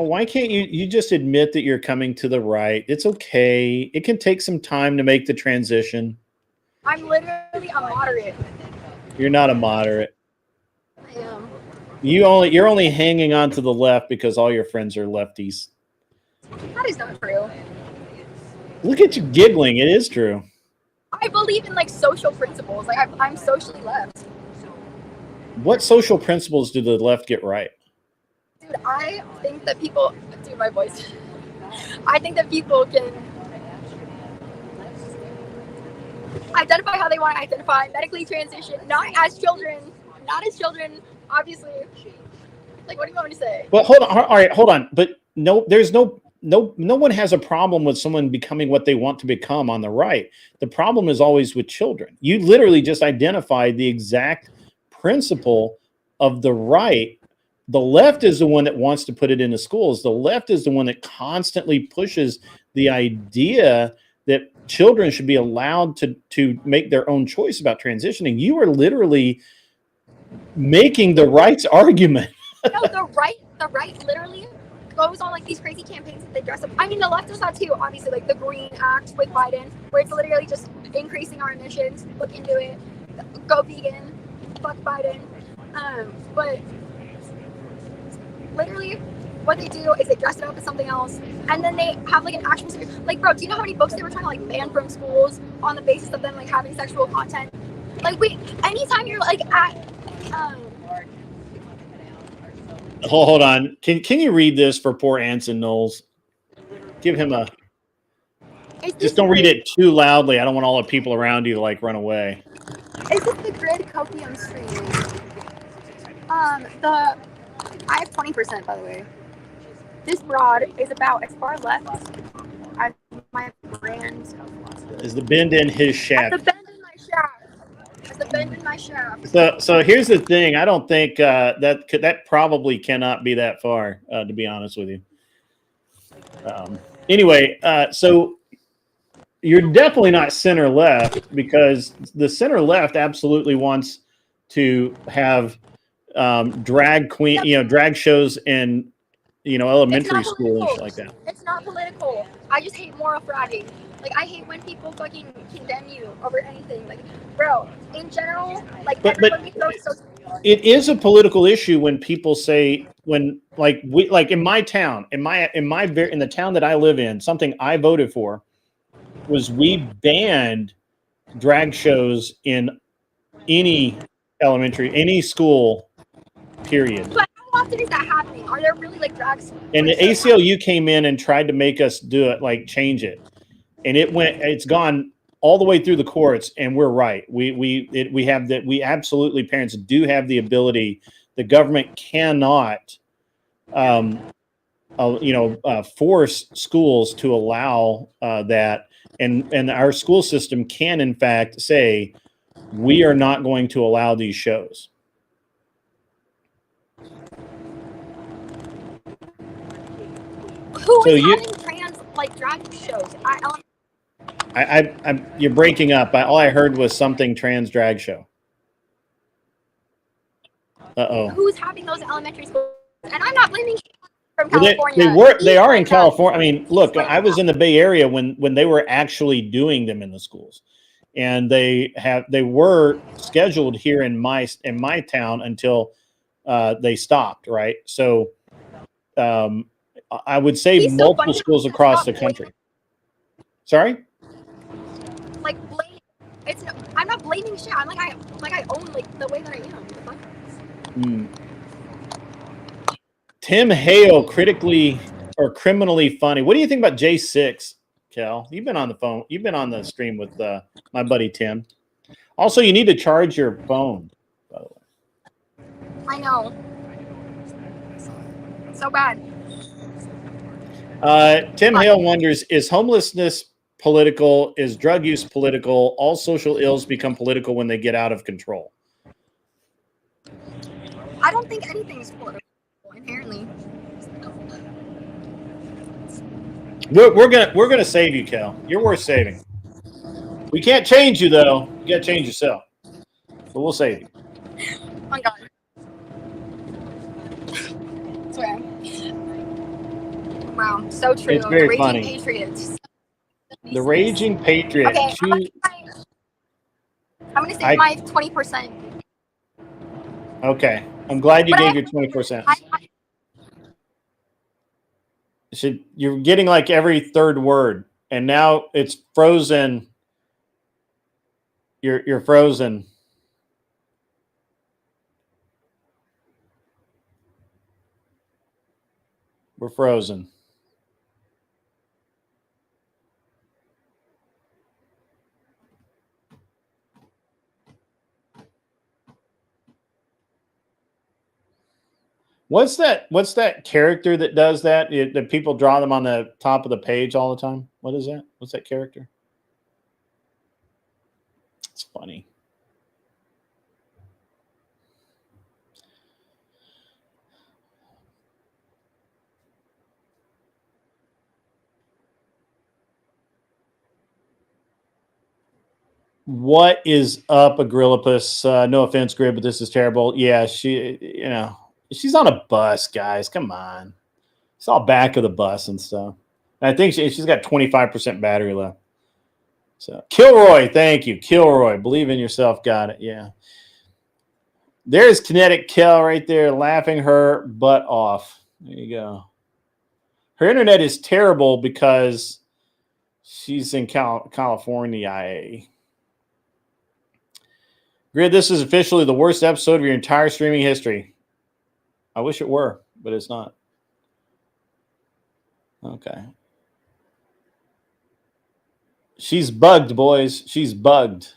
why can't you just admit that you're coming to the right? It's okay. It can take some time to make the transition. I'm literally a moderate. You're not a moderate. I am. You're only hanging on to the left because all your friends are lefties. That is not true. Look at you giggling. It is true. I I believe in like social principles. Like I'm socially left. What social principles did the left get right? Dude, I think that people. Dude, my voice. I think that people can identify how they want to identify, medically transition, not as children, obviously. Like, what do you want me to say? Well, hold on. All right, hold on. But no, there's no one has a problem with someone becoming what they want to become on the right. The problem is always with children. You literally just identified the exact principle of the right. The left is the one that wants to put it into schools. The left is the one that constantly pushes the idea that children should be allowed to make their own choice about transitioning. You are literally making the right's argument. No, the right literally goes on like these crazy campaigns that they dress up. I mean, the left does that too, obviously, like the Green Act with Biden, where it's literally just increasing our emissions. Look into it. Go vegan. Fuck Biden. But literally, what they do is they dress it up as something else, and then they have like an actual like, bro, do you know how many books they were trying to like ban from schools on the basis of them like having sexual content? Like, wait, anytime you're like at Hold on. Can you read this for poor Anson Knowles? Give him a. Just don't read it too loudly. I don't want all the people around you to like run away. Is this the grid copium stream? I have 20%, by the way. This broad is about as far left as my brand. Is the bend in his shaft? The bend in my shaft. The bend in my shaft. So here's the thing. I don't think that probably cannot be that far, to be honest with you. Anyway, so you're definitely not center left, because the center left absolutely wants to have drag shows in elementary school and shit like that. It's not political. I just hate moral fragging. Like, I hate when people fucking condemn you over anything. Like, bro, in general, like, but it is a political issue when people say, when like in my town, in the town that I live in, something I voted for was we banned drag shows in any school, period. But how often is that happening? Are there really like drags? And the ACLU came in and tried to make us do it, like change it. And it's gone all the way through the courts, and we're right. We absolutely, parents do have the ability. The government cannot, force schools to allow that, and our school system can, in fact, say we are not going to allow these shows. Who is having trans like drag shows? You're breaking up. All I heard was something trans drag show. Who's having those elementary schools? And I'm not blaming from California. They are in California. I mean, look, I was in the Bay Area when they were actually doing them in the schools, and they were scheduled here in my town until they stopped. Right. So I would say multiple schools across the country. Sorry. Like, I'm not blaming shit. I'm like I own like the way that I am. Tim Hale, critically or criminally funny. What do you think about J6, Kel? You've been on the phone. You've been on the stream with my buddy Tim. Also, you need to charge your phone, by the way. I know. So bad. Tim Hale wonders, is homelessness political? Is drug use political? All social ills become political when they get out of control. I don't think anything's political inherently. We're gonna save you, Kel. You're worth saving. We can't change you though. You gotta change yourself. But we'll save you. Oh my God. Swear. Wow, so true. It's very Raging funny. Patriots. The Raging Patriot. Okay, I'm gonna say my 20%. Okay, I'm glad you gave your 20%. You're getting like every third word, and now it's frozen You're frozen. We're frozen. What's that character that does that? That people draw them on the top of the page all the time? What is that? What's that character? It's funny. What is up, Agrillipus? No offense, Grid, but this is terrible. Yeah, she's on a bus, guys. Come on. It's all back of the bus and stuff. And I think she's got 25% battery left. So Kilroy, thank you. Kilroy, believe in yourself. Got it. Yeah. There's Kinetic Kel right there laughing her butt off. There you go. Her internet is terrible because she's in California. Grid, this is officially the worst episode of your entire streaming history. I wish it were, but it's not. Okay. She's bugged, boys. She's bugged.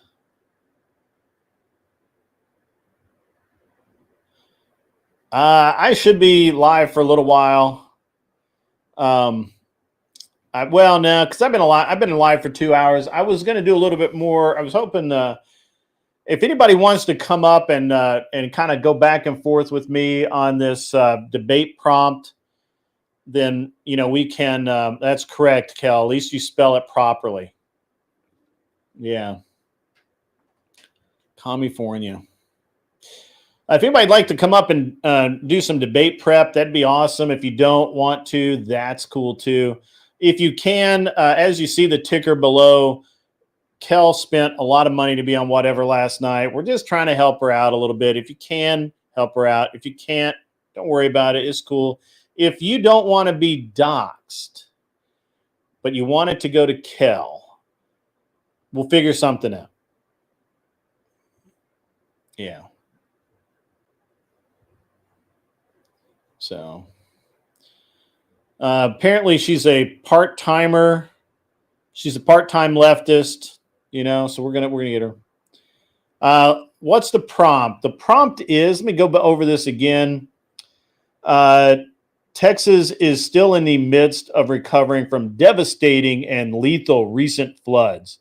I should be live for a little while. No, because I've been live for 2 hours. I was going to do a little bit more. I was hoping if anybody wants to come up and kind of go back and forth with me on this debate prompt, then we can. That's correct, Kel. At least you spell it properly. Yeah. California. If anybody'd like to come up and do some debate prep, that'd be awesome. If you don't want to, that's cool too. If you can, as you see the ticker below, Kel spent a lot of money to be on whatever last night. We're just trying to help her out a little bit. If you can, help her out. If you can't, don't worry about it. It's cool. If you don't want to be doxxed, but you want it to go to Kel, we'll figure something out. Yeah. So apparently she's a part-timer. She's a part-time leftist, so we're gonna get her. What's the prompt? The prompt is, let me go over this again. Texas is still in the midst of recovering from devastating and lethal recent floods.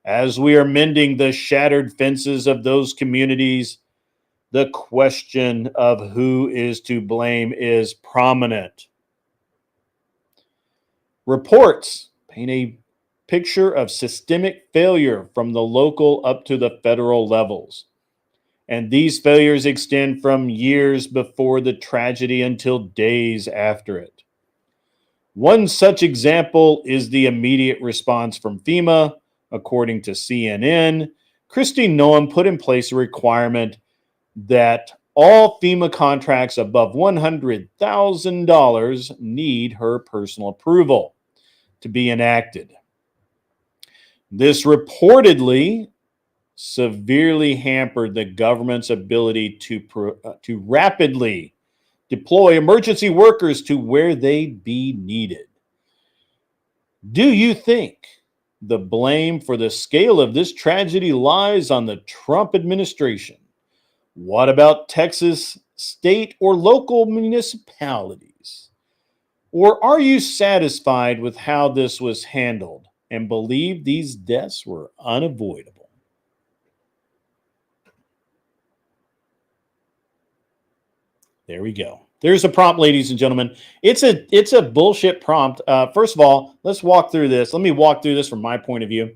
As we are mending the shattered fences of those communities, the question of who is to blame is prominent. Reports paint a picture of systemic failure from the local up to the federal levels. And these failures extend from years before the tragedy until days after it. One such example is the immediate response from FEMA. According to CNN, Kristi Noem put in place a requirement that all FEMA contracts above $100,000 need her personal approval to be enacted. This reportedly severely hampered the government's ability to rapidly deploy emergency workers to where they'd be needed. Do you think the blame for the scale of this tragedy lies on the Trump administration? What about Texas state or local municipalities? Or are you satisfied with how this was handled and believe these deaths were unavoidable? There we go. There's a prompt, ladies and gentlemen. It's a bullshit prompt. First of all, let's walk through this. Let me walk through this from my point of view.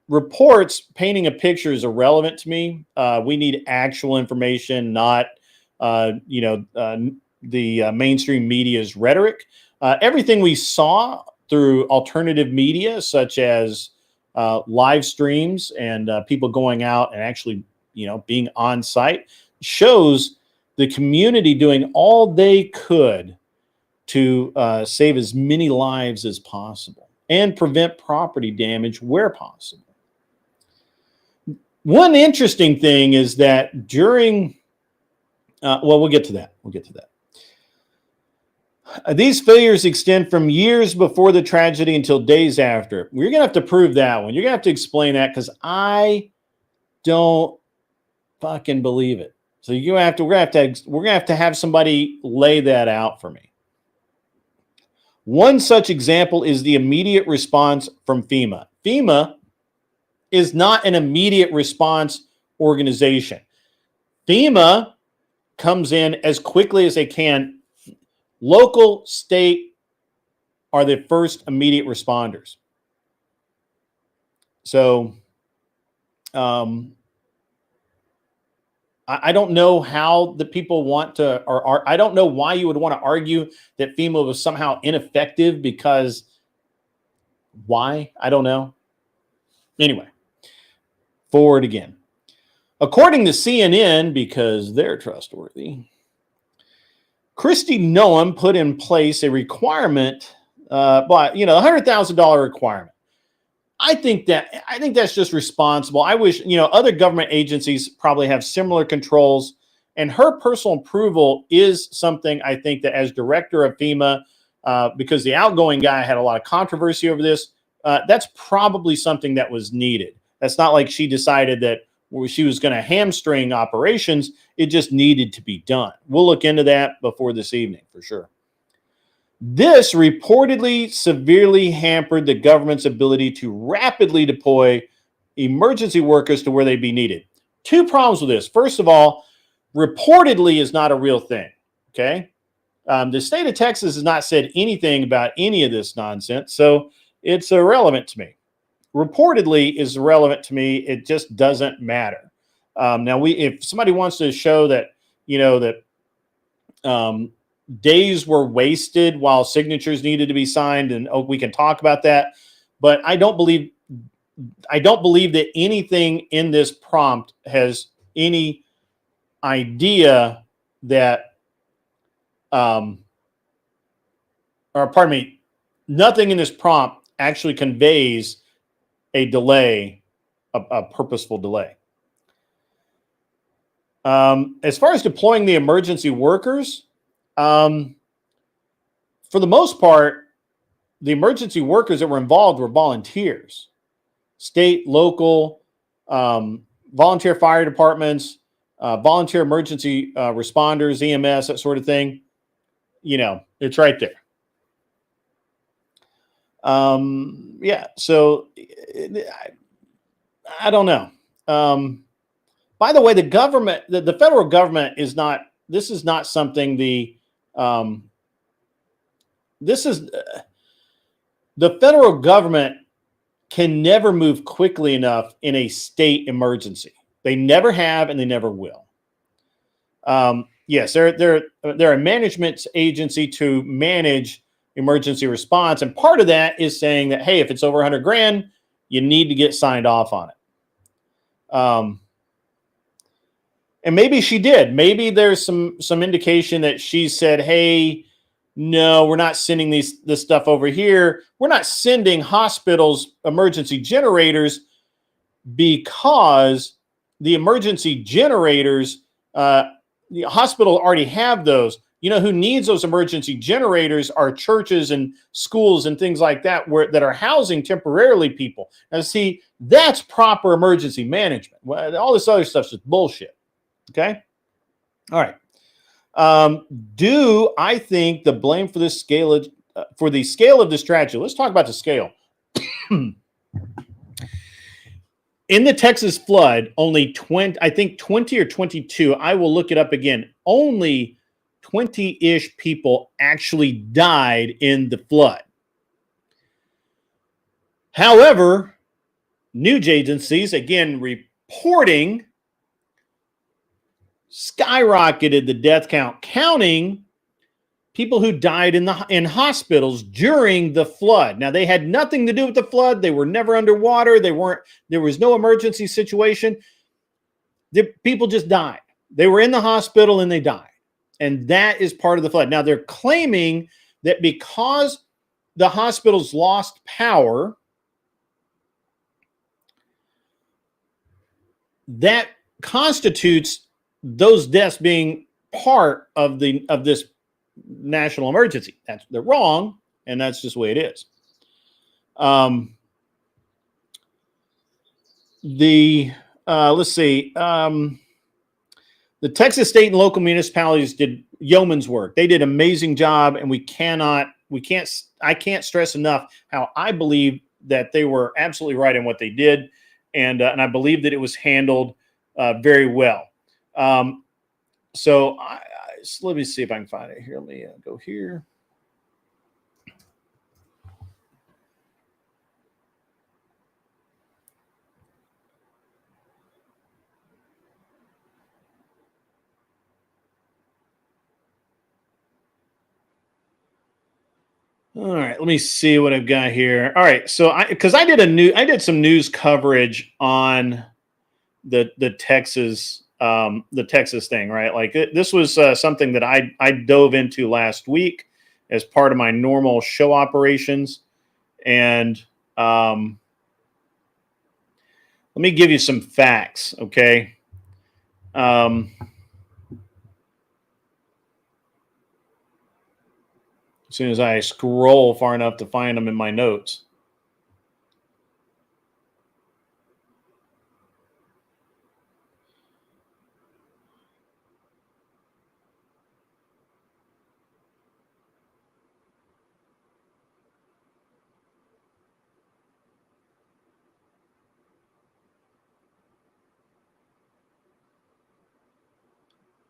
Reports painting a picture is irrelevant to me. We need actual information, not the mainstream media's rhetoric. Everything we saw through alternative media, such as live streams and people going out and actually being on site, shows the community doing all they could to save as many lives as possible. and prevent property damage where possible. One interesting thing is that during, we'll get to that. We'll get to that. These failures extend from years before the tragedy until days after. We're going to have to prove that one. You're going to have to explain that because I don't fucking believe it. So we're going to have to have somebody lay that out for me. One such example is the immediate response from FEMA. FEMA is not an immediate response organization. FEMA comes in as quickly as they can. Local, state are the first immediate responders. So I don't know how the people want to, or I don't know why you would want to argue that FEMA was somehow ineffective because why? I don't know. Anyway, forward again. According to CNN, because they're trustworthy, Kristi Noem put in place a requirement, but the $100,000 requirement. I think that's just responsible. I wish, other government agencies probably have similar controls, and her personal approval is something I think that as director of FEMA, because the outgoing guy had a lot of controversy over this, that's probably something that was needed. That's not like she decided that she was going to hamstring operations. It just needed to be done. We'll look into that before this evening for sure. This reportedly severely hampered the government's ability to rapidly deploy emergency workers to where they'd be needed. Two problems with this. First of all, reportedly is not a real thing. Okay. The state of Texas has not said anything about any of this nonsense, so it's irrelevant to me. Reportedly is irrelevant to me. It just doesn't matter. Now, if somebody wants to show that, days were wasted while signatures needed to be signed, and we can talk about that. But I don't believe that anything in this prompt has any idea that, nothing in this prompt actually conveys a delay, a purposeful delay. As far as deploying the emergency workers, for the most part, the emergency workers that were involved were volunteers, state, local, volunteer fire departments, volunteer emergency responders, EMS, that sort of thing. It's right there. So I don't know. By the way, the government, the federal government is not, this is not something the federal government can never move quickly enough in a state emergency. They never have, and they never will. Yes, they're a management agency to manage emergency response. And part of that is saying that, hey, if it's over $100,000, you need to get signed off on it. And maybe she did. Maybe there's some indication that she said, hey, no, we're not sending this stuff over here. We're not sending hospitals emergency generators because the emergency generators, the hospital already have those. Who needs those emergency generators are churches and schools and things like that that are housing temporarily people. Now, see, that's proper emergency management. All this other stuff's just bullshit. Okay. All right. Do I think the blame for this for the scale of this tragedy? Let's talk about the scale. In the Texas flood, only 20 or 22, I will look it up again. Only 20-ish people actually died in the flood. However, news agencies, again, reporting skyrocketed the death count, counting people who died in hospitals during the flood. Now, they had nothing to do with the flood. They were never underwater. There was no emergency situation. The people just died. They were in the hospital and they died. And that is part of the flood. Now, they're claiming that because the hospitals lost power, that constitutes those deaths being part of this national emergency. They're wrong, and that's just the way it is. Let's see. The Texas state and local municipalities did yeoman's work. They did an amazing job, and I can't stress enough how I believe that they were absolutely right in what they did, and I believe that it was handled very well. So let me see if I can find it here. Let me go here. All right, let me see what I've got here. All right, so I did some news coverage on the Texas thing, right? Like this was something that I dove into last week as part of my normal show operations, and let me give you some facts, okay? As soon as I scroll far enough to find them in my notes.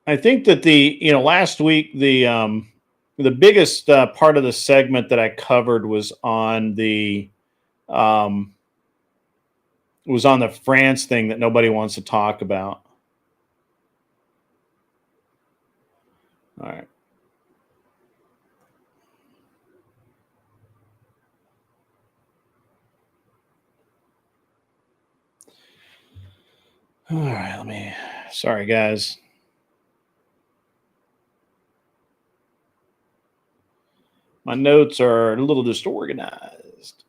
I think that last week the biggest part of the segment that I covered was on the France thing that nobody wants to talk about. All right. All right, sorry guys. My notes are a little disorganized.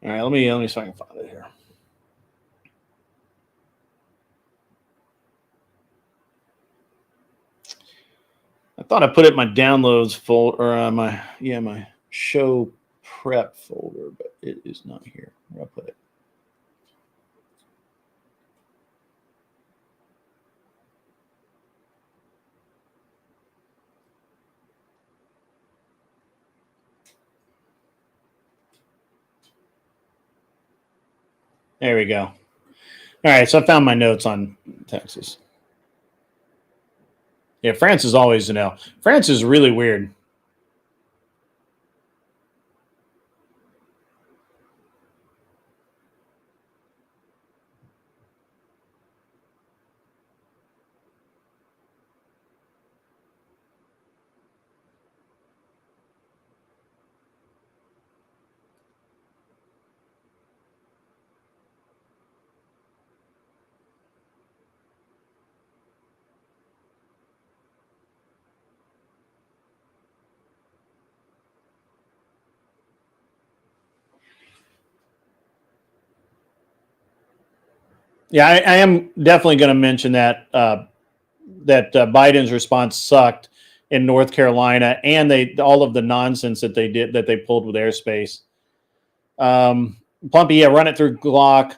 All right, let me see if I can find it here. I thought I put it in my downloads folder, or my show prep folder, but it is not here. Where I put it? There we go. All right, so I found my notes on Texas. Yeah, France is always an L. France is really weird. Yeah, I am definitely going to mention that Biden's response sucked in North Carolina, and all of the nonsense that they pulled with airspace. Plumpy, yeah, run it through Glock.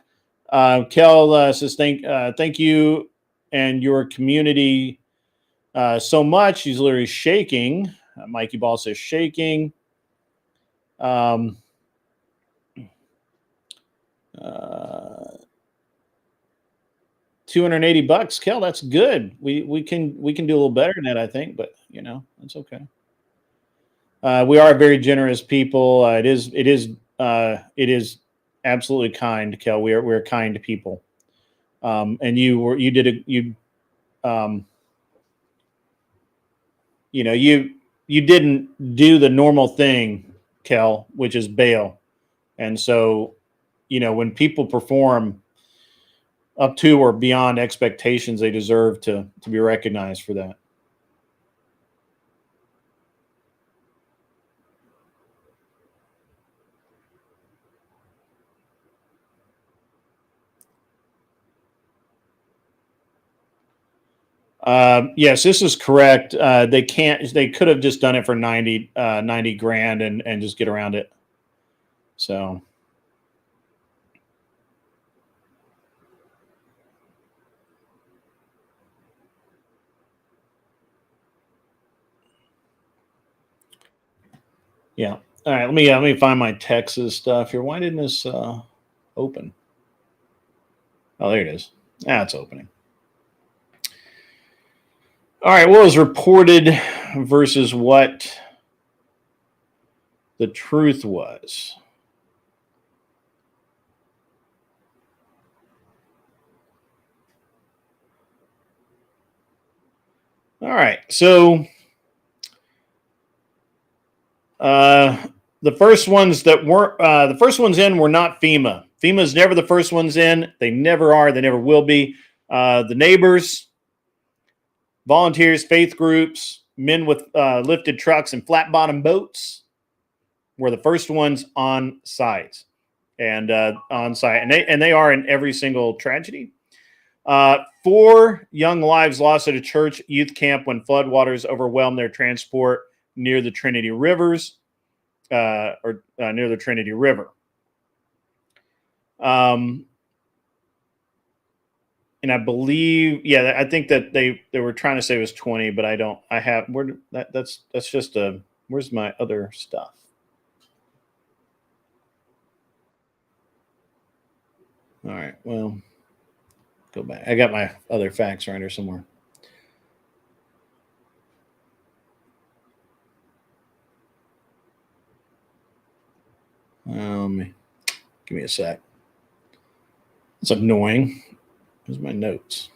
Kel says thank you and your community so much. He's literally shaking. Mikey Ball says shaking. 280 bucks, Kel. That's good. We can do a little better than that, I think, but that's okay. We are very generous people. It is absolutely kind, Kel. We're kind people. And you you didn't do the normal thing, Kel, which is bail. And so, when people perform up to or beyond expectations, they deserve to be recognized for that. Yes, this is correct. They could have just done it for 90 grand and just get around it. So. Yeah. All right. Let me find my Texas stuff here. Why didn't this open? Oh, there it is. It's opening. All right. What was reported versus what the truth was? All right. So the first ones that weren't the first ones in were not FEMA. FEMA is never the first ones in. They never are. They never will be. The neighbors, volunteers, faith groups, men with lifted trucks and flat bottom boats were the first ones on site and they are in every single tragedy. 4 young lives lost at a church youth camp when floodwaters overwhelmed their transport near the Trinity Rivers, near the Trinity River. And I believe, I think that they were trying to say it was 20, but that's just where's my other stuff? All right, well, go back. I got my other facts right here somewhere. Give me a sec. It's annoying. Here's my notes.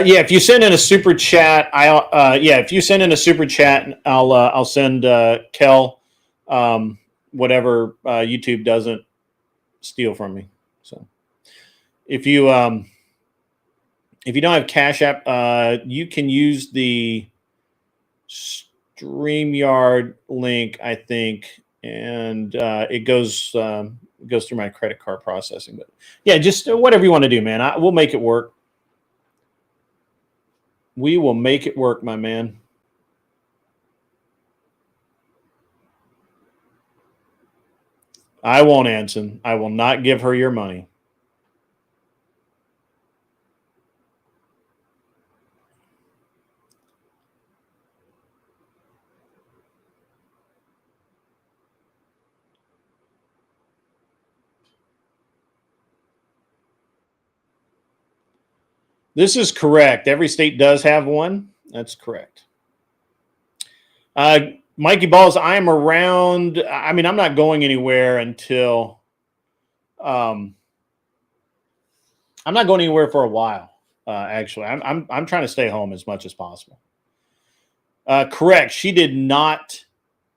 If you send in a super chat, if you send in a super chat, I'll send Kel whatever YouTube doesn't steal from me. So if you don't have Cash App, you can use the StreamYard link, I think, and it goes through my credit card processing. But yeah, just whatever you want to do, man. We'll make it work. We will make it work, my man. I won't, Anson. I will not give her your money. This is correct. Every state does have one. That's correct. Mikey Balls, I am around. I mean, I'm not going anywhere until. I'm not going anywhere for a while. Actually, I'm trying to stay home as much as possible. Correct. She did not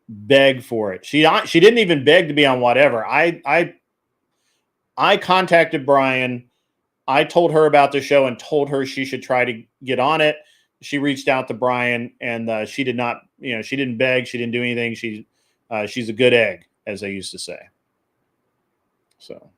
beg for it. She didn't even beg to be on whatever. I contacted Brian. I told her about the show and told her she should try to get on it. She reached out to Brian, and she did not. She didn't beg. She didn't do anything. She's a good egg, as they used to say. So.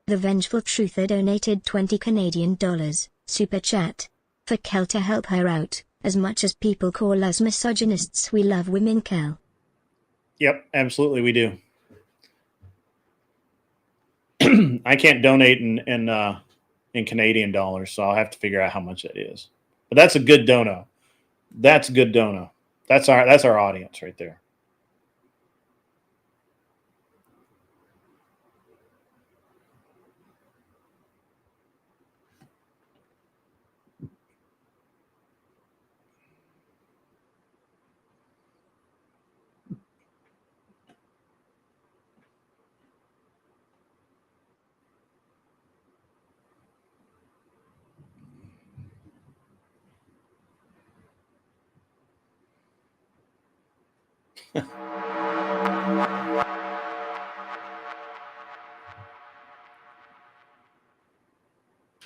The Vengeful Truther donated 20 Canadian dollars, super chat, for Kel to help her out. As much as people call us misogynists, we love women, Kel. Yep, absolutely we do. I can't donate in Canadian dollars, so I'll have to figure out how much that is. But that's a good dono. That's a good dono. That's our audience right there.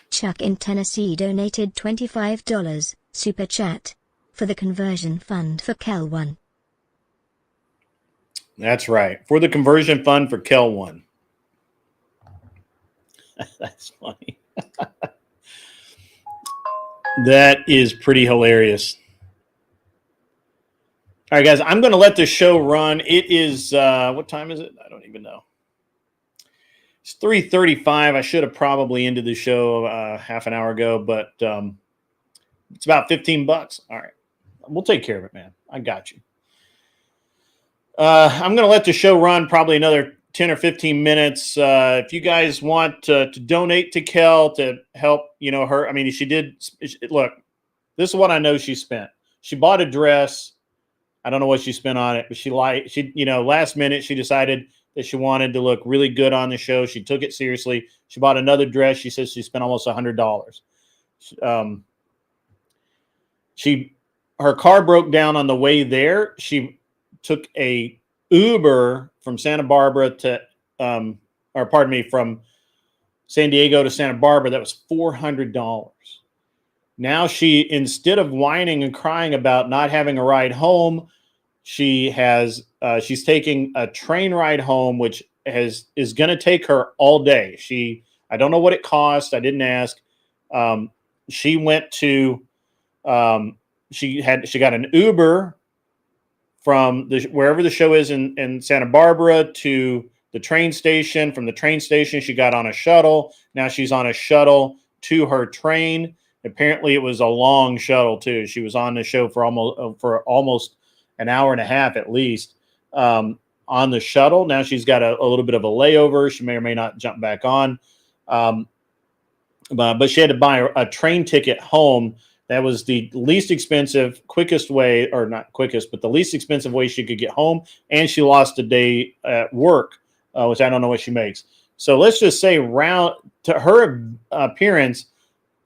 Chuck in Tennessee donated $25, super chat, for the conversion fund for Kel 1. That's right. For the conversion fund for Kel 1. That's funny. That is pretty hilarious. All right, guys, I'm going to let this show run. It is, what time is it? I don't even know. It's 3:35. I should have probably ended the show half an hour ago, but it's about $15. All right. We'll take care of it, man. I got you. I'm going to let the show run probably another 10 or 15 minutes. If you guys want to donate to Kel to help, her. I mean, look, this is what I know she spent. She bought a dress. I don't know what she spent on it, but she last minute she decided that she wanted to look really good on the show. She took it seriously. She bought another dress. She says she spent almost $100. Her car broke down on the way there. She took a Uber from Santa Barbara from San Diego to Santa Barbara. That was $400. Now instead of whining and crying about not having a ride home, she's taking a train ride home, which is going to take her all day. I don't know what it cost. I didn't ask. She went to, she got an Uber from wherever the show is in Santa Barbara to the train station. From the train station, she got on a shuttle. Now she's on a shuttle to her train. Apparently, it was a long shuttle too. She was on the show for almost an hour and a half at least on the shuttle. Now she's got a little bit of a layover. She may or may not jump back on, but she had to buy a train ticket home. That was the least expensive, quickest way, or not quickest, but the least expensive way she could get home. And she lost a day at work, which I don't know what she makes. So let's just say to her appearance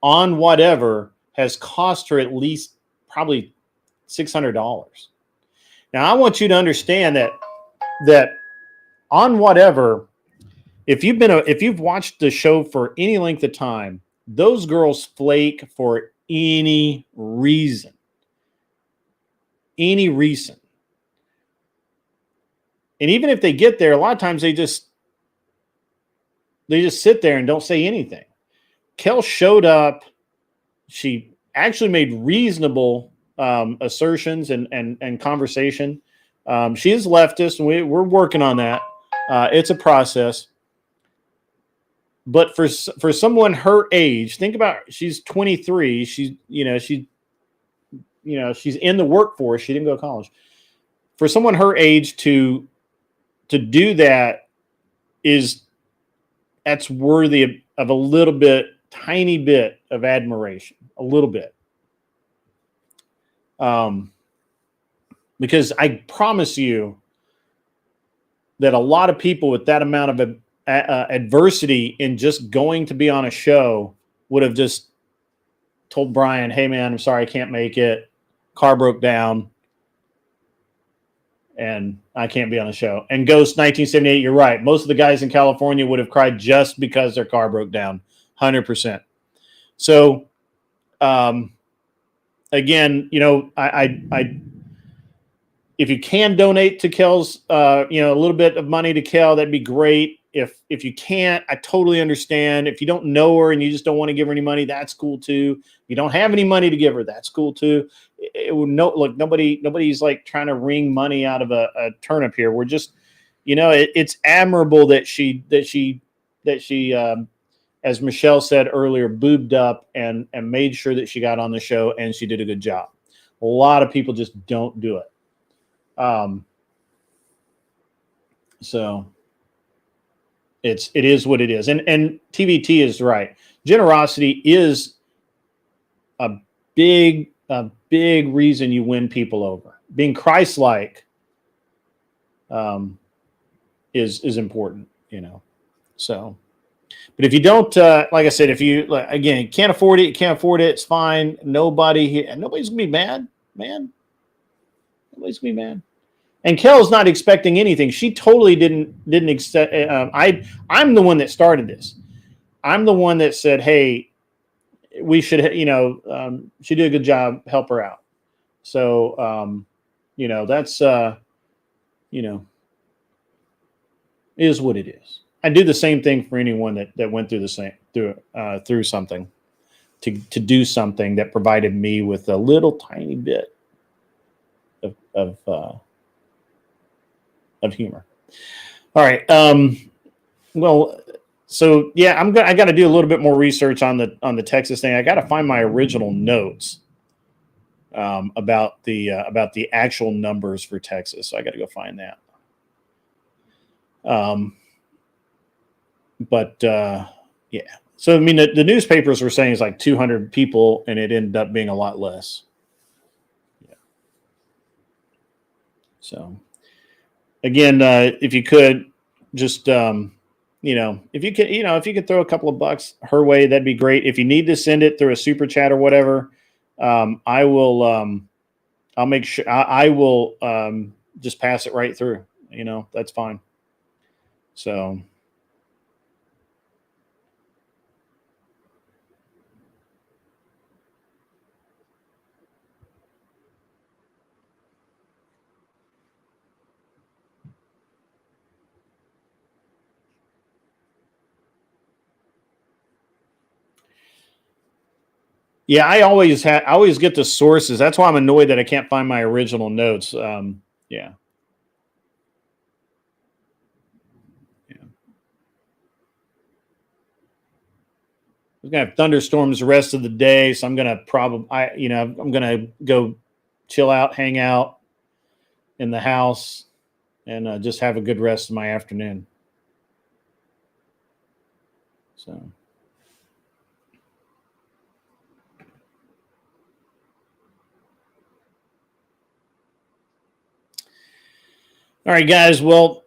on whatever has cost her at least probably $600. Now, I want you to understand that on whatever, if you've watched the show for any length of time, those girls flake for any reason. Any reason. And even if they get there, a lot of times they just sit there and don't say anything. Kel showed up. She actually made reasonable assertions and conversation. She is leftist, and we're working on that. It's a process. But for someone her age, think about she's 23. She's in the workforce. She didn't go to college. For someone her age to do that that's worthy of a tiny bit of admiration, a little bit. Because I promise you that a lot of people with that amount of adversity in just going to be on a show would have just told Brian, hey man, I'm sorry, I can't make it. Car broke down and I can't be on the show. And Ghost 1978, you're right. Most of the guys in California would have cried just because their car broke down. 100%. So, again, I if you can donate to Kel's, a little bit of money to Kel, that'd be great. if you can't, I totally understand. If you don't know her and you just don't want to give her any money, that's cool too. If you don't have any money to give her, that's cool too. It would look, nobody's like trying to wring money out of a turnip here. We're just, it's admirable that she as Michelle said earlier, boobed up and made sure that she got on the show, and she did a good job. A lot of people just don't do it. So it is what it is. And TVT is right. Generosity is a big reason you win people over. Being Christ-like is important, So, but if you don't, like I said, if you again can't afford it, you can't afford it. It's fine. Nobody's gonna be mad, man. Nobody's gonna be mad. And Kel's not expecting anything. She totally didn't expect. I'm the one that started this. I'm the one that said, "Hey, we should, she did a good job. Help her out." So, that's, is what it is. I do the same thing for anyone that went through through something to do something that provided me with a little tiny bit of humor. All right. Well, so yeah, I got to do a little bit more research on the Texas thing. I got to find my original notes about the actual numbers for Texas. So I got to go find that. But yeah. So I mean, the newspapers were saying it's like 200 people, and it ended up being a lot less. Yeah. So again, if you could just if you could throw a couple of bucks her way, that'd be great. If you need to send it through a super chat or whatever, I will. I'll make sure I will just pass it right through. That's fine. So. Yeah, I always get the sources. That's why I'm annoyed that I can't find my original notes. Yeah. We're gonna have thunderstorms the rest of the day, so I'm gonna I'm gonna go chill out, hang out in the house, and just have a good rest of my afternoon. So. All right, guys. Well,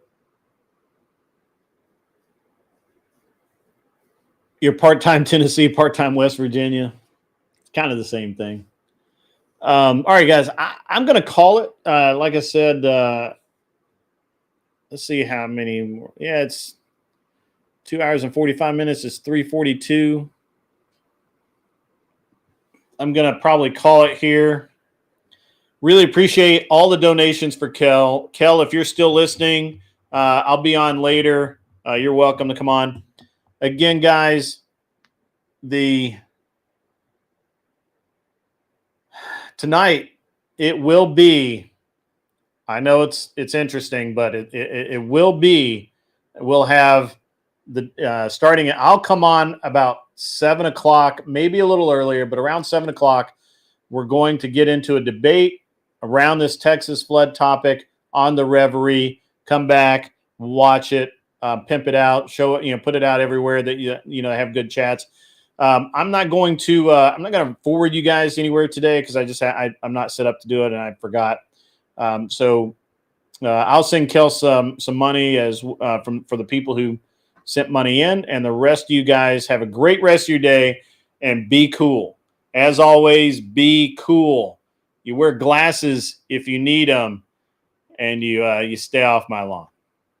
you're part-time Tennessee, part-time West Virginia. It's kind of the same thing. All right, guys. I'm going to call it. Like I said, let's see how many more. Yeah, it's 2 hours and 45 minutes. It's 3:42. I'm going to probably call it here. Really appreciate all the donations for Kel. Kel, if you're still listening, I'll be on later. You're welcome to come on. Again, guys, tonight it will be. I know it's interesting, but it will be. We'll have the starting. I'll come on about 7 o'clock, maybe a little earlier, but around 7 o'clock, we're going to get into a debate around this Texas flood topic on the Reverie. Come back, watch it, pimp it out, show it, put it out everywhere that you have good chats. I'm not going to forward you guys anywhere today because I'm not set up to do it and I forgot. So I'll send Kel some money for the people who sent money in, and the rest of you guys have a great rest of your day and be cool. As always, be cool. You wear glasses if you need them, and you stay off my lawn.